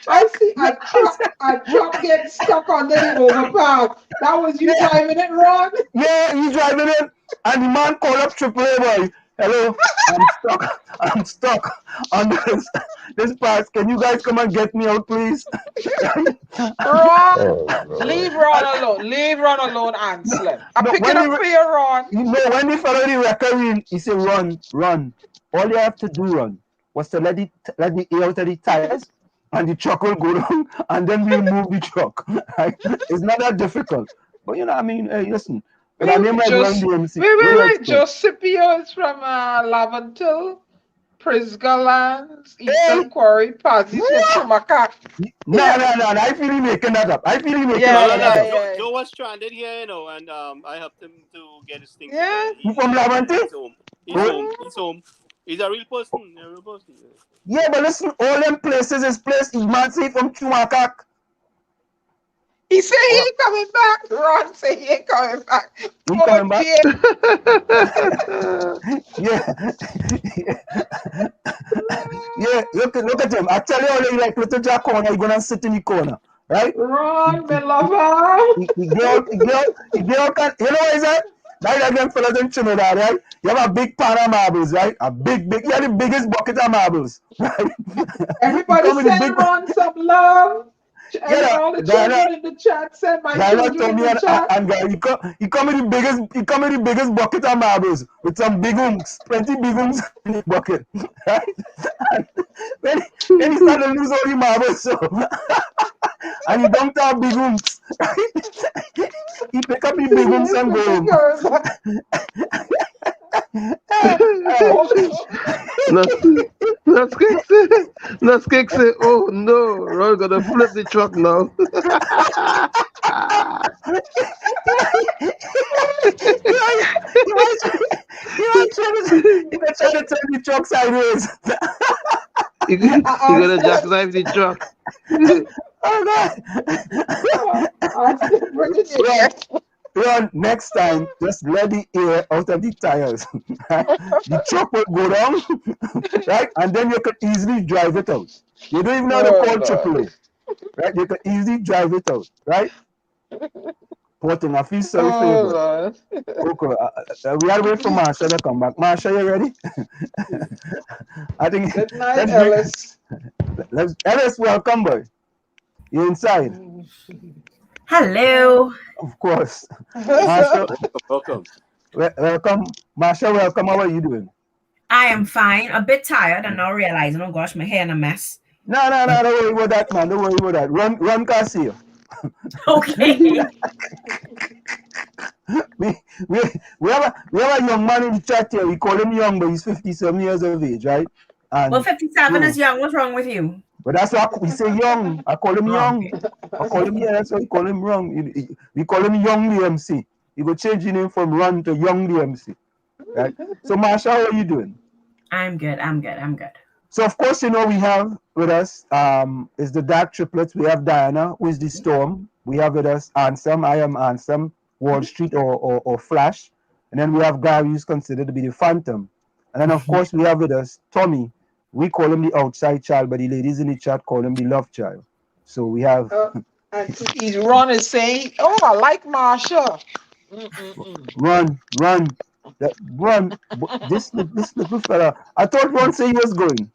I see a truck get stuck under the overpass. That was you driving it, Ron? Yeah, he's driving it, and the man called up AAA boy. Hello, I'm stuck on this pass. Can you guys come and get me out, please? Ron, leave Ron alone. Leave Ron alone, Anselm. I'm picking up for you, Ron. You know, when he followed the record in, he said, run. All you have to do, Ron, was to let the air out of the tires, and the truck will go down, and then we'll move the truck. Right? It's not that difficult. But you know, I mean, hey, listen. When I name like Run DMC. Wait. Josipio is from Laventil, Prisca Lands, Eastern Quarry, Pazzi, Chumaka. No. I feel he making that up. Joe was stranded here, you know, and I helped him to get his things. Yeah. You from Laventil? He's home. He's a real person. Yeah, but listen, all them places is place. He man say from Chumakak. He said he ain't coming back. Ron said he ain't coming back. He coming back? Yeah, look at him. I tell you already, like little Jack corner, he's gonna sit in the corner, right? Ron, me love him. The girl can, you know what is that? Like them fellas in Trinidad, right? You have a big pan of marbles, right? You have the biggest bucket of marbles, right? Everybody send Ron some love. Yeah, all the children in the chat send my children in the chat. And he come with the biggest bucket of marbles with some big hunks, plenty big hunks in the bucket, right? And then he started to lose all the marbles, so and he dumped out big hunks, right? He pick up the big hunks and go home. Let's kick say, oh no, Ron gonna flip the truck now. He was trying to turn the truck sideways. He gonna jackknife the truck. Oh God. Ron, next time, just let the air out of the tires. The truck will go down, right? And then you can easily drive it out. You don't even have to call AAA, right? You can easily drive it out, right? Porting, I feel sorry for you. Okay, we are waiting for Marsha to come back. Marsha, you ready? I think. Good night, Ellis. Ellis, welcome, boy. You inside? Hello. Of course. Marsha, welcome. Welcome. Marsha, welcome. How are you doing? I am fine. A bit tired and now realizing, oh gosh, my hair in a mess. No, don't worry about that, man. Don't worry about that. Run can see you. Okay. we have a young man in the chat here. We call him young, but he's 57 years of age, right? And well, 57 is young. What's wrong with you? But that's why we say young. I call him young. I call him, yeah, that's why we call him wrong. We call him Young DMC. You go change your name from Run to Young DMC. Right? So Marsha, how are you doing? I'm good. So of course, you know, we have with us is the Dark Triplets. We have Diana, who is the Storm. We have with us Ansem. I am Ansem, Wall Street or Flash. And then we have Gary, who's considered to be the Phantom. And then of course we have with us Tommy. We call him the outside child, but the ladies in the chat call him the love child. So we have. He's Ron is saying, "Oh, I like Marsha." Run! This little fella. I thought Ron said he was going.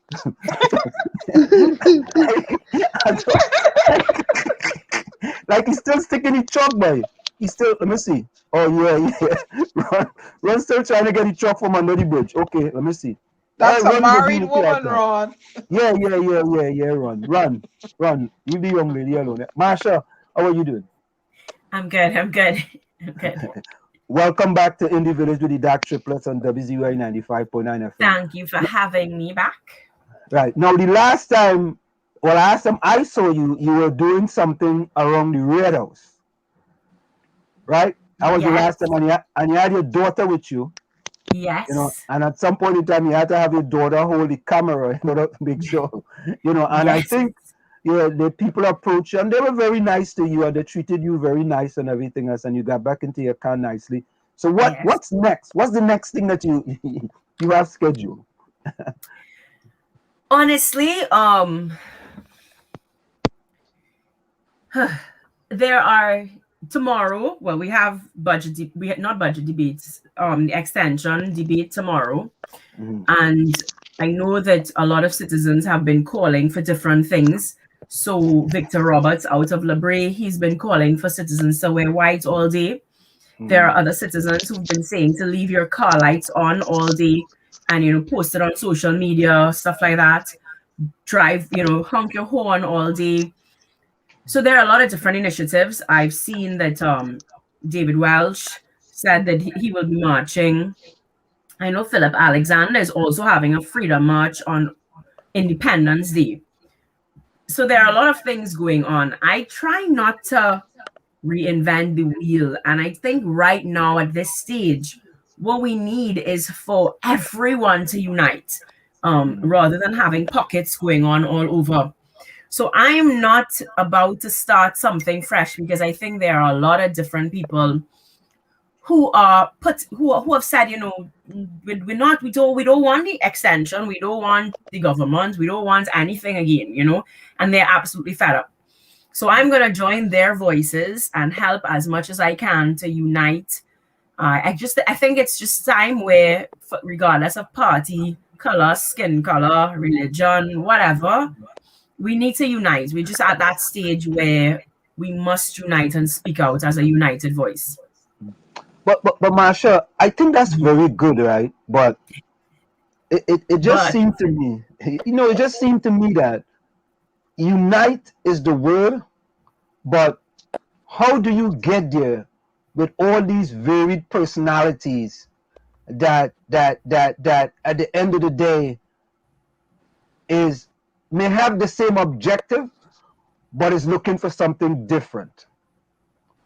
Like he's still sticking the chalk, boy. He's still. Let me see. Oh yeah. Ron's still trying to get the chalk from under the bridge. Okay, let me see. That's a married woman, Ron. Yeah, Ron. Run. You be young lady alone. Marsha, how are you doing? I'm good. Welcome back to Indie Village with the Dark Triplets on WZYE 95.9 FM. Thank you for having me back. Right. Now, the last time I saw you, you were doing something around the Red House. Right? That was the Yes. last time, and you had your daughter with you. Yes. And at some point in time, you had to have your daughter hold the camera in order to make sure, and I Yes. think, the people approached you, and they were very nice to you, and they treated you very nice and everything else, and you got back into your car nicely. So Yes. what's next? What's the next thing that you you have scheduled? Honestly, there are tomorrow. Well, we have we had not budget debates. The extension debate tomorrow, and I know that a lot of citizens have been calling for different things. So Victor Roberts out of Labray, he's been calling for citizens to wear white all day. There are other citizens who've been saying to leave your car lights on all day and post it on social media, stuff like that. Drive, honk your horn all day. So there are a lot of different initiatives. I've seen that David Welch said that he will be marching. I know Philip Alexander is also having a freedom march on Independence Day. So there are a lot of things going on. I try not to reinvent the wheel. And I think right now at this stage, what we need is for everyone to unite rather than having pockets going on all over. So I am not about to start something fresh because I think there are a lot of different people who have said, we don't want the extension, we don't want the government, we don't want anything again, and they're absolutely fed up. So I'm going to join their voices and help as much as I can to unite. I think it's just time where, regardless of party, color, skin color, religion, whatever, we need to unite. We're just at that stage where we must unite and speak out as a united voice. But Marsha, I think that's very good, right? But it just seemed to me, it just seemed to me that unite is the word, but how do you get there with all these varied personalities that at the end of the day may have the same objective, but is looking for something different?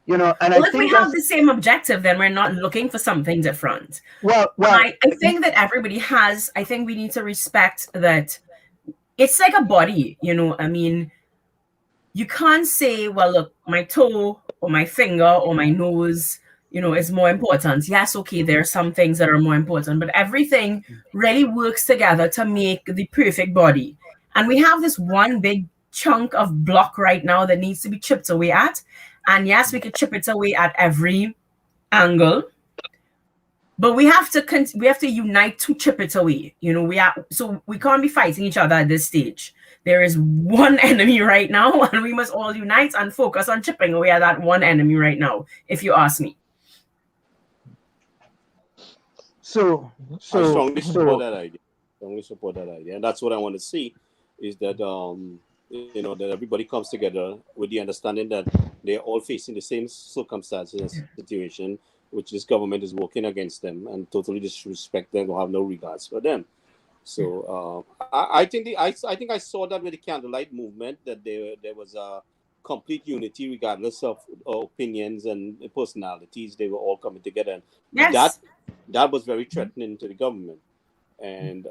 And if we have the same objective, then we're not looking for something different. Well, I think that everybody has. I think we need to respect that it's like a body. I mean, you can't say, well, look, my toe or my finger or my nose, is more important. Yes, okay, there are some things that are more important, but everything really works together to make the perfect body. And we have this one big chunk of block right now that needs to be chipped away at. And yes, we could chip it away at every angle, but we have to unite to chip it away. So we can't be fighting each other at this stage. There is one enemy right now, and we must all unite and focus on chipping away at that one enemy right now, if you ask me. So I strongly support that idea. And that's what I want to see, is that that everybody comes together with the understanding that they're all facing the same circumstances and situation, which this government is working against them and totally disrespect them or have no regards for them. So I think I saw that with the candlelight movement, that there was a complete unity regardless of opinions and personalities. They were all coming together, and yes, that was very threatening to the government. And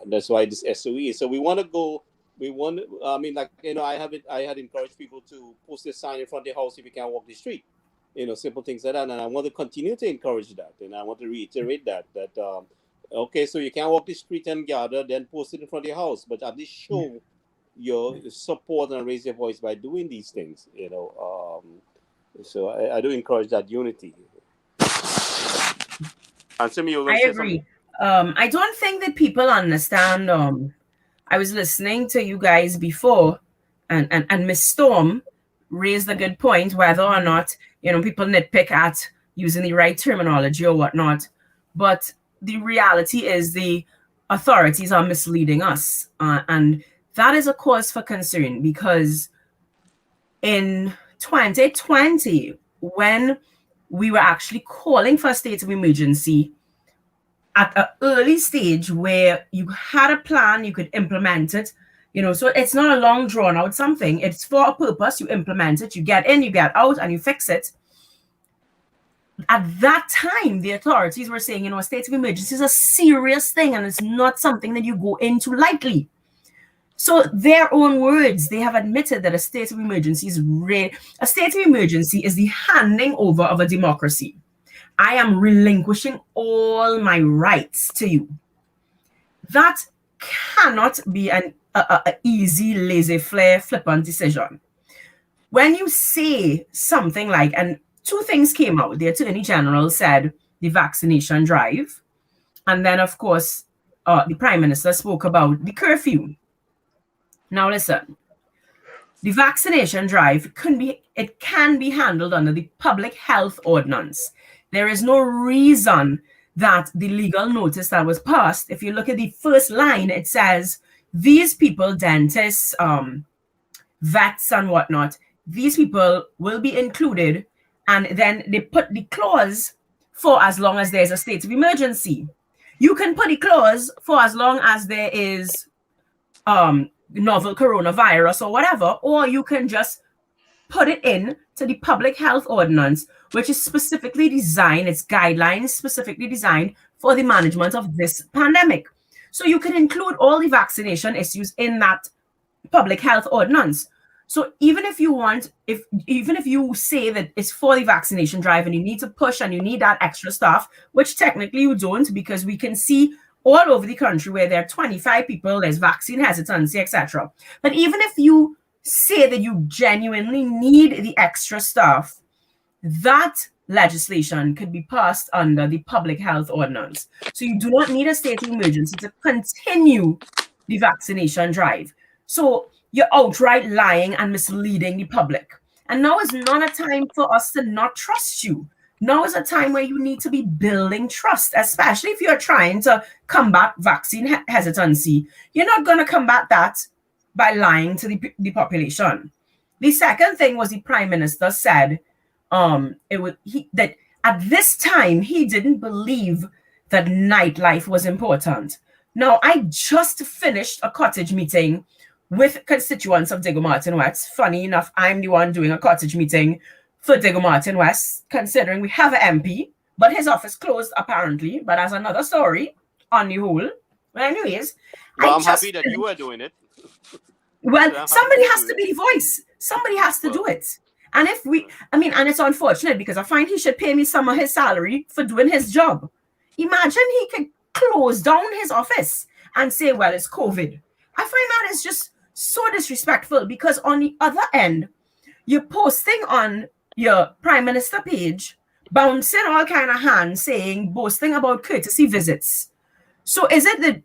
that's why this SOE. So we want to go. I mean, I had encouraged people to post a sign in front of the house if you can't walk the street. Simple things like that. And I want to continue to encourage that. And I want to reiterate that okay, so you can't walk the street and gather, then post it in front of your house, but at least show your support and raise your voice by doing these things. So I do encourage that unity. I agree. I don't think that people understand. I was listening to you guys before, and Miss Storm raised a good point, whether or not people nitpick at using the right terminology or whatnot. But the reality is the authorities are misleading us, and that is a cause for concern, because in 2020, when we were actually calling for a state of emergency at an early stage where you had a plan, you could implement it, so it's not a long drawn out something. It's for a purpose. You implement it, you get in, you get out, and you fix it. at that time, the authorities were saying, a state of emergency is a serious thing and it's not something that you go into lightly. So their own words, they have admitted that a state of emergency is a state of emergency is the handing over of a democracy. I am relinquishing all my rights to you. That cannot be an easy, laissez-faire, flippant decision. When you say something like, and two things came out. The Attorney General said the vaccination drive, and then, of course, the Prime Minister spoke about the curfew. Now, listen, the vaccination drive can be handled under the Public Health Ordinance. There is no reason that the legal notice that was passed, if you look at the first line, it says, these people, dentists, vets and whatnot, these people will be included, and then they put the clause for as long as there's a state of emergency. You can put the clause for as long as there is novel coronavirus or whatever, or you can just put it in to the Public Health Ordinance, which is specifically designed, its guidelines specifically designed for the management of this pandemic. So you can include all the vaccination issues in that Public Health Ordinance. So even if you want, even if you say that it's for the vaccination drive and you need to push and you need that extra stuff, which technically you don't, because we can see all over the country where there are 25 people, there's vaccine hesitancy, etc. But even if you say that you genuinely need the extra stuff, that legislation could be passed under the Public Health Ordinance. So you do not need a state of emergency to continue the vaccination drive. So you're outright lying and misleading the public. And now is not a time for us to not trust you. Now is a time where you need to be building trust, especially if you're trying to combat vaccine hesitancy. You're not going to combat that by lying to the population. The second thing was the Prime Minister said that at this time he didn't believe that nightlife was important. Now, I just finished a cottage meeting with constituents of Diego Martin West. Funny enough, I'm the one doing a cottage meeting for Diego Martin West, considering we have an MP, but his office closed apparently. But that's another story on the whole. But anyways, well, I'm happy that you are doing it. Well, somebody has to be the voice. Somebody has to do it. And and it's unfortunate because I find he should pay me some of his salary for doing his job. Imagine he could close down his office and say, well, it's COVID. I find that is just so disrespectful, because on the other end, you're posting on your Prime Minister page, bouncing all kind of hands, boasting about courtesy visits. So is it that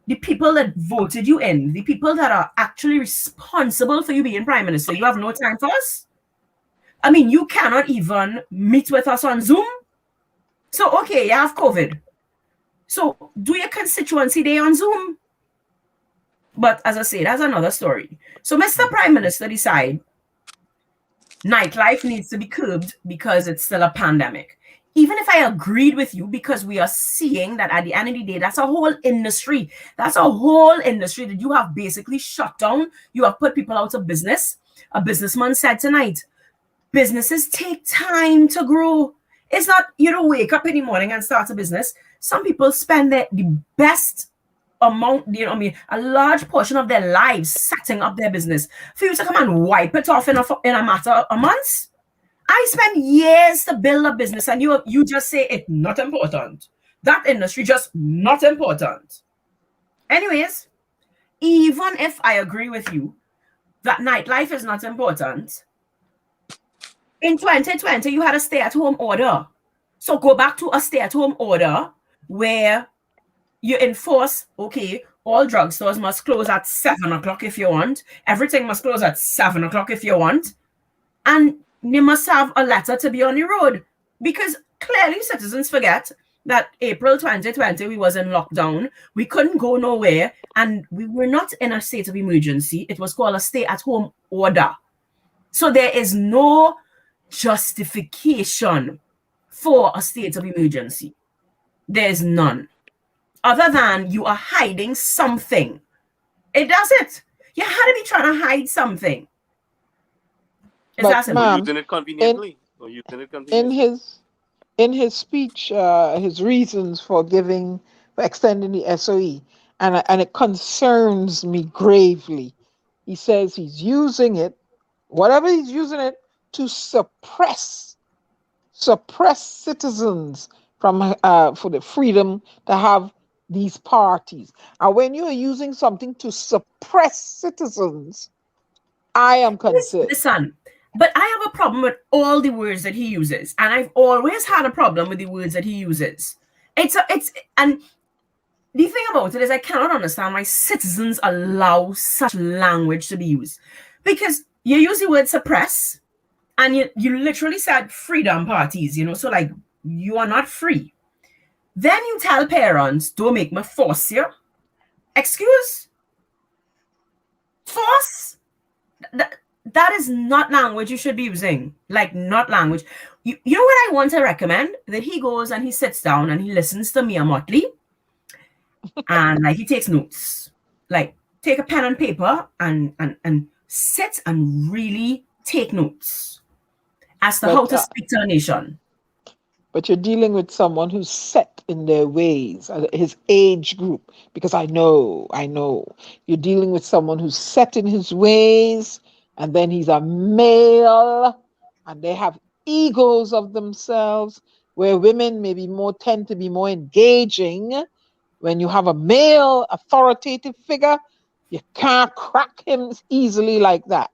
the people that voted you in, the people that are actually responsible for you being Prime Minister, you have no time for us? I mean, you cannot even meet with us on Zoom. So, okay, you have COVID. So do your constituency day on Zoom. But as I say, that's another story. So Mr. Prime Minister decide nightlife needs to be curbed because it's still a pandemic. Even if I agreed with you, because we are seeing that at the end of the day, that's a whole industry. That's a whole industry that you have basically shut down. You have put people out of business. A businessman said tonight, businesses take time to grow. It's not, you don't wake up in the morning and start a business. Some people spend the best amount, a large portion of their lives setting up their business. For you to come and wipe it off in a matter of months? I spent years to build a business, and you just say it's not important. That industry just not important. Anyways, even if I agree with you that nightlife is not important, in 2020 you had a stay-at-home order. So go back to a stay-at-home order where you enforce, okay, all drugstores must close at 7 o'clock if you want. Everything must close at 7 o'clock if you want. And you must have a letter to be on the road, because clearly citizens forget that April 2020, we was in lockdown. We couldn't go nowhere, and we were not in a state of emergency. It was called a stay-at-home order. So there is no justification for a state of emergency. There is none. Other than you are hiding something. It does it. You had to be trying to hide something. Using it conveniently. in his speech, his reasons for extending the SOE, and it concerns me gravely. He says he's using it, whatever he's using it, to suppress citizens from for the freedom to have these parties. And when you're using something to suppress citizens, I am concerned. Listen, but I have a problem with all the words that he uses, and I've always had a problem with the words that he uses. And the thing about it is I cannot understand why citizens allow such language to be used. Because you use the word suppress, and you literally said freedom parties, so like you are not free. Then you tell parents, don't make me force you. Excuse? Force? That is not language you should be using. Like, not language. You know what I want to recommend? That he goes and he sits down and he listens to Mia Motley and like he takes notes. Like, take a pen and paper and sit and really take notes as to how to speak to a nation. But you're dealing with someone who's set in their ways, his age group, because I know. You're dealing with someone who's set in his ways, and then he's a male, and they have egos of themselves, where women tend to be more engaging. When you have a male authoritative figure, you can't crack him easily like that.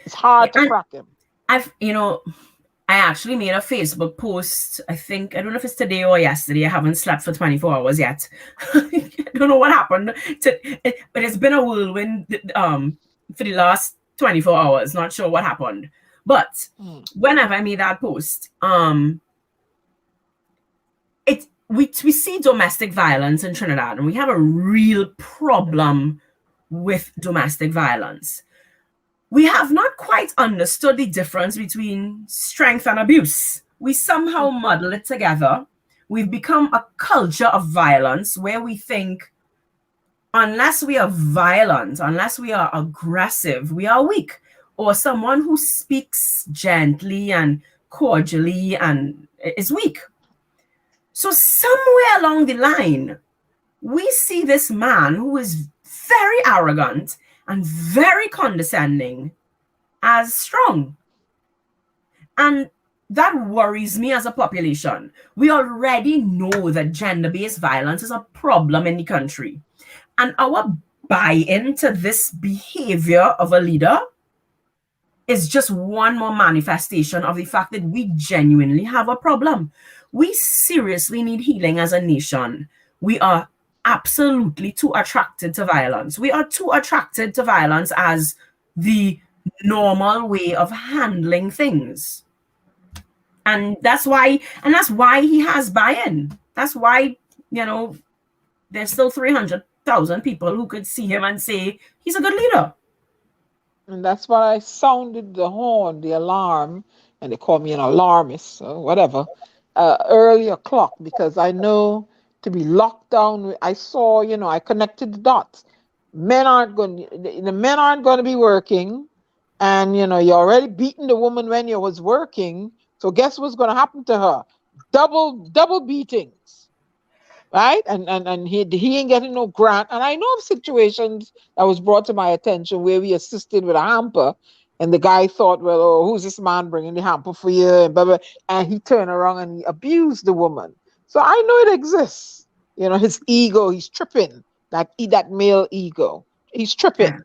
It's hard to crack him. I actually made a Facebook post, I don't know if it's today or yesterday. I haven't slept for 24 hours yet. I don't know what happened. But it's been a whirlwind for the last 24 hours. Not sure what happened. But whenever I made that post, we see domestic violence in Trinidad, and we have a real problem with domestic violence. We have not quite understood the difference between strength and abuse. We somehow muddle it together. We've become a culture of violence where we think unless we are violent, unless we are aggressive, we are weak. Or someone who speaks gently and cordially and is weak. So somewhere along the line, we see this man who is very arrogant and very condescending as strong. And that worries me as a population. We already know that gender-based violence is a problem in the country. And our buy-in to this behavior of a leader is just one more manifestation of the fact that we genuinely have a problem. We seriously need healing as a nation. We are absolutely too attracted to violence. We are too attracted to violence as the normal way of handling things. And that's why he has buy-in. That's why, there's still 300,000 people who could see him and say he's a good leader. And that's why I sounded the horn, the alarm, and they call me an alarmist or whatever, earlier clock, because I know to be locked down. I saw, I connected the dots. The men aren't going to be working, and you're already beating the woman when you was working. So guess what's going to happen to her? Double beatings, right? And he ain't getting no grant. And I know of situations that was brought to my attention where we assisted with a hamper, and the guy thought, well, oh, who's this man bringing the hamper for you? And blah, blah, and he turned around and he abused the woman. So I know it exists. His ego, he's tripping. That male ego. He's tripping.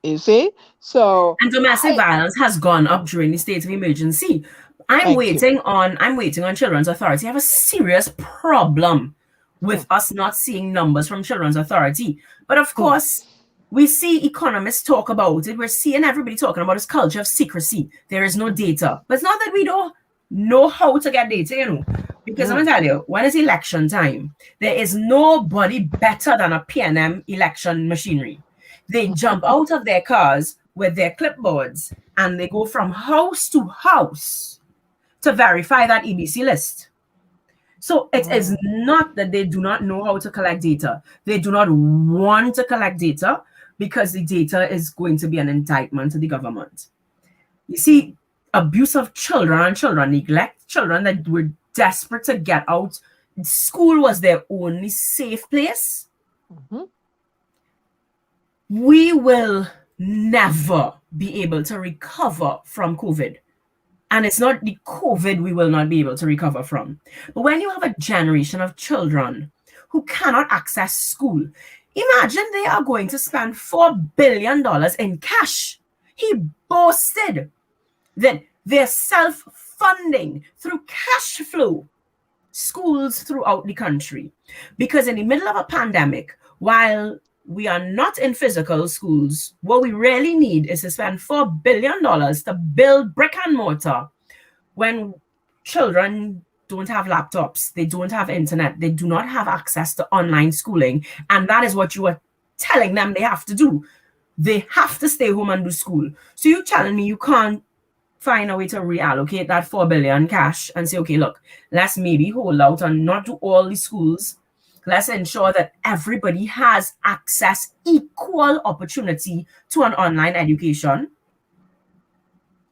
Yeah. You see? So and domestic violence has gone up during the state of emergency. I'm waiting on Children's Authority. I have a serious problem with us not seeing numbers from Children's Authority. But of course, we see economists talk about it. We're seeing everybody talking about this culture of secrecy. There is no data. But it's not that we don't know how to get data, Because I'm going to tell you, when it's election time, there is nobody better than a PNM election machinery. They jump out of their cars with their clipboards and they go from house to house to verify that EBC list. So it is not that they do not know how to collect data. They do not want to collect data because the data is going to be an indictment to the government. You see, abuse of children and children neglect, children that were desperate to get out. School was their only safe place. We will never be able to recover from COVID. And it's not the COVID we will not be able to recover from. But when you have a generation of children who cannot access school, imagine they are going to spend $4 billion in cash. He boasted that they're self-funding through cash flow schools throughout the country. Because in the middle of a pandemic, while we are not in physical schools, what we really need is to spend $4 billion to build brick and mortar when children don't have laptops, they don't have internet, they do not have access to online schooling. And that is what you are telling them they have to do. They have to stay home and do school. So you're telling me you can't find a way to reallocate that $4 billion cash and say, okay, look, let's maybe hold out and not do all the schools. Let's ensure that everybody has access, equal opportunity to an online education.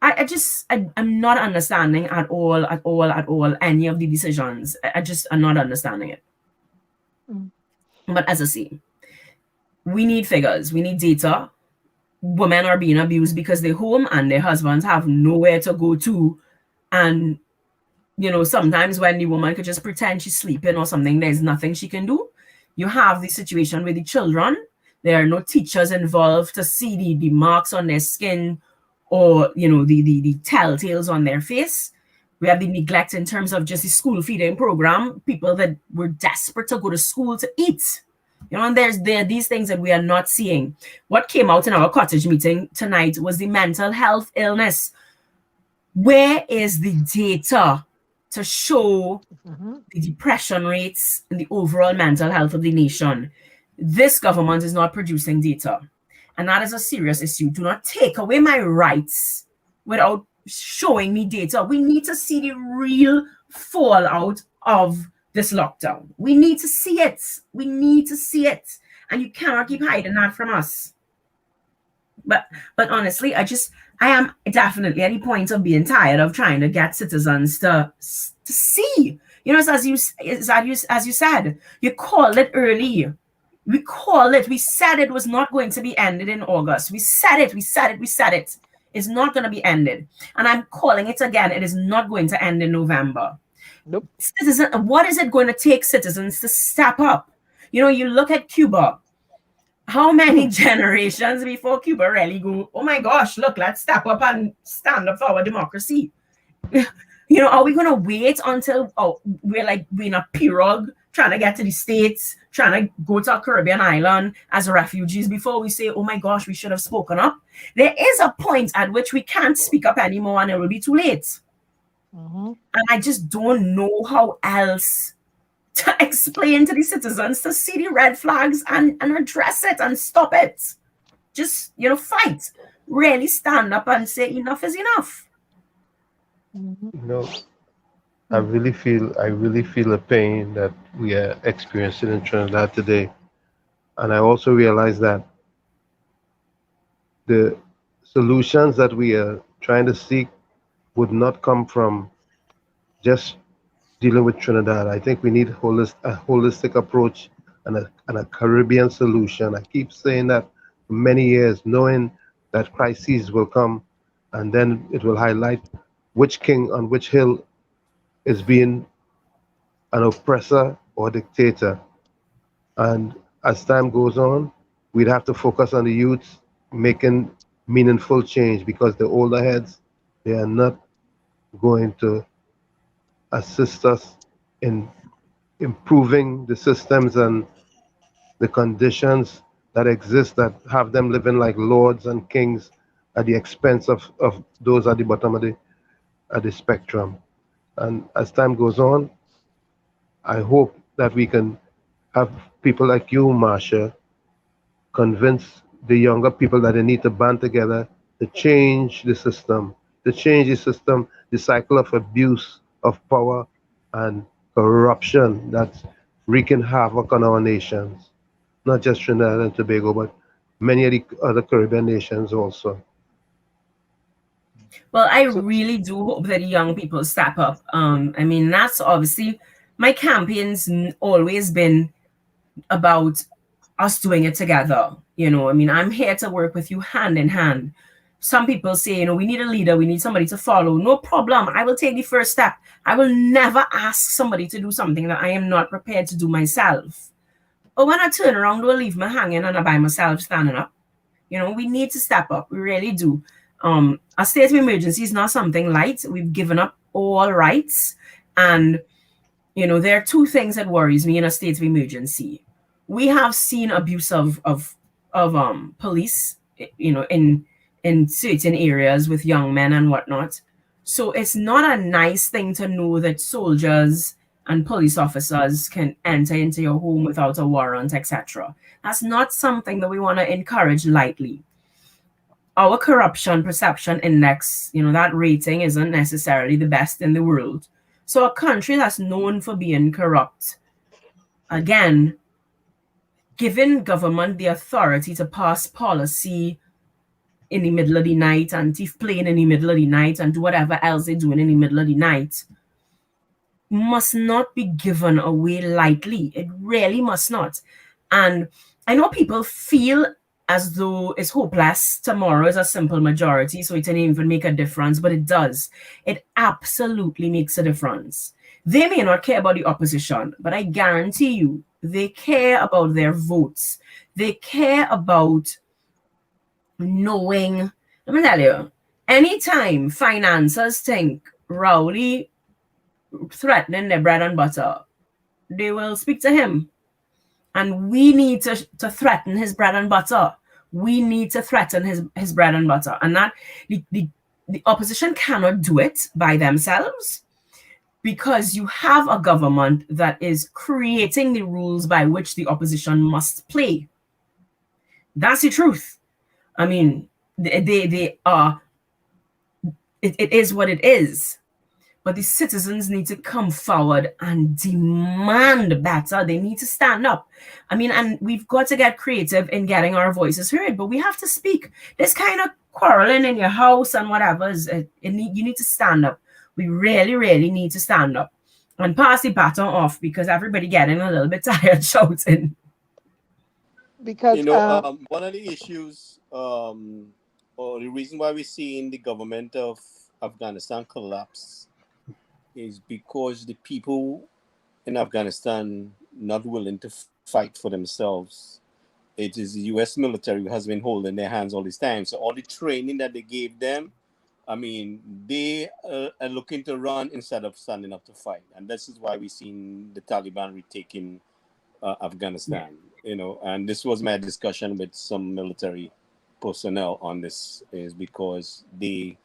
I'm not understanding at all any of the decisions. I just am not understanding it. But as I say, we need figures, we need data. Women are being abused because they're home and their husbands have nowhere to go to. And, you know, sometimes when the woman could just pretend she's sleeping or something, there's nothing she can do. You have the situation with the children. There are no teachers involved to see the marks on their skin or, you know, the telltales on their face. We have the neglect in terms of just the school feeding program, people that were desperate to go to school to eat. You know, and there are these things that we are not seeing. What came out in our cottage meeting tonight was the mental health illness. Where is the data to show the depression rates and the overall mental health of the nation? This government is not producing data. And that is a serious issue. Do not take away my rights without showing me data. We need to see the real fallout of this lockdown. We need to see it. We need to see it. And you cannot keep hiding that from us. But honestly, I am definitely at the point of being tired of trying to get citizens to see. You know, as you said, you called it early. We called it. We said it was not going to be ended in August. We said it. It's not going to be ended. And I'm calling it again. It is not going to end in November. Nope. What is it going to take citizens to step up? You know, you look at Cuba. How many generations before Cuba really go, oh my gosh, look, let's step up and stand up for our democracy? You know, are we going to wait until we're in a pirogue trying to get to the States, trying to go to a Caribbean island as refugees before we say, oh my gosh, we should have spoken up? There is a point at which we can't speak up anymore and it will be too late. And I just don't know how else to explain to the citizens to see the red flags and address it and stop it. Just, you know, fight. Really stand up and say enough is enough. You know, I really feel the pain that we are experiencing in Trinidad today. And I also realize that the solutions that we are trying to seek would not come from just dealing with Trinidad. I think we need a holistic approach and a Caribbean solution. I keep saying that for many years, knowing that crises will come and then it will highlight which king on which hill is being an oppressor or dictator. And as time goes on, we'd have to focus on the youth making meaningful change, because the older heads, they are not going to assist us in improving the systems and the conditions that exist that have them living like lords and kings at the expense of those at the bottom of the spectrum. And as time goes on, I hope that we can have people like you, Marsha, convince the younger people that they need to band together to change the system, the cycle of abuse of power and corruption that's wreaking havoc on our nations, not just Trinidad and Tobago, but many of the other Caribbean nations also. Well, I really do hope that young people step up. I mean, that's obviously my campaign's always been about us doing it together. You know, I mean, I'm here to work with you hand in hand. Some people say, you know, we need a leader, we need somebody to follow. No problem. I will take the first step. I will never ask somebody to do something that I am not prepared to do myself. But when I turn around, they'll leave me hanging and I by myself standing up. You know, we need to step up. We really do. A state of emergency is not something light. We've given up all rights. And, you know, there are two things that worries me in a state of emergency. We have seen abuse of police, you know, in certain areas with young men and whatnot. So it's not a nice thing to know that soldiers and police officers can enter into your home without a warrant, etc. That's not something that we want to encourage lightly. Our corruption perception index, you know, that rating isn't necessarily the best in the world. So a country that's known for being corrupt, again, giving government the authority to pass policy in the middle of the night and thief plane in the middle of the night and do whatever else they're doing in the middle of the night must not be given away lightly. It really must not. And I know people feel as though it's hopeless. Tomorrow is a simple majority, so it doesn't even make a difference, but it does. It absolutely makes a difference. They may not care about the opposition, but I guarantee you they care about their votes. They care about knowing. Let me tell you, anytime financiers think Rowley threatening their bread and butter, they will speak to him. And we need to threaten his bread and butter. We need to threaten his bread and butter. And that the opposition cannot do it by themselves, because you have a government that is creating the rules by which the opposition must play. That's the truth. I mean, they are, it is what it is. But the citizens need to come forward and demand better. They need to stand up. I mean, and we've got to get creative in getting our voices heard, but we have to speak. This kind of quarreling in your house and whatever, you need to stand up. We really, really need to stand up and pass the baton off, because everybody getting a little bit tired shouting. Because you know, one of the issues, or the reason why we're seeing the government of Afghanistan collapse, is because the people in Afghanistan not willing to fight for themselves. It is the U.S. military who has been holding their hands all this time. So all the training that they gave them, I mean, they are looking to run instead of standing up to fight. And this is why we've seen the Taliban retaking Afghanistan. You know, and this was my discussion with some military personnel on this, is because they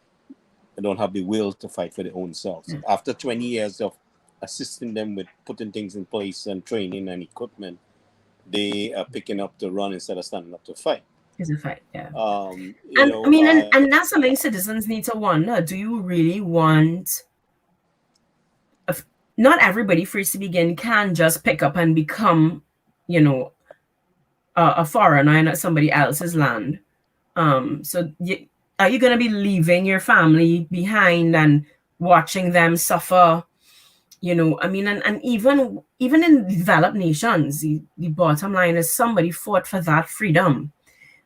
don't have the will to fight for their own selves. After 20 years of assisting them with putting things in place and training and equipment, they are picking up to run instead of standing up to fight. It's a fight, yeah. And and that's something citizens need to wonder. Do you really want... Not everybody, first to begin, can just pick up and become, you know, a foreigner in somebody else's land. So are you going to be leaving your family behind and watching them suffer? You know, I mean, and even in developed nations, the bottom line is somebody fought for that freedom.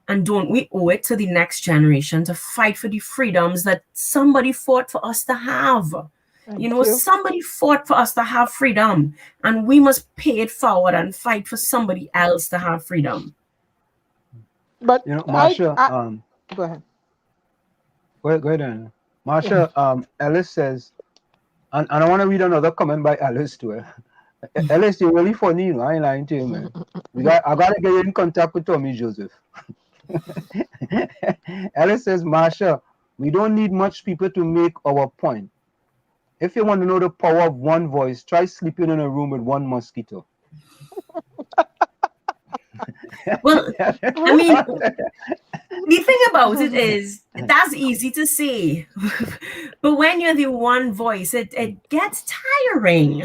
And don't we owe it to the next generation to fight for the freedoms that somebody fought for us to have? Somebody fought for us to have freedom, and we must pay it forward and fight for somebody else to have freedom. But Marsha, go ahead. Go ahead. Marsha, Ellis says, and I want to read another comment by Ellis too. Ellis, you're really funny, you know? I ain't lying to you, man. I gotta get you in contact with Tommy Joseph. Ellis says, Marsha, we don't need much people to make our point. If you want to know the power of one voice, try sleeping in a room with one mosquito. Well, I mean, the thing about it is, that's easy to say. But when you're the one voice, it gets tiring,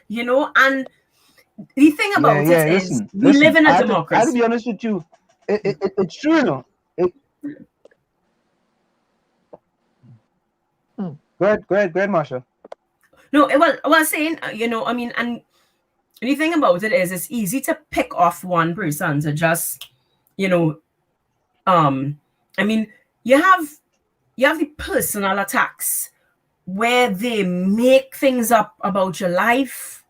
you know? And the thing about it is, we live in a democracy. I'll be honest with you. It's true, you know. Go ahead, Marsha. No, well, I was saying, I mean, and the thing about it is, it's easy to pick off one person to just, I mean, you have the personal attacks where they make things up about your life.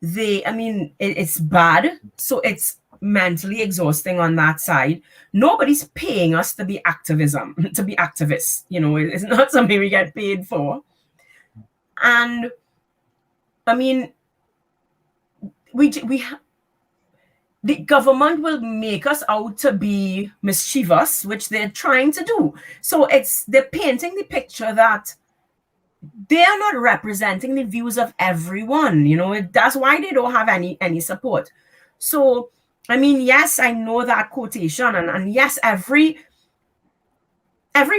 It's bad. So it's mentally exhausting on that side. Nobody's paying us to be activists. It's not something we get paid for. And I mean, the government will make us out to be mischievous, which they're trying to do. So they're painting the picture that they are not representing the views of everyone. That's why they don't have any support. So, I mean, yes, I know that quotation, and yes, every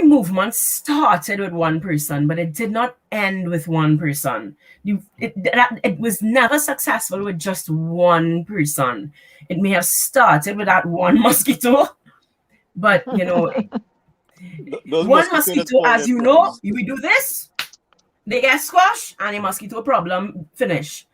movement started with one person, but it did not end with one person. It was never successful with just one person. It may have started with that one mosquito, but one mosquito, as you know, we do this, they get squashed, and a mosquito problem finish.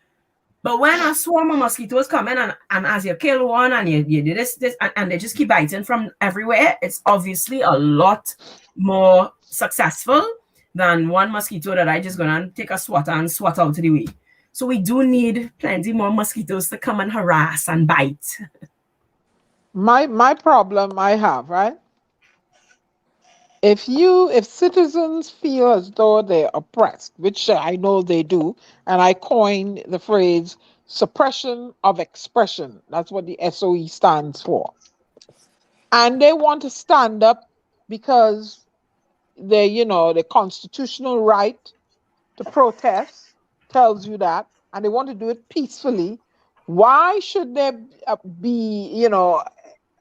But when a swarm of mosquitoes come in, and as you kill one, and you do this, and they just keep biting from everywhere, it's obviously a lot more successful than one mosquito that I just gonna take a swatter and swat out of the way. So we do need plenty more mosquitoes to come and harass and bite. My problem I have, right? If citizens feel as though they're oppressed, which I know they do, and I coined the phrase suppression of expression. That's what the SOE stands for. And they want to stand up because the constitutional right to protest tells you that, and they want to do it peacefully. Why should they be,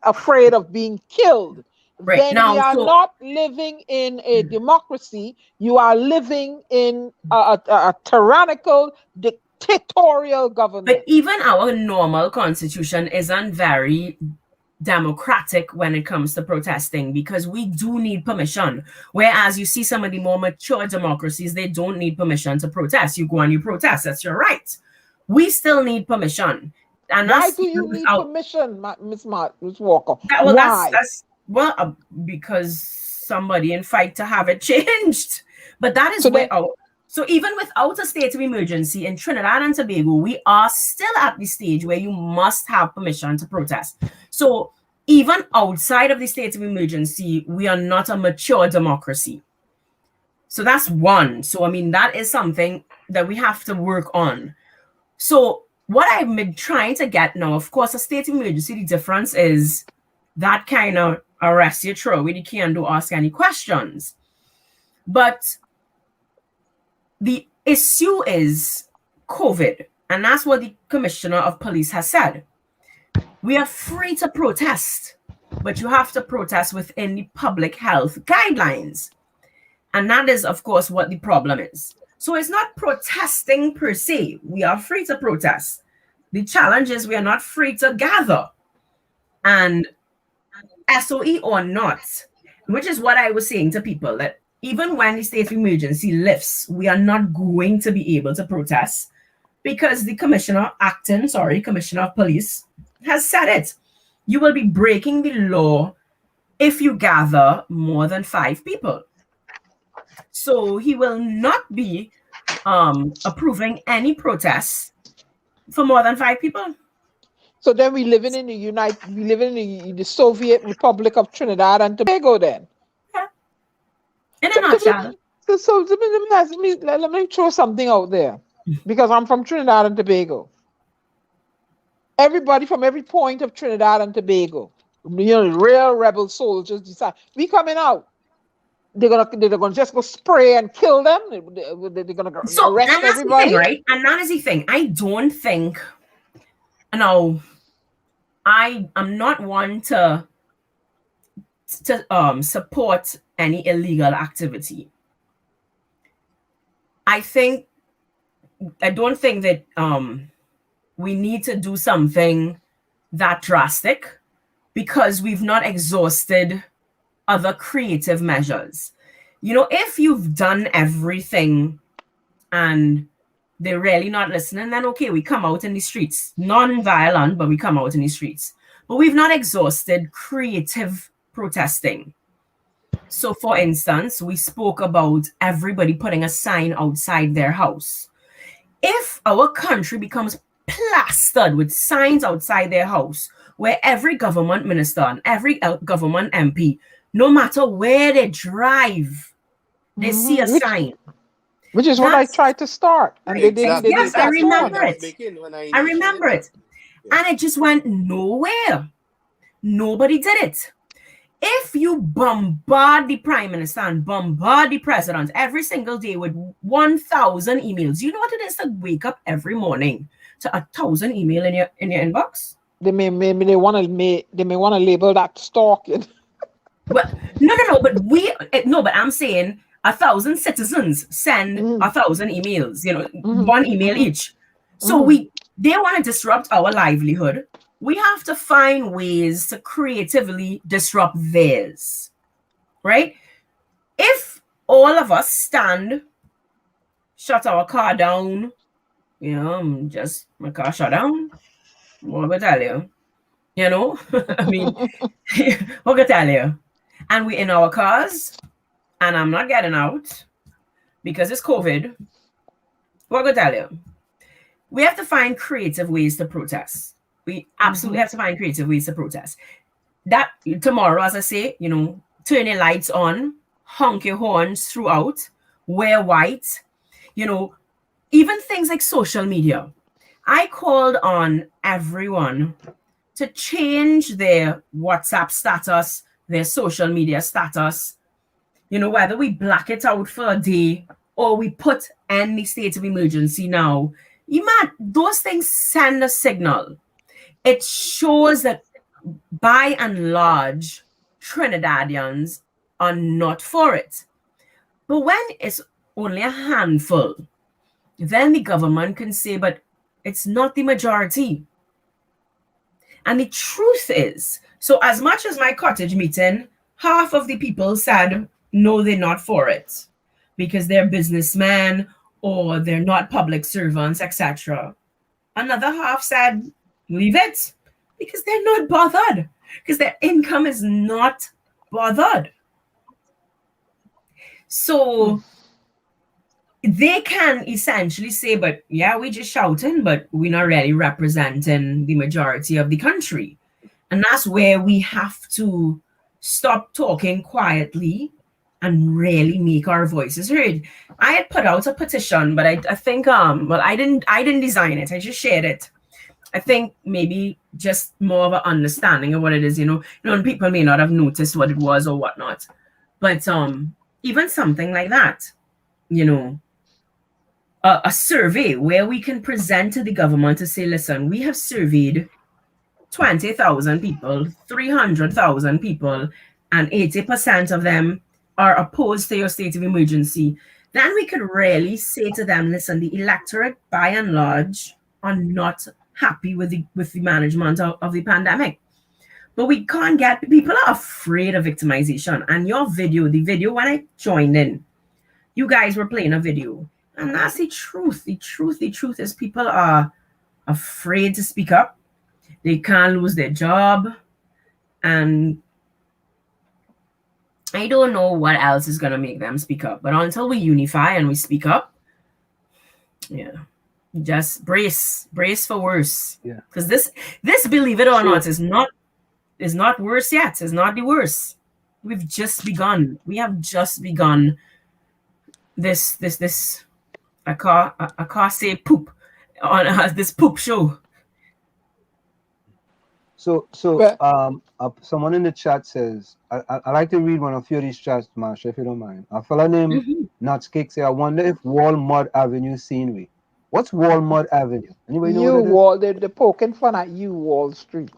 afraid of being killed? Right. Then we are not living in a democracy. You are living in a tyrannical, dictatorial government. But even our normal constitution isn't very democratic when it comes to protesting, because we do need permission. Whereas you see some of the more mature democracies, they don't need permission to protest. You go and you protest. That's your right. We still need permission. And why do you need permission, Ms. Walker? Why? Because somebody in fight to have it changed. But that is so even without a state of emergency in Trinidad and Tobago, we are still at the stage where you must have permission to protest. So even outside of the state of emergency, we are not a mature democracy. So that's one. So, I mean, that is something that we have to work on. So what I've been trying to get now, of course, a state of emergency, the difference is that kind of arrest you throw where you can't do ask any questions. But the issue is COVID, and that's what the commissioner of police has said. We are free to protest, but you have to protest within the public health guidelines. And that is, of course, what the problem is. So it's not protesting per se. We are free to protest. The challenge is we are not free to gather. And SOE or not, which is what I was saying to people, that even when the state of emergency lifts, we are not going to be able to protest because the commissioner of police has said it. You will be breaking the law if you gather more than 5 people. So he will not be approving any protests for more than 5 people. So then we live in the Soviet Republic of Trinidad and Tobago then. Yeah. In a nutshell. So let me throw something out there, because I'm from Trinidad and Tobago. Everybody from every point of Trinidad and Tobago, real rebel soldiers decide we coming out. They're gonna just go spray and kill them. They're gonna arrest everybody, right? And that is the thing. I don't think. No, I am not one to support any illegal activity. I don't think that we need to do something that drastic, because we've not exhausted other creative measures. if you've done everything and they're really not listening, then okay, we come out in the streets. Non-violent, but we come out in the streets. But we've not exhausted creative protesting. So, for instance, we spoke about everybody putting a sign outside their house. If our country becomes plastered with signs outside their house, where every government minister and every government MP, no matter where they drive, they see a sign. Which is what I tried to start. And they didn't Yes, I remember it. I remember remember it. And it just went nowhere. Nobody did it. If you bombard the prime minister and bombard the president every single day with 1,000 emails, you know what it is to wake up every morning to 1,000 email in your inbox? They may want to label that stalking. But no. But I'm saying 1,000 citizens send 1,000 emails. One email each. So they want to disrupt our livelihood. We have to find ways to creatively disrupt theirs, right? If all of us stand, shut our car down, just my car shut down, what I tell you? I mean, what I tell you? And we're in our cars, and I'm not getting out because it's COVID. What I tell you? We have to find creative ways to protest. We absolutely have to find creative ways to protest. That tomorrow, as I say, turn your lights on, honk your horns throughout, wear white, even things like social media. I called on everyone to change their WhatsApp status, their social media status, whether we black it out for a day or we put any state of emergency now. Those things send a signal. It shows that by and large, Trinidadians are not for it. But when it's only a handful, then the government can say, but it's not the majority. And the truth is, so as much as my cottage meeting, half of the people said, no, they're not for it because they're businessmen or they're not public servants, etc. Another half said, leave it because they're not bothered, because their income is not bothered. So they can essentially say, but yeah, we just shouting, but we're not really representing the majority of the country. And that's where we have to stop talking quietly and really make our voices heard. I had put out a petition, but I think I didn't design it. I just shared it. I think maybe just more of an understanding of what it is, and people may not have noticed what it was or whatnot. But even something like that, a survey where we can present to the government to say, listen, we have surveyed 20,000 people, 300,000 people, and 80% of them are opposed to your state of emergency. Then we could really say to them, listen, the electorate by and large are not happy with the management of the pandemic. But we can't people are afraid of victimization. And the video when I joined in, you guys were playing a video. And that's the truth. The truth is people are afraid to speak up. They can't lose their job. And I don't know what else is going to make them speak up. But until we unify and we speak up, just brace for worse. Yeah. Because this, believe it or not, is not worse yet. It's not the worst. We've just begun. We have just begun this I can't say poop on this poop show. So someone in the chat says, I like to read one of these chats, Marsha, if you don't mind. A fellow named Nutscake say, I wonder if Walmart Avenue scenery. What's Walmart Avenue? Anybody know what it is? They're poking fun at you, Wall Street.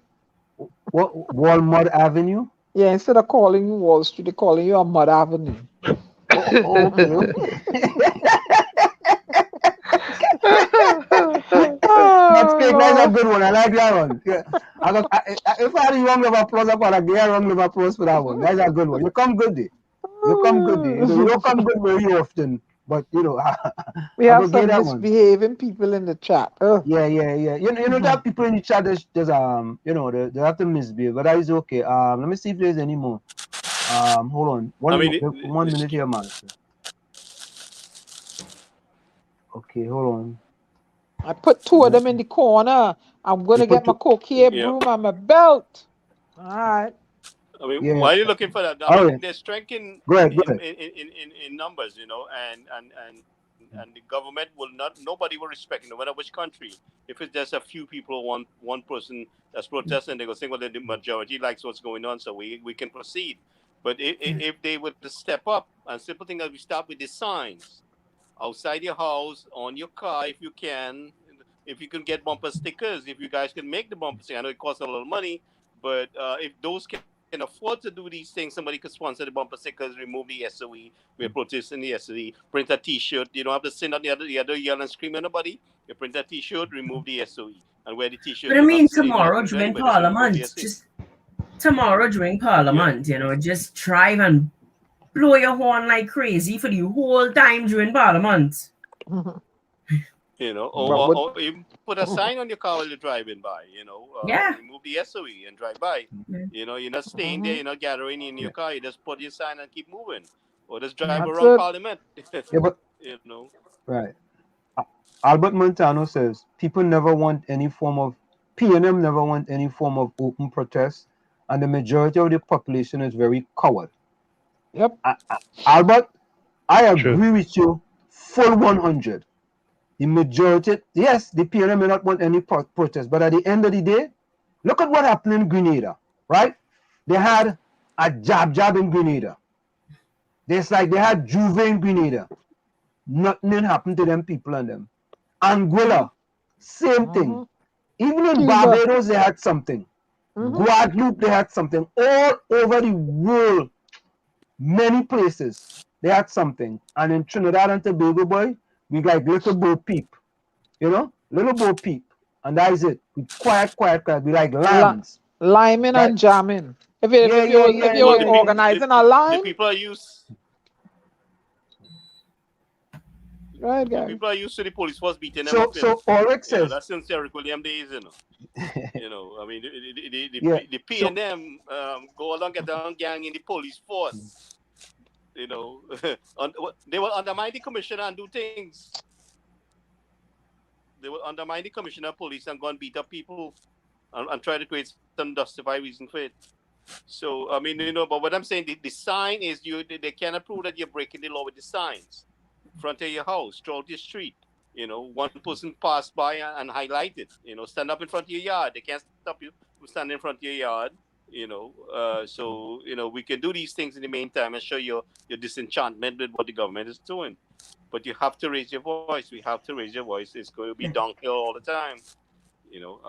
What, Walmart Avenue? Yeah, instead of calling you Wall Street, they're calling you a Mud Avenue. Okay. That's a good one. I like that one. Yeah. If I had a round of applause, I'd get a round of applause for that one. That's a good one. You come good, day. You come good, you know. You don't come good very often, but you know, We I have go get some that one. misbehaving people in the chat. Yeah. You know that people in the chat there's you know they have to misbehave, but that is okay. Let me see if there's any more. Hold on, I mean, 1 minute here, master. Okay, hold on. I put two of them in the corner. I'm gonna get my cocaine broom and my belt. All right. I mean, Yeah. why are you looking for that? I All mean, right. there's strength in Go ahead. in numbers, you know, and the government will not. Nobody will respect, no matter which country. If it's just a few people, one person that's protesting, they go saying, well, the majority likes what's going on, so we can proceed. But if they were to step up, and simple thing that we start with the signs outside your house, on your car, if you can. If you can get bumper stickers, if you guys can make the bumper stickers, I know it costs a little money, but if those can afford to do these things, somebody could sponsor the bumper stickers, remove the SOE, we're protesting the SOE, print a T-shirt. You don't have to sit on the other yell and scream at nobody. You print a T-shirt, remove the SOE, and wear the T-shirt. But I Do not mean, say tomorrow nothing to during anybody. So remove the Parliament, SOE. just tomorrow during Parliament, you know, just drive and blow your horn like crazy for the whole time during Parliament. You know, or even put a sign on your car while you're driving by. You know, remove the SOE and drive by. You know, you're not staying there. You're not gathering in your car. You just put your sign and keep moving, or just drive around Parliament. Yeah, but you know, right. Albert Montano says people never want any form of PNM never want any form of open protest, and the majority of the population is very coward. Yep. Albert, I agree with you full 100. The majority, yes, the PNM may not want any protest, but at the end of the day, look at what happened in Grenada, right? They had a jab in Grenada. It's like they had Juve in Grenada. Nothing happened to them people and them. Anguilla, same thing. Even in Barbados, they had something. Guadeloupe, they had something. All over the world, many places, they had something. And in Trinidad and Tobago, boy, we like little Bo Peep. You know? Little Bo Peep. And that is it. We quiet. We like lambs. Liming and jamming. If you was organizing a line. The people are used. Right, guys. People are used to the police force beating them up. So Ulrich says that's since Eric William days, you know. You know, I mean, the PNM go along get down gang in the police force. You know, they will undermine the commissioner and do things. They will undermine the commissioner of police and go and beat up people and try to create some justified reason for it. So I mean, you know, but what I'm saying, the sign is they cannot prove that you're breaking the law with the signs. Front of your house, throughout your street. You know, one person passed by and highlight it. You know, stand up in front of your yard. They can't stop you from standing in front of your yard. You know, so you know we can do these things in the meantime and show your disenchantment with what the government is doing. But you have to raise your voice. We have to raise your voice. It's going to be downhill all the time. You know,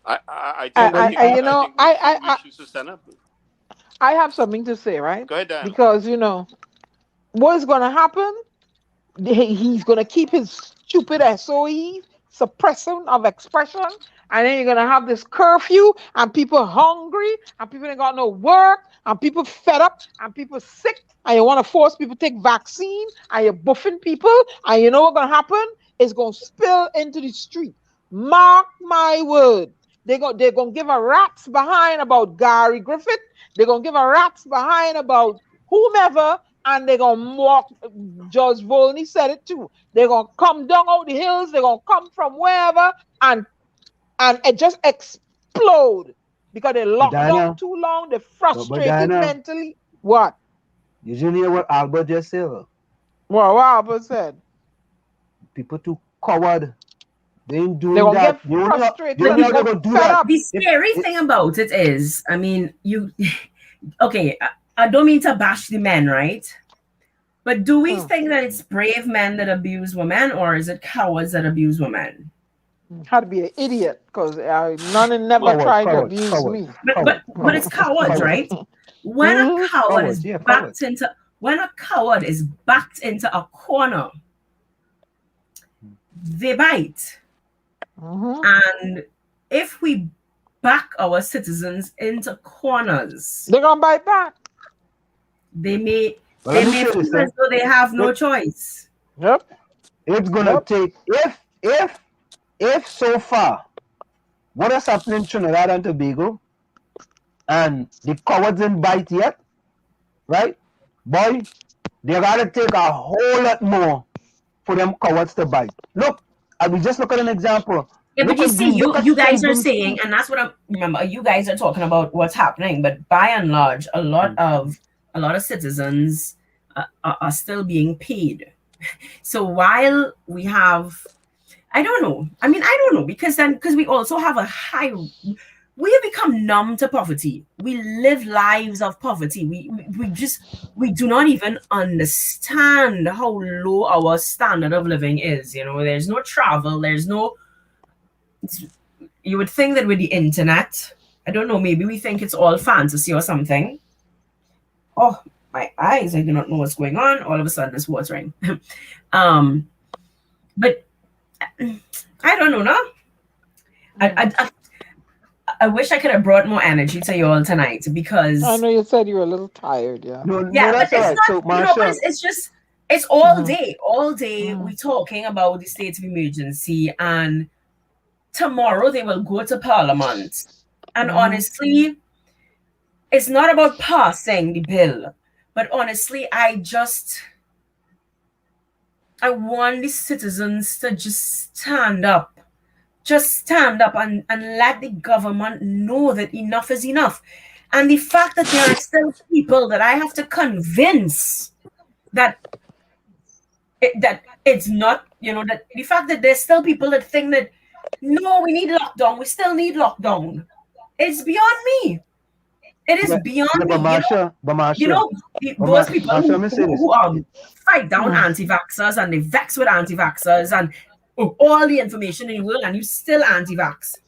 I think we should stand up. I have something to say, right? Go ahead, Dan. Because you know what's going to happen. He's going to keep his stupid SOE, suppression of expression, and then you're going to have this curfew, and people hungry, and people ain't got no work, and people fed up, and people sick, and you want to force people to take vaccine, and you're buffing people, and you know what's going to happen? It's going to spill into the street. Mark my word. They're going to give a rat's behind about Gary Griffith. They're going to give a rat's behind about whomever, and they're going to walk. Judge Volney said it too. They're going to come down out the hills. They're going to come from wherever and it just explode because they locked down too long. They're frustrated mentally. What? Did you hear what Albert just said? What Albert said? People too coward. They ain't doing that. They're not going to do that. The scary thing about it is, I mean, okay, I don't mean to bash the men, right? But do we think that it's brave men that abuse women, or is it cowards that abuse women? How to be an idiot, because none never tried to abuse me. But it's cowards, right? When a coward is backed into a corner, they bite. And if we back our citizens into corners, they're gonna bite back. they may Well, they let me may say feel this, as though they have no choice. Yep. It's gonna take if so far what has happened in Trinidad and Tobago and the cowards didn't bite yet, right? Boy, they gotta take a whole lot more for them cowards to bite. Look, I will just look at an example. Yeah, but Look you at see, Green, look at you guys St. are Brim's saying, and that's what I'm remember. You guys are talking about what's happening, but by and large, a lot of citizens are still being paid. So while we have, I don't know. I mean, I don't know because we also have a high. We have become numb to poverty. We live lives of poverty. We do not even understand how low our standard of living is. You know, there's no travel. There's no. You would think that with the internet, I don't know, maybe we think it's all fantasy or something. Oh, my eyes, I do not know what's going on. All of a sudden it's watering. But I don't know now. I wish I could have brought more energy to you all tonight because I know you said you were a little tired, yeah. No, yeah, that's but all it's right. not, So, you know, but Marsha, it's just it's all day we talking about the state of emergency, and tomorrow they will go to Parliament. And honestly, it's not about passing the bill, but honestly, I want the citizens to just stand up and let the government know that enough is enough. And the fact that there are still people that I have to convince that it's not, you know, that the fact that there's still people that think that no, we need lockdown, we still need lockdown. It's beyond me. It is beyond me. but Marsha, Those people Marsha, let me say this. who fight down anti-vaxxers and they vex with anti-vaxxers and all the information in the world, and you still anti-vax.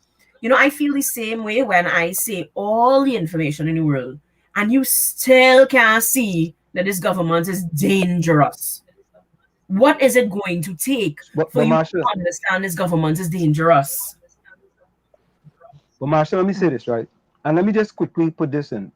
You know, I feel the same way when I say all the information in the world, and you still can't see that this government is dangerous. What is it going to take for you to understand this government is dangerous? But Marsha, let me say this, right? And let me just quickly put this in.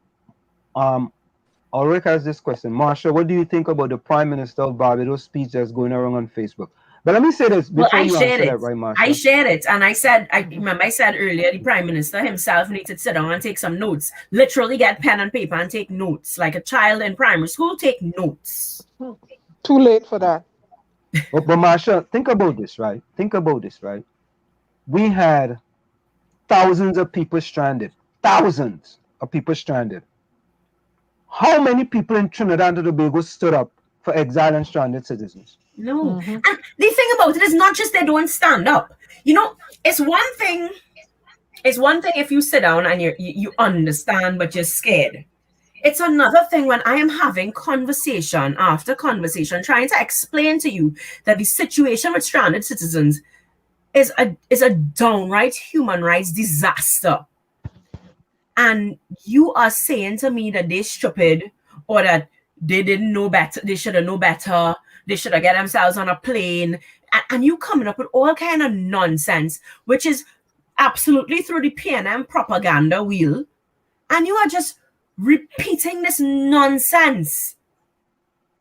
Ulrich has this question. Marsha, what do you think about the Prime Minister of Barbados speech that's going around on Facebook? But let me say this before you answer that, right, Marsha? I shared it, and I said earlier, the Prime Minister himself needs to sit down and take some notes. Literally get pen and paper and take notes. Like a child in primary school, take notes. Too late for that. But Marsha, think about this, right? We had thousands of people stranded. Thousands of people stranded. How many people in Trinidad and Tobago stood up for exiled and stranded citizens? No. And the thing about it is not just they don't stand up. You know, it's one thing if you sit down and you understand, but you're scared. It's another thing when I am having conversation after conversation, trying to explain to you that the situation with stranded citizens is a downright human rights disaster. And you are saying to me that they're stupid or that they didn't know better, they should have known better, they should have get themselves on a plane, and you coming up with all kind of nonsense, which is absolutely through the PNM propaganda wheel, and you are just repeating this nonsense.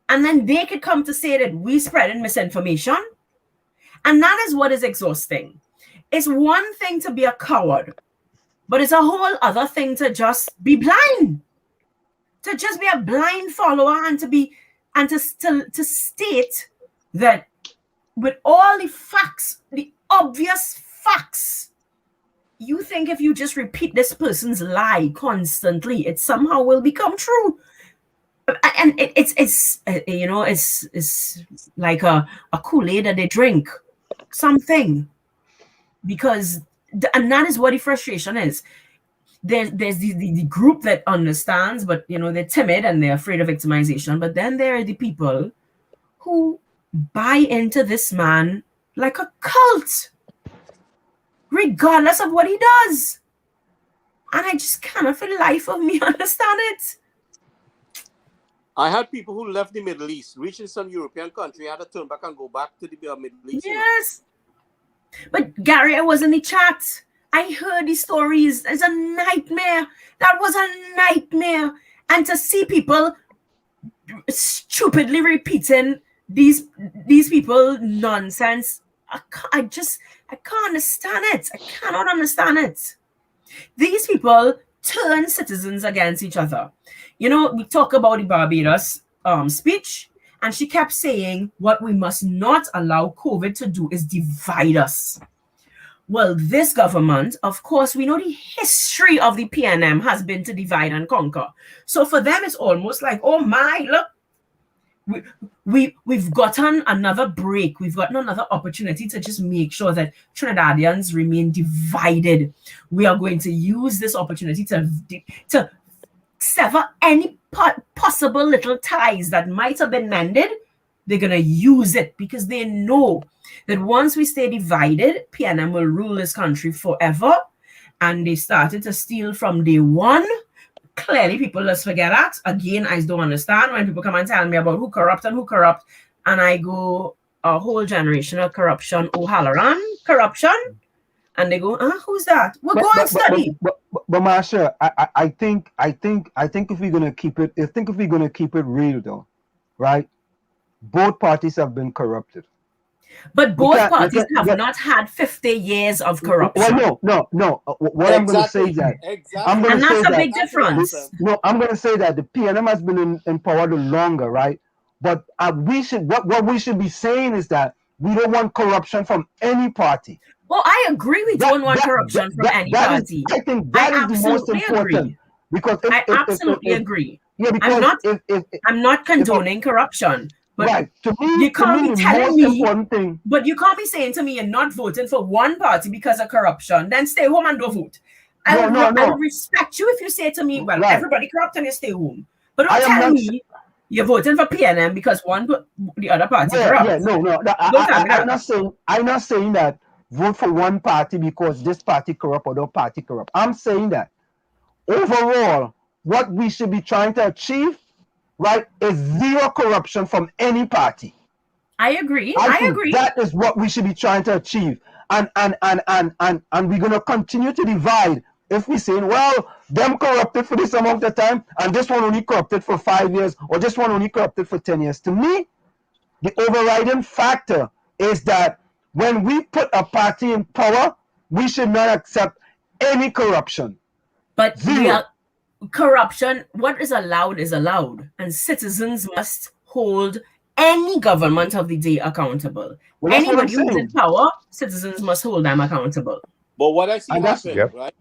And then they could come to say that we spreading misinformation. And that is what is exhausting. It's one thing to be a coward, but it's a whole other thing to just be blind. To just be a blind follower and to state that with all the facts, the obvious facts, you think if you just repeat this person's lie constantly, it somehow will become true. And it's you know, it's like a Kool-Aid that they drink something, because and that is what the frustration is. There's the group that understands, but you know, they're timid and they're afraid of victimization. But then there are the people who buy into this man like a cult, regardless of what he does. And I just cannot for the life of me understand it. I had people who left the Middle East, reaching some European country, had to turn back and go back to the Middle East. Yes. But Gary, I was in the chat. I heard the stories. It's a nightmare. That was a nightmare. And to see people stupidly repeating these people nonsense. I can't understand it. I cannot understand it. These people turn citizens against each other. You know, we talk about the Barbados speech, and she kept saying what we must not allow COVID to do is divide us. Well, this government, of course, we know the history of the PNM has been to divide and conquer. So for them, it's almost like, oh my, look, we've gotten another break. We've gotten another opportunity to just make sure that Trinidadians remain divided. We are going to use this opportunity to sever any possible little ties that might have been mended. They're going to use it because they know that once we stay divided, PNM will rule this country forever. And they started to steal from day one. Clearly, people just forget that. Again, I don't understand when people come and tell me about who corrupt. And I go, a whole generation of corruption, O'Halloran corruption. And they go, who's that? We'll go and study. But Marsha, I think if we're gonna keep it real though, right? Both parties have been corrupted. But both parties have not had 50 years of corruption. Well, no. What I'm going to say is that, and that's a big difference. No, I'm going to say that the PNM has been in power the longer, right? But what we should be saying is that we don't want corruption from any party. Well, I agree. We don't want corruption from any party. I think that is the most important. Agree. Because I absolutely agree. Yeah, because I'm not condoning corruption. But right. To me, you can't be telling me, but you can't be saying to me you're not voting for one party because of corruption. Then stay home and don't vote. I will respect you if you say to me, well, everybody corrupt and you stay home. But don't tell me you're voting for PNM because the other party corrupt. Yeah, no. I'm not saying that vote for one party because this party corrupt or that party corrupt. I'm saying that overall, what we should be trying to achieve, right, is zero corruption from any party. I agree. I agree. That is what we should be trying to achieve. And we're gonna continue to divide if we say, well, them corrupted for this amount of time, and this one only corrupted for 5 years, or this one only corrupted for 10 years. To me, the overriding factor is that when we put a party in power, we should not accept any corruption. But zero. Corruption, what is allowed, and citizens must hold any government of the day accountable. Well, anybody who's in power, citizens must hold them accountable. But what I see happen, right?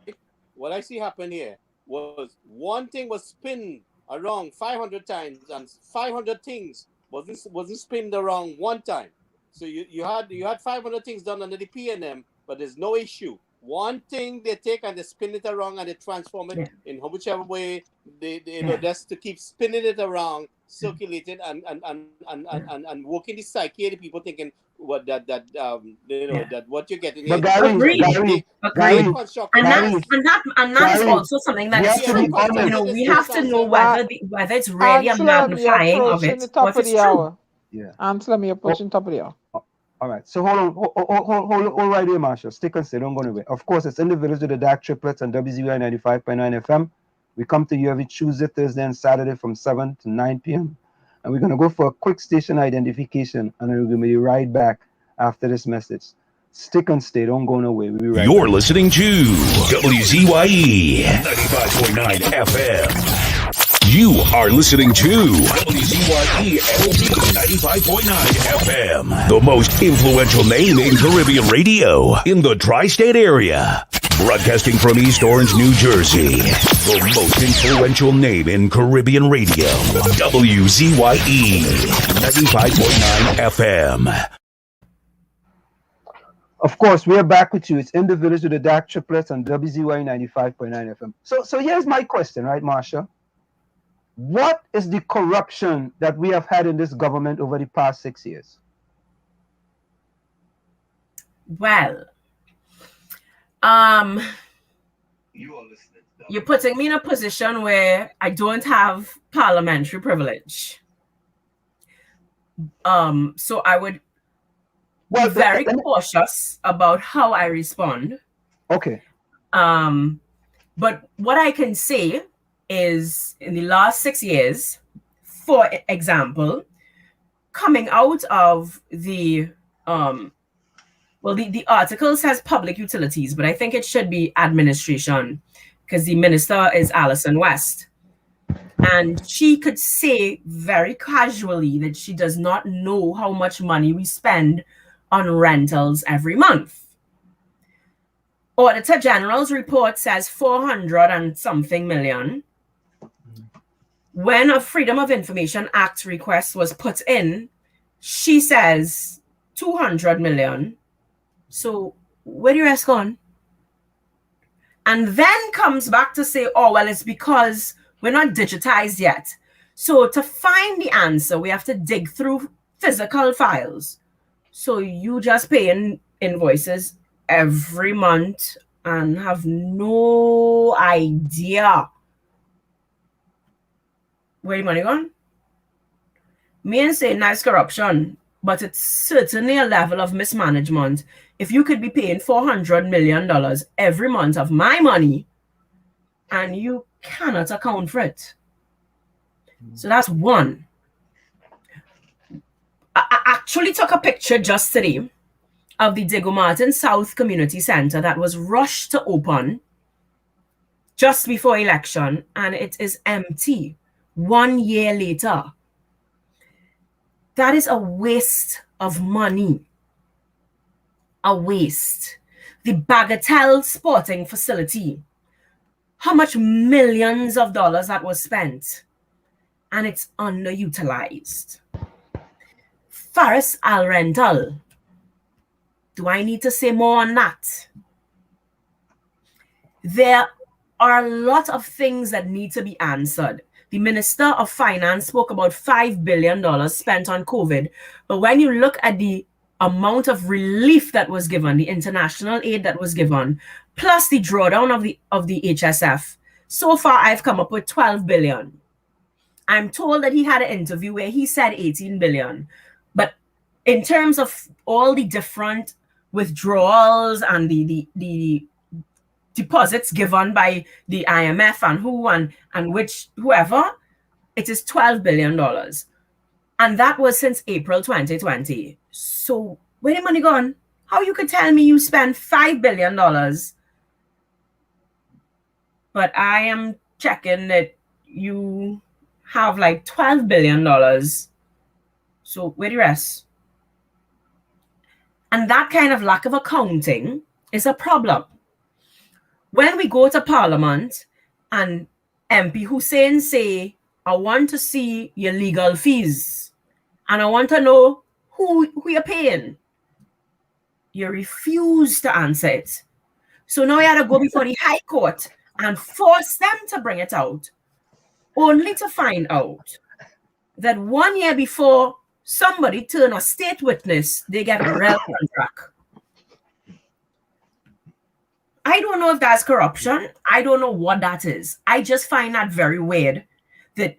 What I see happen here was one thing was spinned around 500 times, and 500 things wasn't spinned around one time. So you had 500 things done under the PNM, but there's no issue. One thing they take and they spin it around and they transform it in whichever way that's to keep spinning it around, circulating and working the psyche of the people thinking that what you're getting. But Gary, and that is also something that is true. You know, we have to know whether it's really a magnifying of it or if it's true. Yeah. Answer me, you're pushing top of the hour. All right, so hold right here, Marsha. Stick and stay, don't go anywhere. Of course, it's Individuals with the Dark Triplets on WZYE 95.9 FM. We come to you every Tuesday, Thursday, and Saturday from 7 to 9 p.m. And we're going to go for a quick station identification, and then we're going to be right back after this message. Stick and stay, don't go nowhere. We'll be right You're back. listening to WZYE 95.9 FM. You are listening to WZYE 95.9 FM, the most influential name in Caribbean radio in the tri-state area. Broadcasting from East Orange, New Jersey, the most influential name in Caribbean radio. WZYE 95.9 FM. Of course, we are back with you. It's Individuals with the Dark Triplets on WZYE 95.9 FM. So here's my question, right, Marsha? What is the corruption that we have had in this government over the past 6 years? Well, you're putting me in a position where I don't have parliamentary privilege. So I would be very cautious about how I respond. Okay. But what I can say is in the last 6 years, for example, coming out of the the article says public utilities, but I think it should be administration, because the minister is Alison West. And she could say very casually that she does not know how much money we spend on rentals every month. Auditor General's report says 400 and something million. When a Freedom of Information Act request was put in, she says 200 million. So where do you rest gone? And then comes back to say, oh, well, it's because we're not digitized yet. So to find the answer, we have to dig through physical files. So you just paying invoices every month and have no idea where your money gone? Me and saying that's corruption, but it's certainly a level of mismanagement. If you could be paying $400 million every month of my money and you cannot account for it. So that's one. I actually took a picture just today of the Diego Martin South Community Center that was rushed to open just before election, and it is empty 1 year later. That is a waste of money. A waste. The Bagatelle Sporting Facility. How much millions of dollars that was spent, and it's underutilized. Faris Al Rental. Do I need to say more on that? There are a lot of things that need to be answered. The Minister of Finance spoke about $5 billion spent on COVID. But when you look at the amount of relief that was given, the international aid that was given, plus the drawdown of the HSF, so far I've come up with 12 billion. I'm told that he had an interview where he said 18 billion. But in terms of all the different withdrawals and the deposits given by the IMF and whoever, it is $12 billion. And that was since April 2020. So where the money gone? How you could tell me you spent $5 billion, but I am checking that you have like $12 billion. So where the rest? And that kind of lack of accounting is a problem. When we go to Parliament and MP Hussein say, I want to see your legal fees and I want to know who you're paying, you refuse to answer it. So now you have to go before the High Court and force them to bring it out, only to find out that 1 year before somebody turn a state witness, they get a real contract. I don't know if that's corruption. I don't know what that is. I just find that very weird that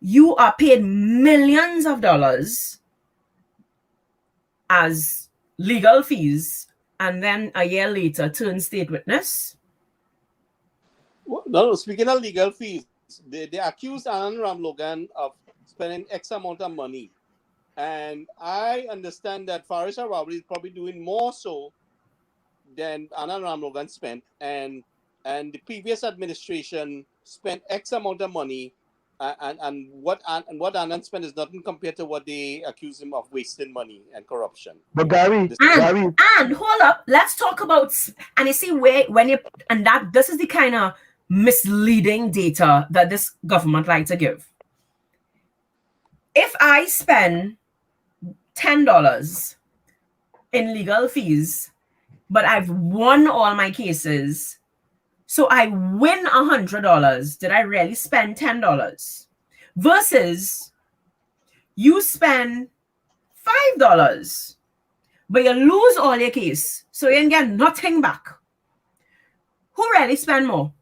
you are paid millions of dollars as legal fees and then a year later turn state witness. No, speaking of legal fees, they accused Anand Ramlogan of spending X amount of money. And I understand that Faris Al-Rawli is probably doing more so than Anand Ramlogan spent, and the previous administration spent X amount of money, and what Anand spent is nothing compared to what they accuse him of wasting money and corruption. But Gary, and hold up, let's talk about, and you see this is the kind of misleading data that this government like to give. If I spend $10 in legal fees, but I've won all my cases, so I win $100. Did I really spend $10? Versus you spend $5, but you lose all your case, so you get nothing back. Who really spend more?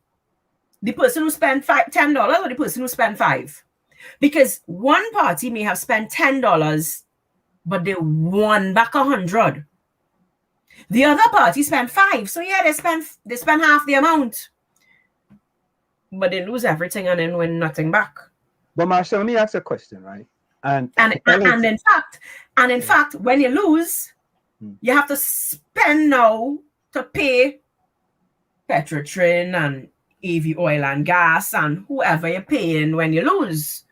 The person who spent $10 or the person who spent $5? Because one party may have spent $10, but they won back $100. The other party spent $5, so yeah, they spend half the amount, but they lose everything and then win nothing back. But Marsha, let me ask a question, right? And in fact, when you lose, you have to spend now to pay Petrotrin and AV Oil and Gas and whoever you're paying when you lose.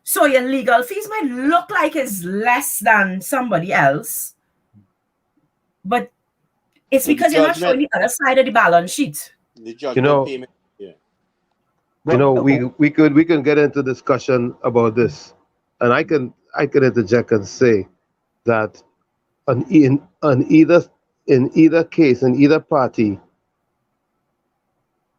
So your legal fees might look like it's less than somebody else, but it's because you're not showing the other side of the balance sheet. The judgment payment. Yeah. You know, we can get into discussion about this, and I can interject and say that in either case, in either party,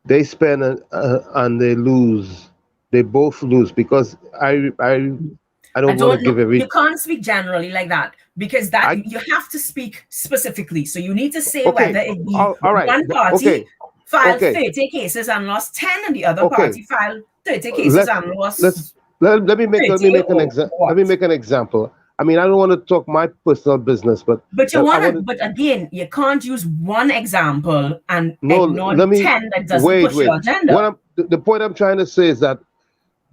they spend and they lose. They both lose because I don't want to give a You can't speak generally like that because you have to speak specifically. So you need to say whether it be all right. One party filed 30 cases and lost 10, and the other party filed 30 cases and lost. Let me make an example. I mean, I don't want to talk my personal business, but but again, you can't use one example and ignore 10 that doesn't push your agenda. The point I'm trying to say is that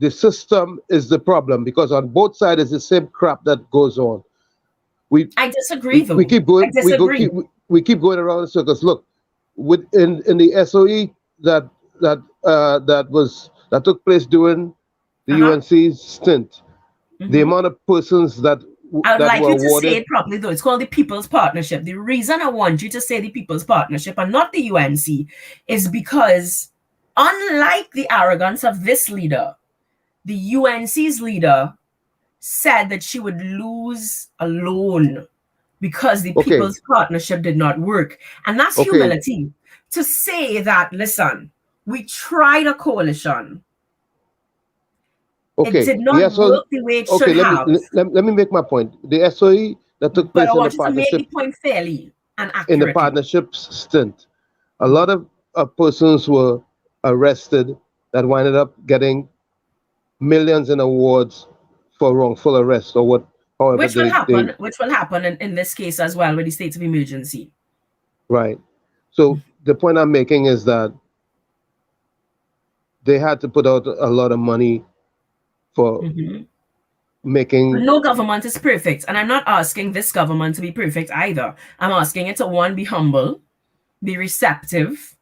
the system is the problem because on both sides is the same crap that goes on. I disagree, though. We keep going. I disagree. We keep going around in circles. Look, in the SOE that took place during the UNC's stint, the amount of persons that I'd like were you to awarded, say it properly, though. It's called the People's Partnership. The reason I want you to say the People's Partnership and not the UNC is because, unlike the arrogance of this leader, the UNC's leader said that she would lose alone because the People's Partnership did not work. And that's humility. To say that, listen, we tried a coalition. It did not work the way it should have. Let me make my point. The SOE that took place in the partnership. But I want you to make the point fairly and accurately. In the partnership stint, a lot of persons were arrested that winded up getting millions in awards for wrongful arrest or what. However, which will happen in this case as well with the state of emergency. Right. So the point I'm making is that they had to put out a lot of money for making. No government is perfect, and I'm not asking this government to be perfect either. I'm asking it to be humble, be receptive,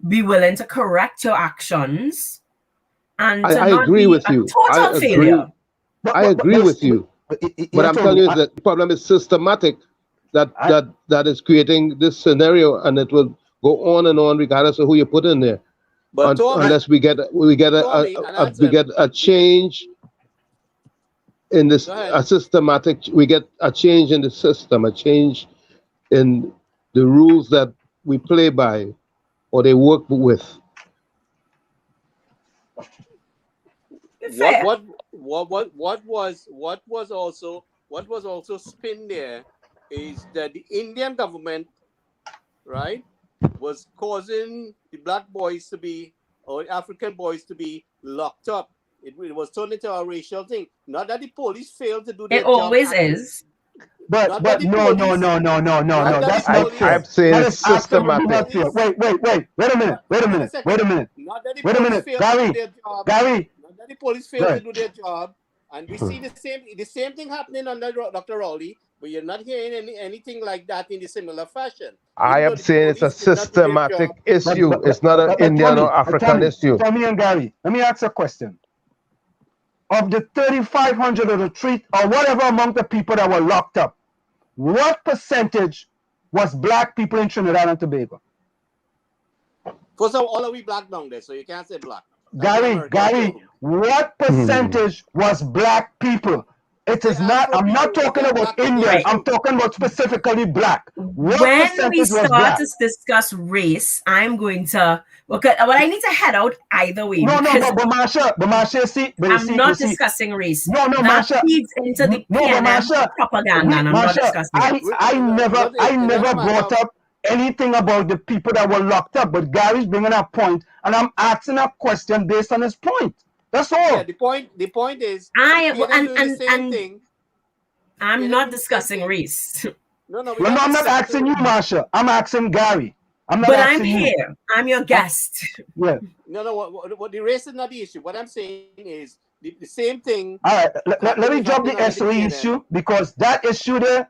be willing to correct your actions, and I agree with you. Total failure. I agree with you, but I'm telling you that the problem is systematic. That is creating this scenario, and it will go on and on regardless of who you put in there. But unless we get a change in this we get a change in the system, a change in the rules that we play by or they work with. What was also spin there is that the Indian government, right, was causing the black boys to be, or African boys to be locked up. It was turned into a racial thing. Not that the police failed to do their job. It always is. But no. That's not fair. I'm saying it's systematic. Wait a minute. Not that the police failed to do their job. Gary. Not that the police failed to do their job. And we see the same thing happening under Dr. Rowley, but you're not hearing anything like that in a similar fashion. I am saying it's a systematic issue. It's not an Indian or African issue. Tommy and Gary, let me ask a question. Of the 3,500 or whatever among the people that were locked up, what percentage was black people in Trinidad and Tobago? First of all, are we black down there? So you can't say black. Gary, what percentage was black people? It is not. I'm not talking about Indian. I'm talking about specifically black. When we start to discuss race, I'm going to. Okay, well, I need to head out either way. But Marsha, see, I'm not discussing race. No, Marsha feeds into the PNM propaganda, and I'm not discussing race. I never brought up anything about the people that were locked up, but Gary's bringing a point, and I'm asking a question based on his point. That's all. Yeah, the point is I'm not discussing race. No, I'm not asking you, Marsha. I'm asking Gary. I'm here. I'm your guest. Yeah. No. What the race is not the issue. What I'm saying is the same thing. All right, let Happened me is drop happening the under the SOE PNM. issue because that issue there,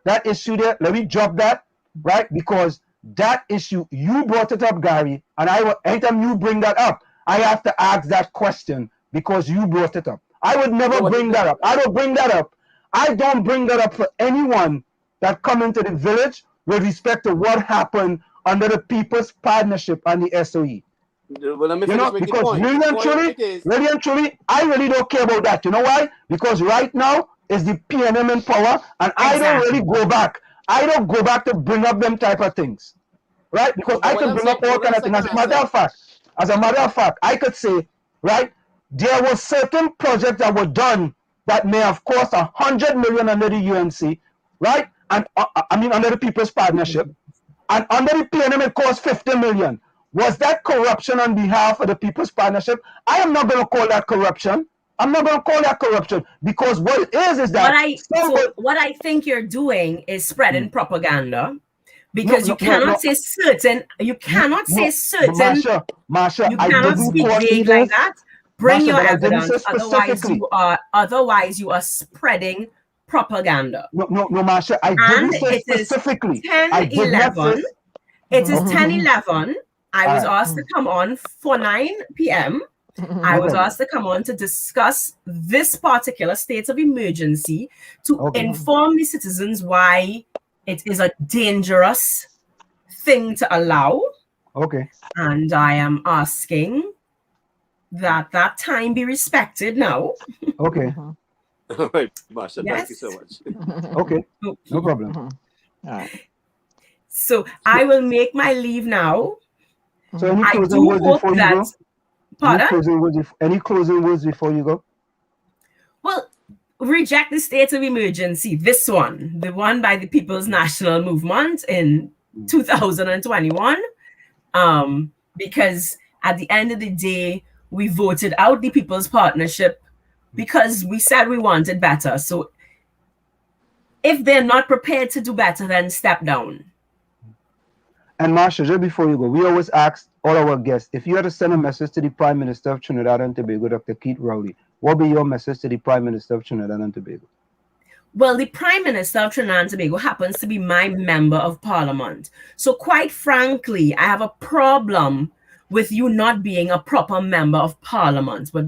let me drop that, right? Because that issue, you brought it up, Gary, and anytime you bring that up, I have to ask that question because you brought it up. I would never bring that up. I don't bring that up. I don't bring that up for anyone that come into the village with respect to what happened under the People's Partnership and the SOE. Well, let me finish making the Because point. really The and point truly, I really don't care about that. You know why? Because right now is the PNM in power, and I don't really go back. I don't go back to bring up them type of things, right? Because I could bring up all kind of things. As a matter of fact, I could say, right, there were certain projects that were done that may have cost 100 million under the UNC, right? And I mean under the People's Partnership, and under the PNM it cost 50 million. Was that corruption on behalf of the People's Partnership? I am not going to call that corruption. I'm not going to call that corruption because what it is that what I think you're doing is spreading propaganda because you cannot say certain. You cannot say certain. Marsha, you cannot speak vague like that. Bring your evidence. Otherwise you are spreading propaganda. No, Marsha, I didn't say specifically. I did not say. It is 10:11. I was asked to come on for 9 p.m. I was asked to come on to discuss this particular state of emergency to inform the citizens why it is a dangerous thing to allow. Okay. And I am asking that time be respected now. Okay. All right, Marsha, thank you so much. Okay, no problem. All right. So I will make my leave now. So any closing words before you go? Pardon? Any closing words before you go? Well, reject the state of emergency. This one, the one by the People's National Movement in 2021. Because at the end of the day, we voted out the People's Partnership because we said we wanted better. So if they're not prepared to do better, then step down. And Marsha, just before you go, we always ask all our guests, if you had to send a message to the Prime Minister of Trinidad and Tobago, Dr. Keith Rowley, what would be your message to the Prime Minister of Trinidad and Tobago? Well, the Prime Minister of Trinidad and Tobago happens to be my member of Parliament. So quite frankly, I have a problem with you not being a proper member of Parliament. But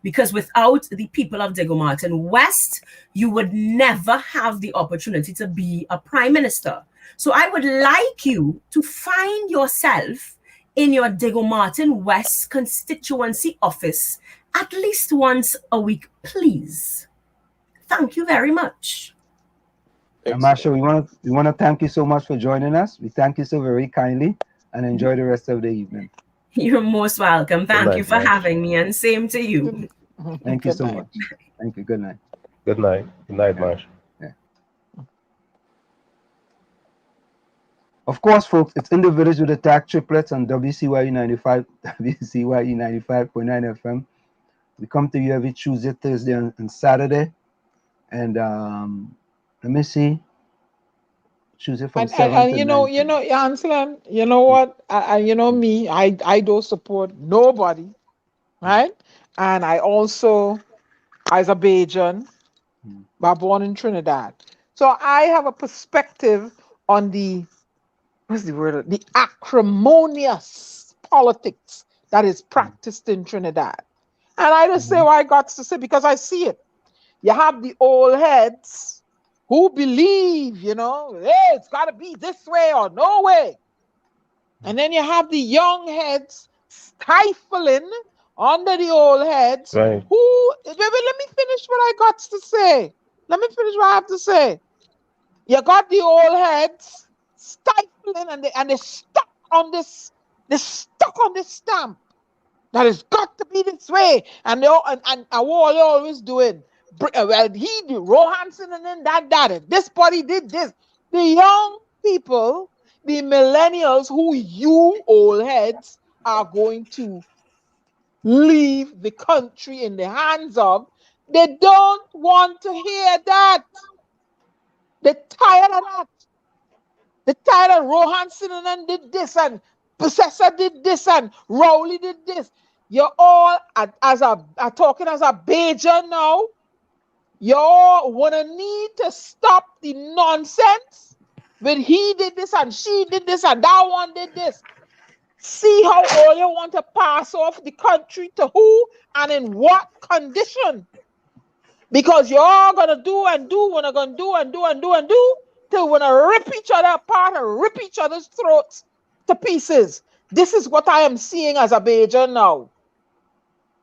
because without the people of Diego Martin West, you would never have the opportunity to be a Prime Minister. So I would like you to find yourself in your Diego Martin West constituency office at least once a week, please. Thank you very much. Marsha, we want to thank you so much for joining us. We thank you so very kindly and enjoy the rest of the evening. You're most welcome. Thank you for having me, and same to you. Thank you so much. Thank you. Good night. Good night. Good night, Marsha. Of course, folks, it's in the village with the tag triplets on WZYE 95.9 FM. We come to you every Tuesday, Thursday, and Saturday. And let me see. Tuesday from 7 and to you know, 9. Anselm, you know what? You know me, I don't support nobody, right? And I also, as a Bajan, was born in Trinidad. So I have a perspective on the acrimonious politics that is practiced in Trinidad. And I just say what I got to say because I see it. You have the old heads who believe, hey, it's got to be this way or no way. And then you have the young heads stifling under the old heads who, let me finish what I got to say. Let me finish what I have to say. You got the old heads stifling and they're stuck on this, stamp that has got to be this way. And what they're always doing. Well, he did Rohanson and then that. This body did this. The young people, the millennials who you old heads are going to leave the country in the hands of, they don't want to hear that. They're tired of that. They're tired of Rohanson and then did this and Possessor did this and Rowley did this. You're all are talking as a Bajan now. You all wanna need to stop the nonsense when he did this and she did this and that one did this. See how all you want to pass off the country to who and in what condition. Because you're all gonna do and do, wanna gonna do and do and do and do till wanna rip each other apart and rip each other's throats to pieces. This is what I am seeing as a Bajan now.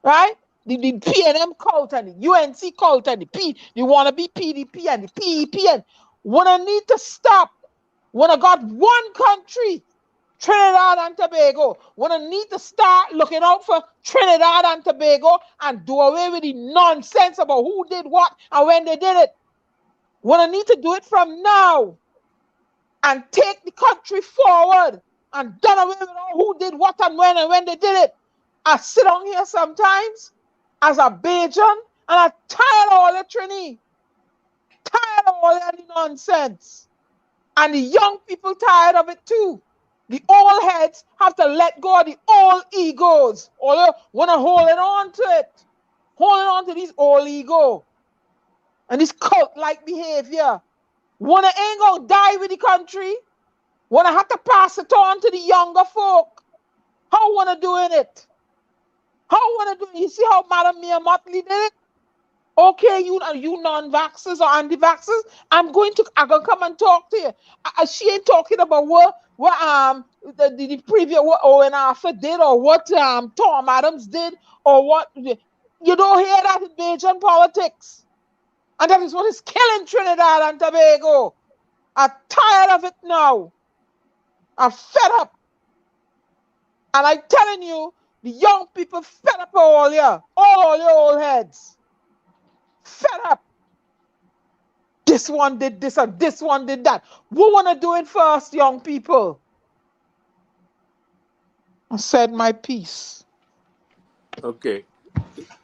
Right? The PNM cult and the UNC cult and the wannabe PDP and the PEP and wanna need to stop. Wanna got one country, Trinidad and Tobago. Wanna need to start looking out for Trinidad and Tobago and do away with the nonsense about who did what and when they did it. Wanna need to do it from now and take the country forward and done away with all who did what and when they did it. I sit on here sometimes as a Bajan and I'm tired of all the Trini. Tired of all that nonsense. And the young people tired of it too. The old heads have to let go of the old egos. Or they want to hold on to it. Holding on to these old ego. And this cult-like behavior. Wanna ain't gonna die with the country. Wanna have to pass it on to the younger folk. How wanna doing it? How wanna do it? You see how Madam Mia Motley did it? Okay, you non-vaxxers or anti-vaxxers, I'm gonna come and talk to you. She ain't talking about what the previous what Owen Arthur did or what Tom Adams did or what you don't hear that in Bajan politics. And that is what is killing Trinidad and Tobago. I'm tired of it now. I'm fed up. And I'm telling you, the young people fed up all your old heads. Fed up. This one did this and this one did that. Who want to do it first, young people? I said my piece. Okay.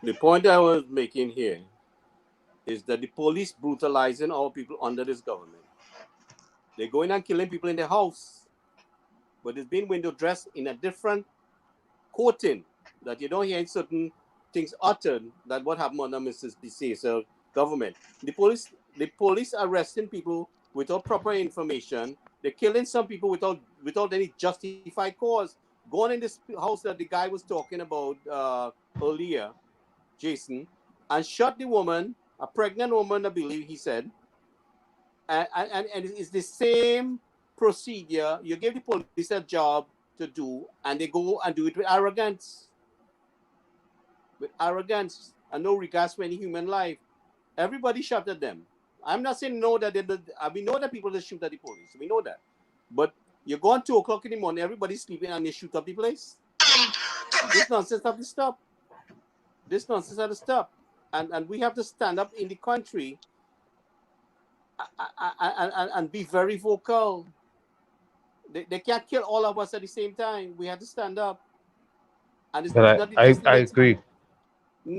The point I was making here is that the police brutalizing our people under this government. They're going and killing people in their house, but it's being window dressed in a different coating that you don't hear certain things uttered that what happened under Mrs. DeSacer's government. The police arresting people without proper information. They're killing some people without any justified cause. Going in this house that the guy was talking about earlier, Jason, and shot the woman, a pregnant woman, I believe he said. And it's the same procedure. You give the police a job to do, and they go and do it with arrogance. With arrogance and no regards for any human life. Everybody shot at them. I'm not saying no that we know that people that shoot at the police. We know that. But you go on 2 o'clock in the morning, everybody's sleeping, and they shoot up the place. This nonsense have to stop. This nonsense have to stop. And we have to stand up in the country and be very vocal. They can't kill all of us at the same time. We have to stand up. And it's But not I, just the I next agree. man.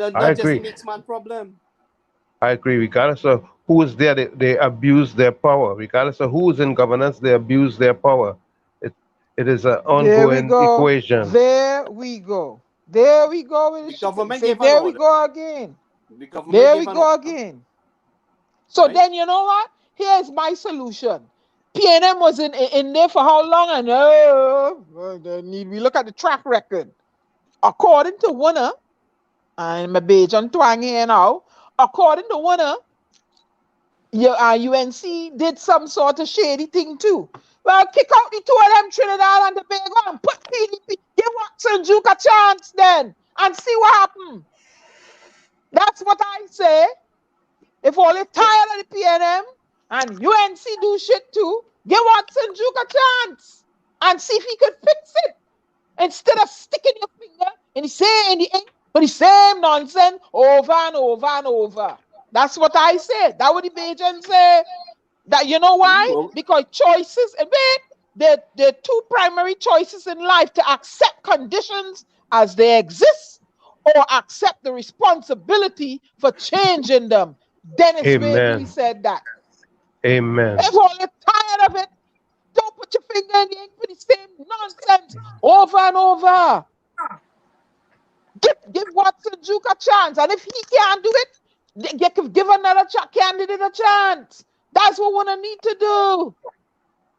I Not just the agree. next man problem. I agree. Regardless of who is there, they abuse their power. Regardless of who is in governance, they abuse their power. It, it is an There we ongoing go. equation. There we go. There we go with the The shooting. government Say, gave an there we order. go again. The government There gave we an go order, again. So right? then you know what? Here's my solution. PNM was in there for how long? And we look at the track record. According to Winner, I'm a beige on twang here now. According to Winner, UNC did some sort of shady thing too. Well, kick out the 2 of them, Trinidad and Tobago, and put PDP. Give Watson Duke a chance then, and see what happens. That's what I say. If all you're tired of the PNM and UNC do shit too, give Watson Duke a chance and see if he could fix it. Instead of sticking your finger in the ink for the same nonsense over and over and over. That's what I said. That what the Bajans say. That you know why? Well, Because choices, there are 2 primary choices in life: to accept conditions as they exist or accept the responsibility for changing them. Dennis Waverly Amen. said that. Amen. If all you're tired of it, don't put your finger in the ink for the same nonsense over and over. Give Watson Duke a chance. And if he can't do it, give another candidate a chance. That's what we need to do.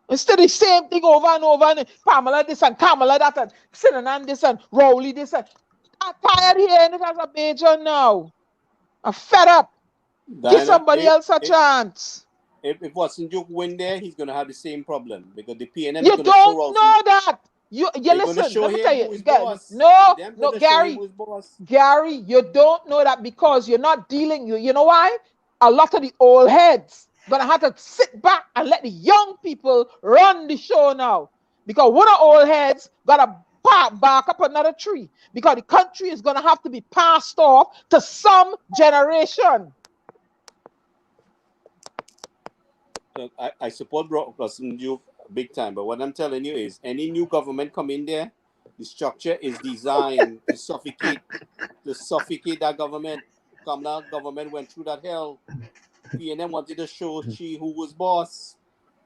Instead of the same thing over and over, and Pamela this and Kamala that, and Sinanan this and Rowley this. And I'm tired hearing it as a major now. I'm fed up. Give somebody else a chance. If Watson Duke win there, he's going to have the same problem because the PNM You is going to don't show know that. You listen. show Let me tell him who you. is boss. No, Gary. Gary, you don't know that because you're not dealing. You know why? A lot of the old heads gonna have to sit back and let the young people run the show now. Because one of old heads gotta bark up another tree. Because the country is gonna have to be passed off to some generation. So I support Watson Duke big time, but what I'm telling you is any new government come in there, the structure is designed to suffocate that government. Kamala government went through that hell. PNM wanted to show who was boss.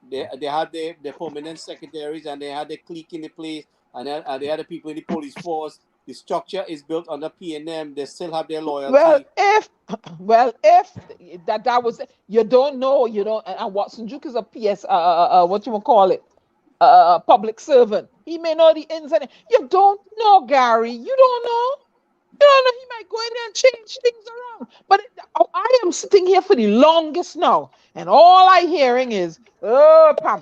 They had their permanent secretaries and they had their clique in the place and they had the people in the police force. The structure is built under PNM. They still have their loyalty. Well, if that was, you don't know, and Watson Duke is a PS, what you want to call it, public servant. He may know the ins and outs. You don't know, Gary. You don't know. You don't know. He might go in there and change things around. But I am sitting here for the longest now, and all I hearing is, oh, Pam,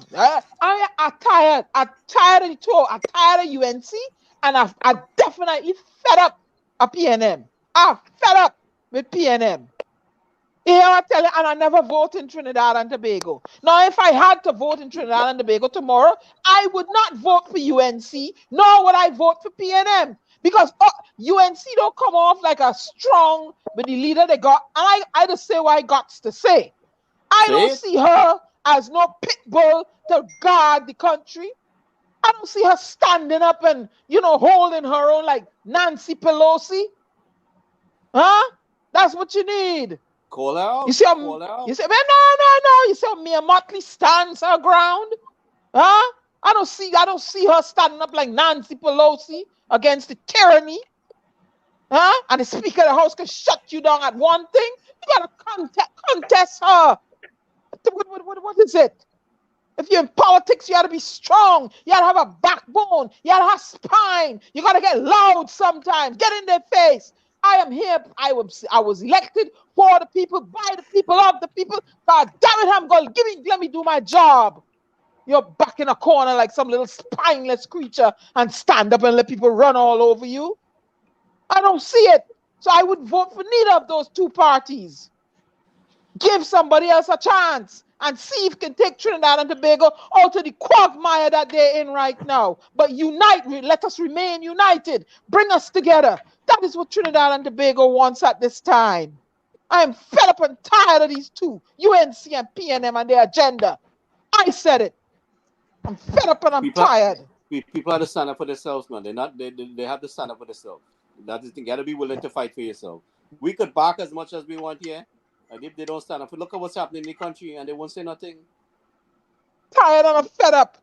I'm tired. I'm tired of the tour. I'm tired of UNC, and I definitely fed up of PNM. I'm fed up with PNM. Yeah, I tell you, and I never vote in Trinidad and Tobago. Now, if I had to vote in Trinidad and Tobago tomorrow, I would not vote for UNC, nor would I vote for PNM. Because UNC don't come off like a strong, but the leader they got, and I just say what I got to say. I don't see her as no pit bull to guard the country. I don't see her standing up and, holding her own like Nancy Pelosi. Huh? That's what you need. Call out. You see how, no. You see how Mia Motley stands her ground? Huh? I don't see her standing up like Nancy Pelosi against the tyranny. Huh? And the Speaker of the House can shut you down at one thing. You gotta contest her. What is it? If you're in politics, you gotta be strong. You gotta have a backbone. You gotta have spine. You gotta get loud sometimes. Get in their face. I am here. I was elected for the people, by the people, of the people. God damn it, I'm going to let me do my job. You're back in a corner like some little spineless creature and stand up and let people run all over you. I don't see it. So I would vote for neither of those two parties. Give somebody else a chance and see if can take Trinidad and Tobago out of the quagmire that they're in right now. But unite, let us remain united. Bring us together. That is what Trinidad and Tobago wants at this time. I am fed up and tired of these two, UNC and PNM and their agenda. I said it. I'm fed up and I'm tired. People have to stand up for themselves, man. They have to stand up for themselves. That is, you got to be willing to fight for yourself. We could bark as much as we want here, and if they don't stand up, look at what's happening in the country, and they won't say nothing. Tired and I'm fed up.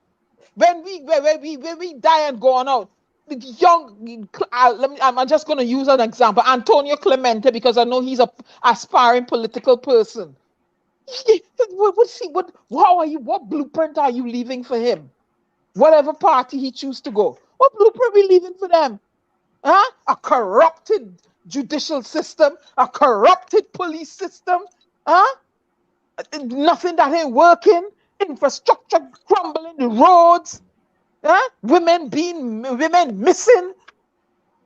When we die and go on out, the young, I'm just going to use an example. Antonio Clemente, because I know he's a aspiring political person. What blueprint are you leaving for him? Whatever party he chooses to go, what blueprint are we leaving for them? Huh? A corrupted judicial system, a corrupted police system, huh? Nothing that ain't working, infrastructure crumbling, the roads, huh? Women missing,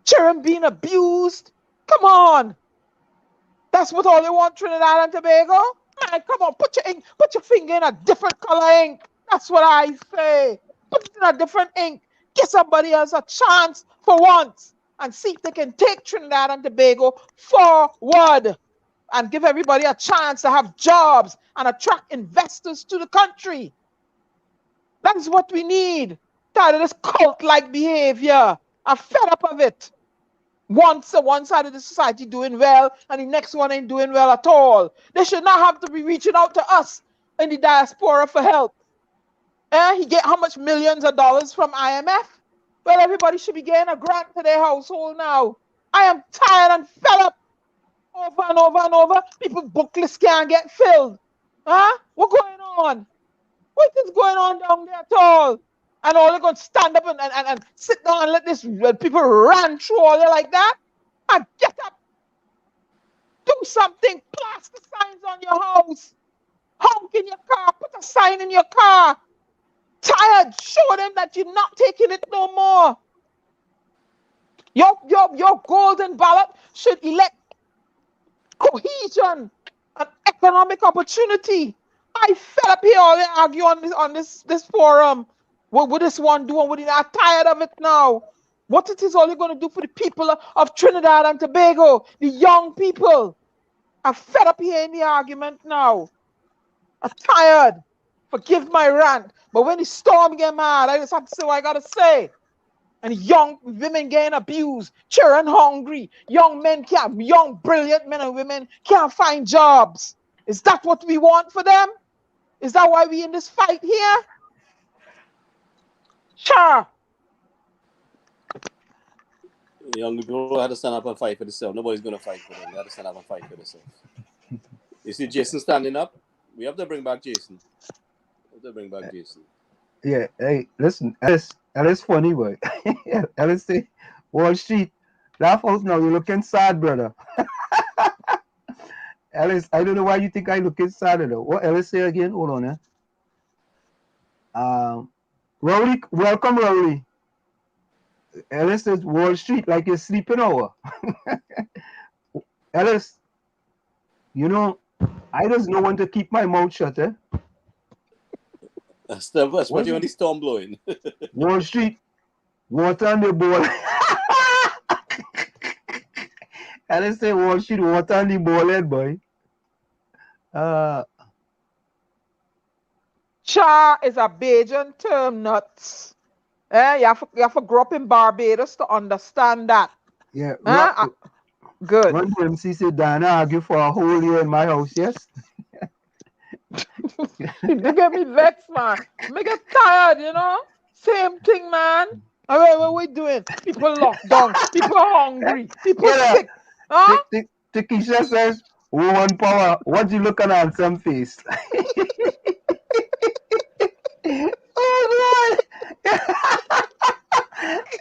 children being abused. Come on. That's what all they want, Trinidad and Tobago? Man, come on, put your finger in a different color ink. That's what I say. Put it in a different ink. Give somebody else a chance for once and see if they can take Trinidad and Tobago forward and give everybody a chance to have jobs and attract investors to the country. That is what we need. Tired of this cult-like behavior. I'm fed up of it. One side of the society doing well and the next one ain't doing well at all. They should not have to be reaching out to us in the diaspora for help. He get how much millions of dollars from IMF? Well, everybody should be getting a grant to their household now. I am tired and fed up. Over and over and over. People book lists can't get filled. Huh? What going on? What is going on down there at all? And all they're going to stand up and sit down and let this people run through all there like that? And get up. Do something. Plaster signs on your house. Honk in your car. Put a sign in your car. Tired. Show them that you're not taking it no more. Your golden ballot should elect cohesion and economic opportunity. I fed up here all they argue on this forum. What would this one do and what I'm tired of it now. What it is all you're going to do for the people of Trinidad and Tobago, the young people. I'm fed up here in the argument now. I'm tired. Forgive my rant. But when the storm get mad, I just have to say what I gotta say. And young women getting abused, children hungry, young brilliant men and women can't find jobs. Is that what we want for them? Is that why we in this fight here? Sure. Young people had to stand up and fight for themselves. Nobody's going to fight for them. They had to stand up and fight for themselves. You see Jason standing up? We have to bring back Jason. Yeah, hey, listen, Alice funny boy. Alice say, Wall Street, laugh out now, you're looking sad, brother. Alice, I don't know why you think I looking sad though. What Alice say again? Hold on, Rowley, welcome, Rowley. Alice says Wall Street like you're sleeping over. Alice, you know, I just know when to keep my mouth shut, eh? Especially when the storm blowing. Wall Street, water on the ball. Alice say Wall Street, water on the ball head, boy. Cha is a Bajan term, nuts. You have to grow up in Barbados to understand that. Yeah. Good. Run to MC say Diana argue for a whole year in my house, yes? You get me vexed, man. Me get tired, you know? Same thing, man. All right, what we doing? People locked down. People hungry. People sick. Huh? Tikisha says, one power. What you looking at some face? Oh, God.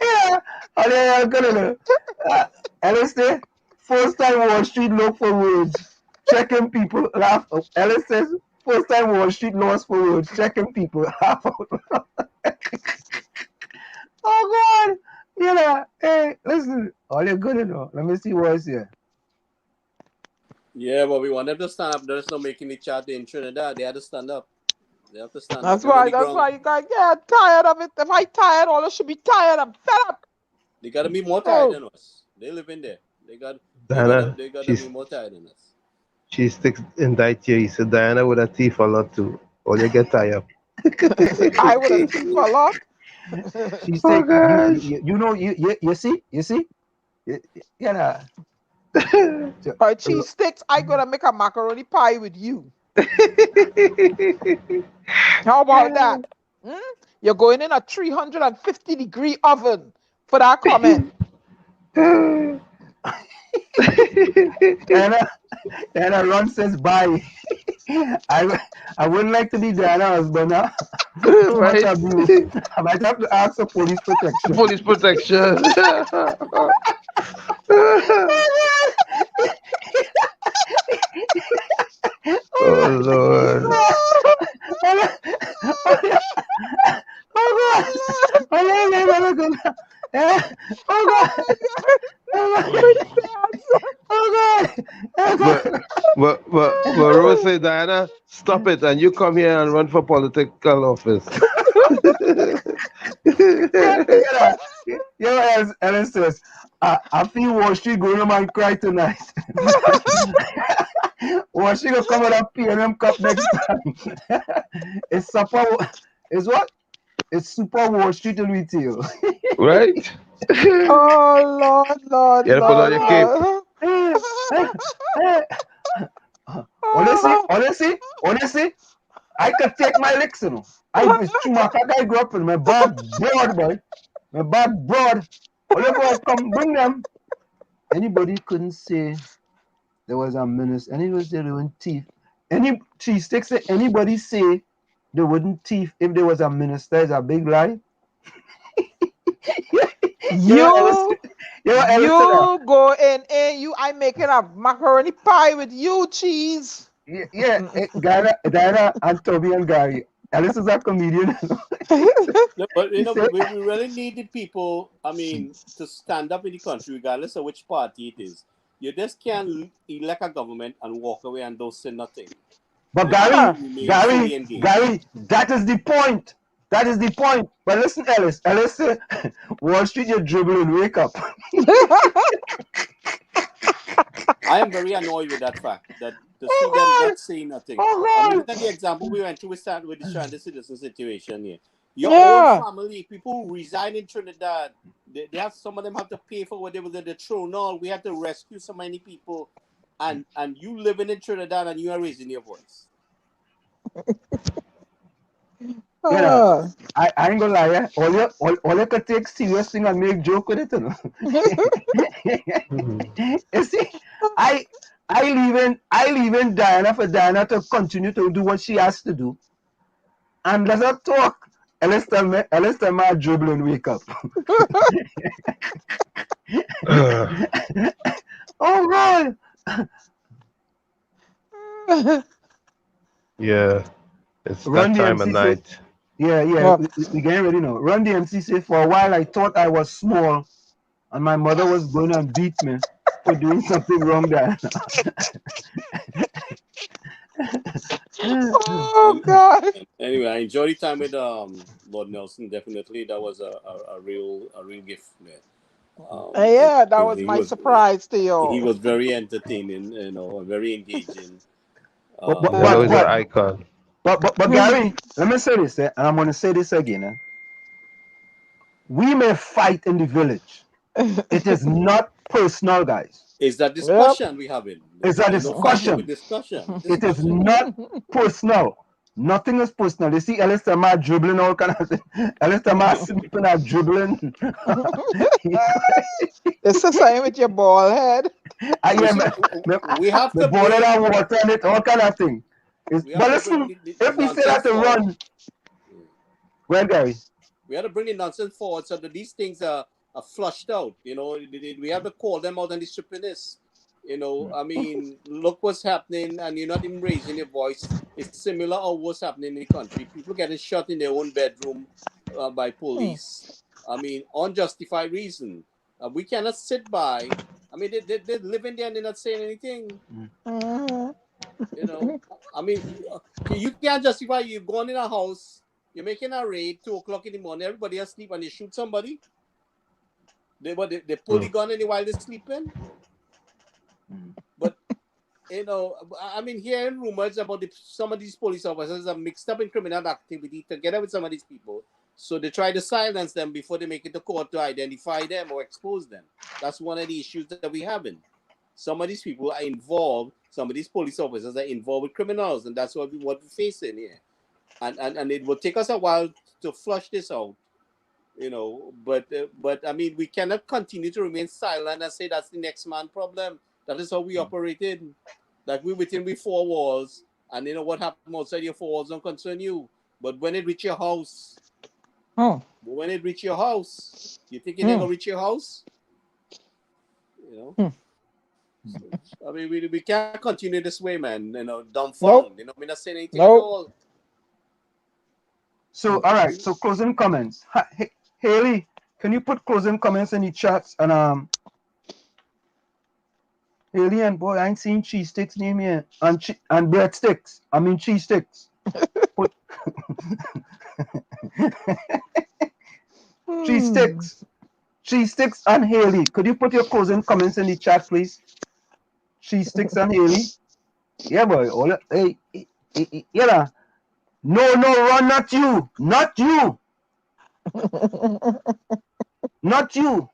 Yeah. Oh, yeah, good. Alice say, first time Wall Street look for words. Checking people laugh. Alice says, first time Wall Street lost for words. Checking people laugh out. Oh, God. You know, hey, listen. All you're good enough. Let me see what's here. Yeah, but we want them to stand up. There's no making the chat in Trinidad. They have to stand up. They have to stand That's up. Why you guys get tired of it. If I tired, all of should be tired. I'm fed up. They gotta be more tired than us. They live in there. They gotta be more tired than us. She sticks in that year. He said Diana would have thief a lot too. Or you get tired. I would have thief a lot. She said, you see? You know. For cheese sticks, I gotta make a macaroni pie with you. How about that? You're going in a 350-degree oven for that comment. Diana Ron says bye. I wouldn't like to be Diana's husband now. Right. I might have to ask for police protection. Police protection. Oh Lord. But Rose say, Diana, stop it, and you come here and run for political office. Ellen says, I feel Wall Street going to man cry tonight. Wall Street gonna come with a P&M cup next time. It's supper. It's what? It's Super Wall Street in retail. Right? Oh Lord. You gotta put on your cape. Honestly, I could take my licks, you know. I grew up in my back broad, boy. My back broad. Whatever I come, bring them. anybody couldn't say there was a minister. Anybody say they wouldn't thief. Any cheese sticks say anybody say they wouldn't thief if there was a minister is a big lie. You know Ellis? You You know Ellis to that? you go in and I making a macaroni pie with you cheese. Yeah, Diana and Toby and Gary. Ellis is a comedian. No, but He said, we really need the people. I mean, to stand up in the country, regardless of which party it is. You just can't elect a government and walk away and don't say nothing. but You have to Gary, remain fully Gary, engaged. Gary, that is the point. That is the point. But listen, Ellis. Ellis say, Wall Street, you're dribbling. Wake up. I am very annoyed with that fact that to see them not saying nothing. I mean, look at the example we went to with the stranded citizen situation here. Your own family, people who reside in Trinidad, they have some of them have to pay for whatever they're thrown on. We have to rescue so many people, and you living in Trinidad and you are raising your voice. You know, I ain't gonna lie, yeah. All you could take serious thing and make joke with it, you know. You see, I leaving Diana for Diana to continue to do what she has to do. And let's not talk. Unless time I dribble and wake up. Oh God. Yeah, it's Run that the time of MC say, night. yeah, we getting ready now. Run the MC say, for a while I thought I was small and my mother was going to beat me for doing something wrong there. Oh God. Anyway, I enjoyed the time with Lord Nelson. Definitely, that was a real gift, man. Yeah, that was my surprise to you. He was very entertaining, very engaging. Hello is an icon. But Gary, let me say this, and I'm going to say this again. We may fight in the village. It is not personal, guys. It's that discussion we having. It's a discussion. It is not personal. Nothing is personal. You see, Ellis Tamar dribbling all kind of thing. Ellis Tamar sleeping and dribbling. It's the same with your ball head. We have to ball head and water and it, all kind of thing. But listen, if we say that to run, well, Gary, we have to bring the nonsense forward so that these things are flushed out. We have to call them out on the stupidness. I mean, look what's happening, and you're not even raising your voice. It's similar to what's happening in the country. People getting shot in their own bedroom by police. I mean, unjustified reason. We cannot sit by. I mean, they're living there and they're not saying anything. I mean, you can't justify you going in a house, you're making a raid, 2:00 in the morning, everybody asleep, and they shoot somebody. They pull the gun in while they're sleeping. But I mean, hearing rumors about some of these police officers are mixed up in criminal activity together with some of these people. So they try to silence them before they make it to court to identify them or expose them. That's one of the issues that we have in. Some of these people are involved. Some of these police officers are involved with criminals, and that's what we're facing here. And it will take us a while to flush this out. But I mean, we cannot continue to remain silent and say that's the next man problem. That is how we operated. That we within we four walls, and what happened outside your four walls don't concern you. But when it reach your house, you think you're gonna reach your house? I mean, we can't continue this way, man. Dumbfounded. We're not saying anything at all. So, all right. So, closing comments. Haley, can you put closing comments in the chats? And Haley, and boy, I ain't seen cheese sticks name here, and breadsticks. I mean cheese sticks. Put cheese sticks, and Haley. Could you put your closing comments in the chat, please? Cheese sticks and Haley. Yeah, boy. Hey, yeah. No, Ron, not you. Not you. Not you.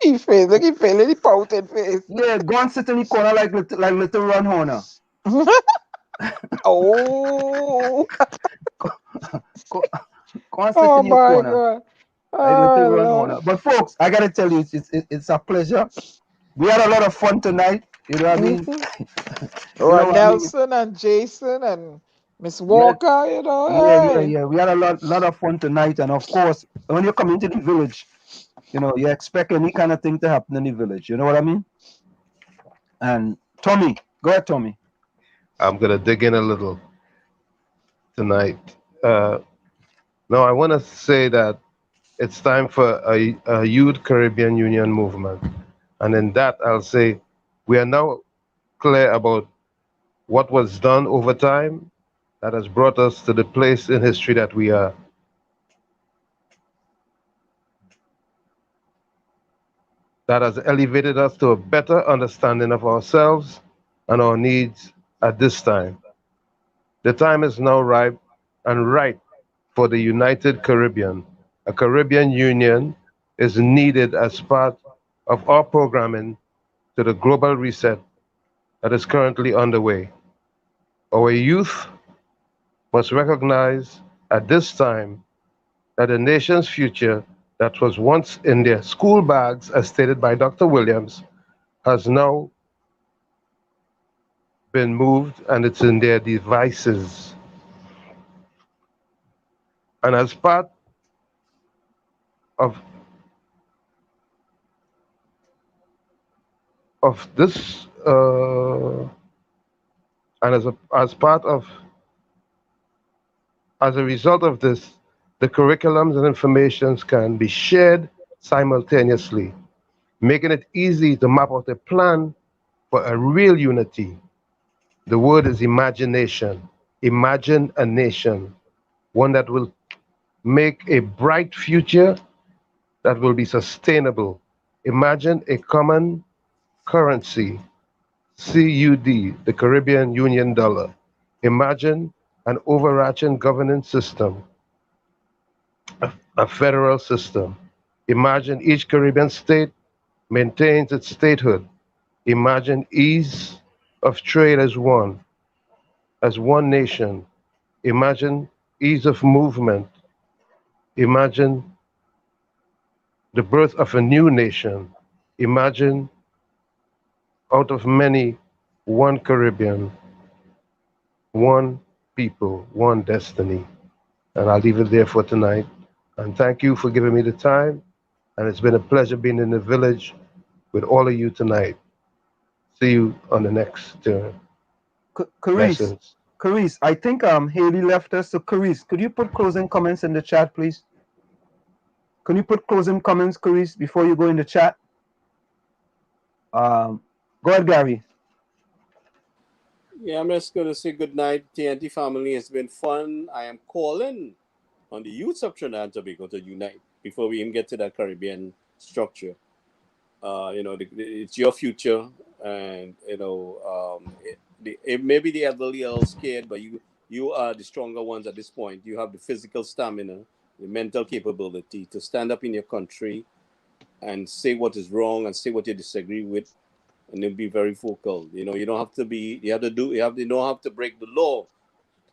He face, look, he fell in the pouted face. Yeah, go and sit in the corner like little Ron Horner. Oh. Go and sit in your corner. God. Like little Ron Horner. But folks, I gotta tell you, it's a pleasure. we had a lot of fun tonight. You know what I mean? You Oh, know and what I mean? Nelson and Jason and Miss Yes. Walker, you know, Yeah, hey. yeah. We had a lot of fun tonight, and of course, when you come into the village, you know, you expect any kind of thing to happen in the village. You know what I mean? And Tommy, go ahead, Tommy. I'm gonna dig in a little tonight. Uh, no, I want to say that it's time for a youth Caribbean Union movement, and in that I'll say we are now clear about what was done over time that has brought us to the place in history that we are. That has elevated us to a better understanding of ourselves and our needs at this time. The time is now ripe and right for the United Caribbean. A Caribbean Union is needed as part of our programming to the global reset that is currently underway. Our youth must recognize at this time that the nation's future that was once in their school bags, as stated by Dr. Williams, has now been moved and it's in their devices. And as part of this, and as part of as a result of this, the curriculums and informations can be shared simultaneously, making it easy to map out a plan for a real unity. The word is imagination. Imagine a nation, one that will make a bright future that will be sustainable. Imagine a common currency, CUD, the Caribbean Union dollar. Imagine an overarching governance system, a federal system. Imagine each Caribbean state maintains its statehood. Imagine ease of trade as one nation. Imagine ease of movement. Imagine the birth of a new nation. Imagine out of many, one Caribbean, one people, one destiny. And I'll leave it there for tonight. And thank you for giving me the time. And it's been a pleasure being in the village with all of you tonight. See you on the next turn. Carice, Blessings. Carice, I think Haley left us. So Carice, could you put closing comments in the chat, please? Can you put closing comments, Carice, before you go in the chat? Go ahead, Gary. Yeah, I'm just going to say good night, TNT family. It's been fun. I am calling on the youths of Trinidad and Tobago to unite before we even get to that Caribbean structure. It's your future, and maybe the elderly are all scared, but you are the stronger ones at this point. You have the physical stamina, the mental capability to stand up in your country and say what is wrong and say what you disagree with, and then be very vocal. You don't have to be. You don't have to break the law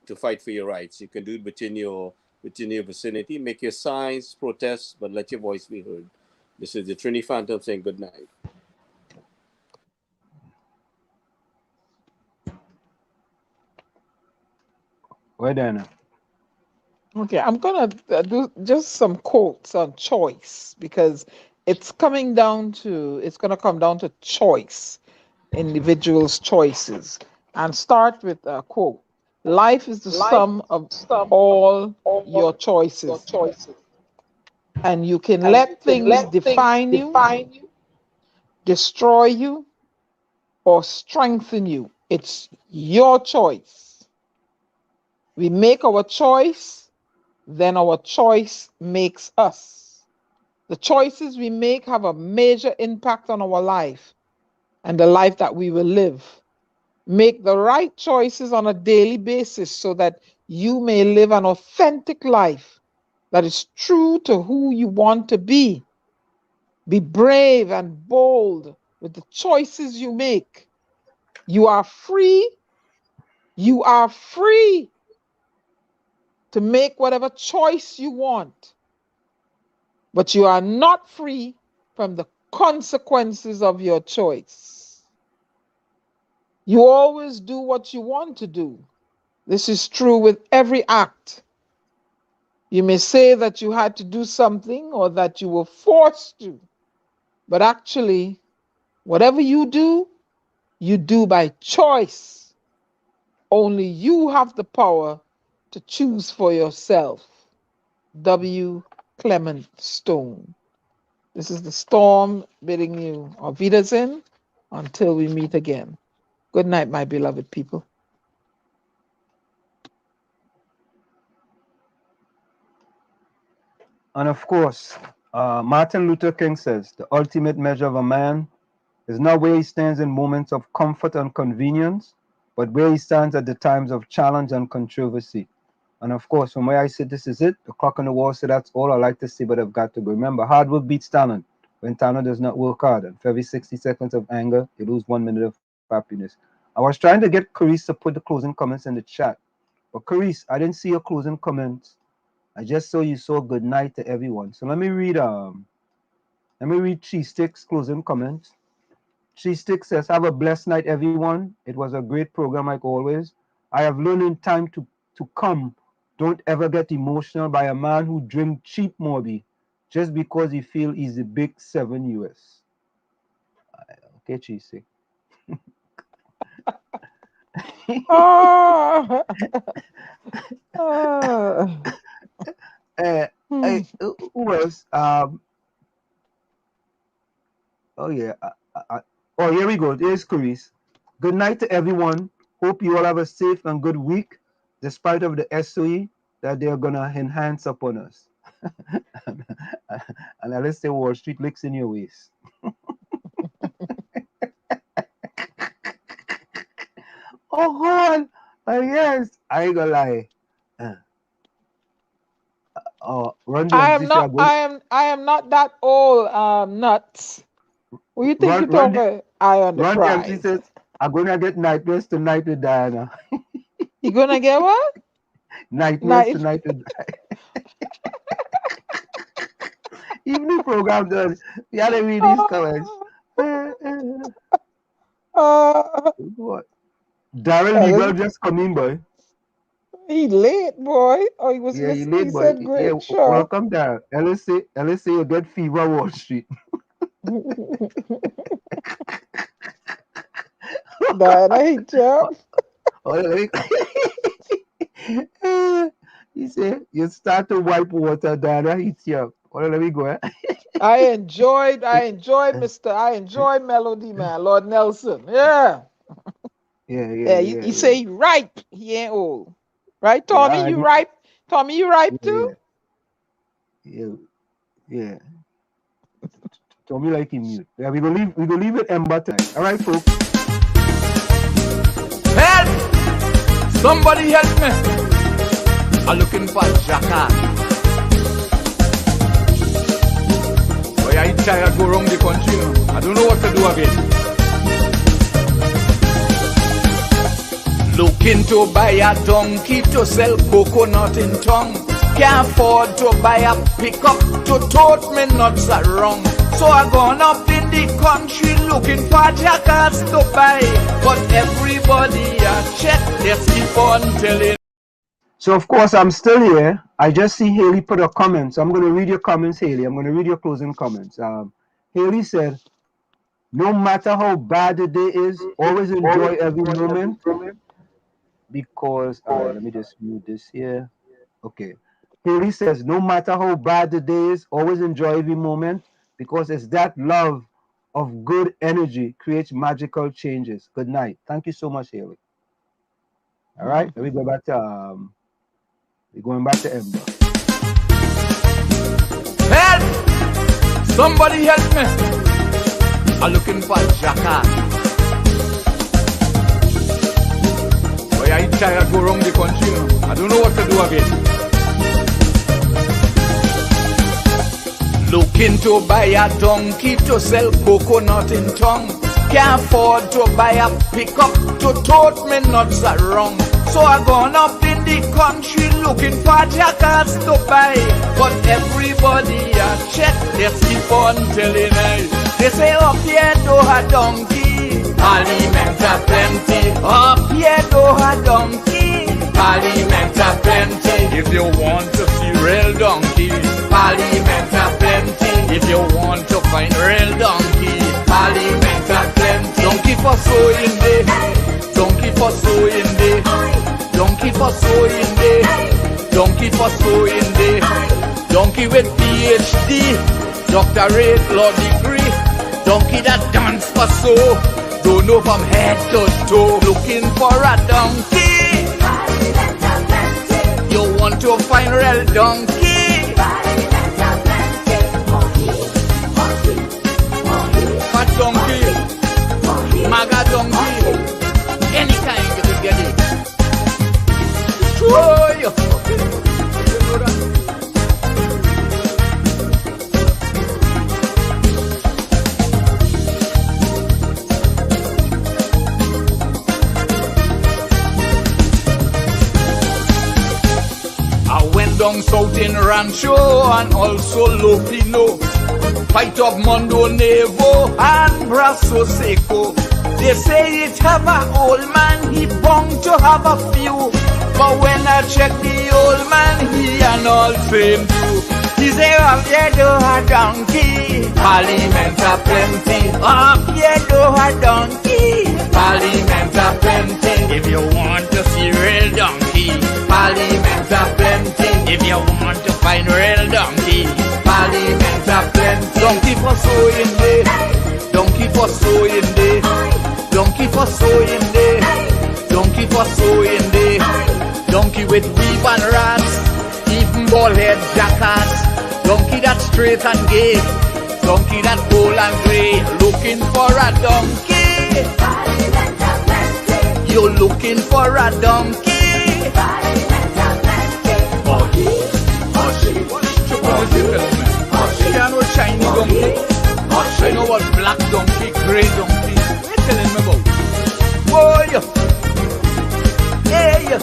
to fight for your rights. You can do it within your vicinity. Make your signs, protest, but let your voice be heard. This is the Trini Phantom saying good night. Where then? Okay, I'm gonna do just some quotes on choice because it's gonna come down to choice, individuals' choices, and start with a quote. Life is the sum of all your choices, and you can let things define you, destroy you, or strengthen you. It's your choice. We make our choice, then our choice makes us. The choices we make have a major impact on our life and the life that we will live. Make the right choices on a daily basis so that you may live an authentic life that is true to who you want to be. Be brave and bold with the choices you make. You are free. You are free to make whatever choice you want, but you are not free from the consequences of your choice. You always do what you want to do. This is true with every act. You may say that you had to do something or that you were forced to, but actually, whatever you do by choice. Only you have the power to choose for yourself. W. Clement Stone. This is the storm bidding you auf Wiedersehen until we meet again. Good night, my beloved people. And of course, Martin Luther King says, the ultimate measure of a man is not where he stands in moments of comfort and convenience, but where he stands at the times of challenge and controversy. And of course, from where I sit, this is it. The clock on the wall, so that's all I like to say, but I've got to go. Remember, hard work beats talent when talent does not work hard. And for every 60 seconds of anger, you lose 1 minute of happiness. I was trying to get Carice to put the closing comments in the chat. But Carice, I didn't see your closing comments. I just saw you saw good night to everyone. So let me read Cheese Stick's closing comments. Cheese Stick says, have a blessed night, everyone. It was a great program like always. I have learned in time to come. Don't ever get emotional by a man who drink cheap Morby just because he feel he's a big 7 US. Okay, Cheese Stick. Who else? Oh yeah. Oh, here we go. There's Carice. Good night to everyone. Hope you all have a safe and good week, despite of the SOE that they're gonna enhance upon us. And let's say Wall Street licks in your waist. Oh God! Yes, I ain't gonna lie. Run I am not that old, nuts. What do you think you're talking? I on the Run prize. MC says, I'm gonna get nightmares tonight with Diana. You gonna get what? Nightmares tonight with Diana. Evening program done. You gotta read these comments. What? Darren Legal just come in, boy. He late, boy. Oh, he was listening. He said, great show. Welcome, Darren. LSA, you get fever Wall Street. Diana, I hate you. He said, you start to wipe water, Diana, hits you up. Let me go. I enjoy Melody, man. Lord Nelson. Yeah. Yeah. He say he ripe. He ain't old. Right, Tommy? Yeah, you ripe? Tommy, you ripe too? Yeah. Tommy like him mute. Yeah, we gonna leave it Ember time. All right, folks. Help! Somebody help me! I'm looking for Jacka. Boy, I try to go around the country now. I don't know what to do again. Looking to buy a donkey to sell coconut in town. Can't afford to buy a pickup to tote me nuts around. So I gone up in the country looking for jackets to buy. But everybody I check, they keep on telling. So of course I'm still here. I just see Haley put a comment. So I'm going to read your comments, Haley. I'm going to read your closing comments. Haley said, no matter how bad the day is, always enjoy every moment. Because, let me just mute this here. Okay. Haley says, no matter how bad the day is, always enjoy every moment, because it's that love of good energy creates magical changes. Good night. Thank you so much, Haley. All right, let me go back to we're going back to Ember. Help! Somebody help me! I'm looking for Jacka. Boy, I try to go around the country now. I don't know what to do again. Looking to buy a donkey to sell coconut in town. Can't afford to buy a pickup to tote me nuts around. So I gone up in the country looking for jackets to buy. But everybody I check, they keep on telling me They say up here do a donkey, parliament a plenty. Up here do a donkey, parliament a plenty. If you want to see real donkey, parliament a plenty. If you want to find real donkey, parliament a plenty. Donkey for sowing day, donkey for sowing day, donkey for sowing day, donkey for sowing day. Donkey with PhD, doctorate, law degree. Donkey that dance for so, don't know from head to toe. Looking for a donkey, you want to find real donkey. Fat donkey, maga donkey, any kind you could get it. Whoa, you know that? I went down south in Rancho and also Lopino. Fight up Mondo Nevo and Brasso Seco. They say it have a old man, he bound to have a few. But when I check the old man, he and all same too. He say up here do a donkey, parliament a plenty. Up here do a donkey, parliament a plenty. If you want to see real donkey, parliament a plenty. If you want to find real donkey, parliament a plenty. Donkey for sowing day, donkey for sowing day, donkey for sowing day, donkey for sowing day. Donkey with weave and rats, even bald head jackass. Donkey that straight and gay, donkey that old and grey. Looking for a donkey, you're looking for a donkey. I know shiny donkey, I know what black donkey, grey donkey. What you telling me about? Boy, hey,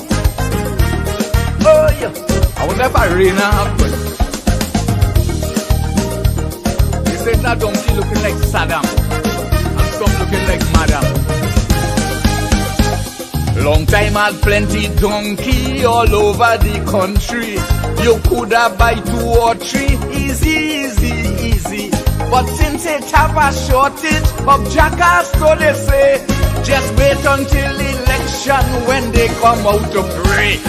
oh yeah. I wonder if Arena happen. They say that donkey looking like Saddam and some looking like Madam. Long time had plenty donkey all over the country. You coulda buy 2 or 3, easy, easy, easy. But since it have a shortage of jackass, so they say, just wait until election when they come out to pray.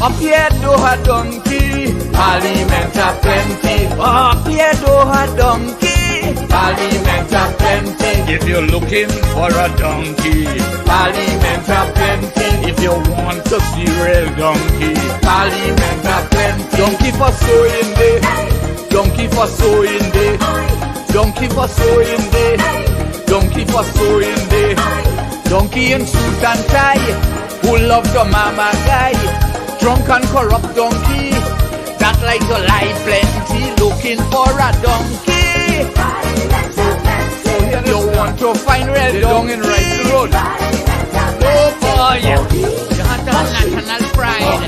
Up here do a donkey, parliament a plenty. Up here do a donkey, parliament a plenty. If you're looking for a donkey, parliament a plenty. If you want to see real donkey, parliament a plenty. Donkey for sowing day, donkey for sowing day, donkey for sowing day, donkey for sowing day. Donkey in suit and tie, who love the mama guy. Drunk and corrupt donkey, that like to lie plenty. Looking for a donkey, so you want to find real donkey in right road. Oh boy, you have to have national pride.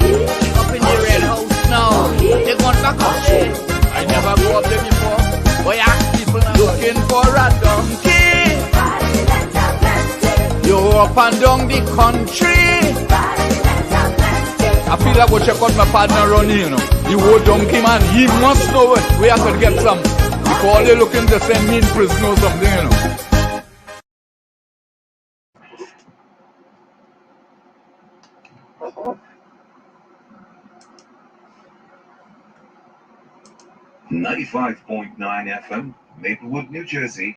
Up in the red house now, they going back up there. I never go up there before. Boy, ask people now. Looking for a donkey, you're up and down the country. I feel like I go check out my partner Ronnie, you know. The old donkey man, he must know where I could get some. Because they're looking to send me in prison or something, you know. 95.9 FM, Maplewood, New Jersey.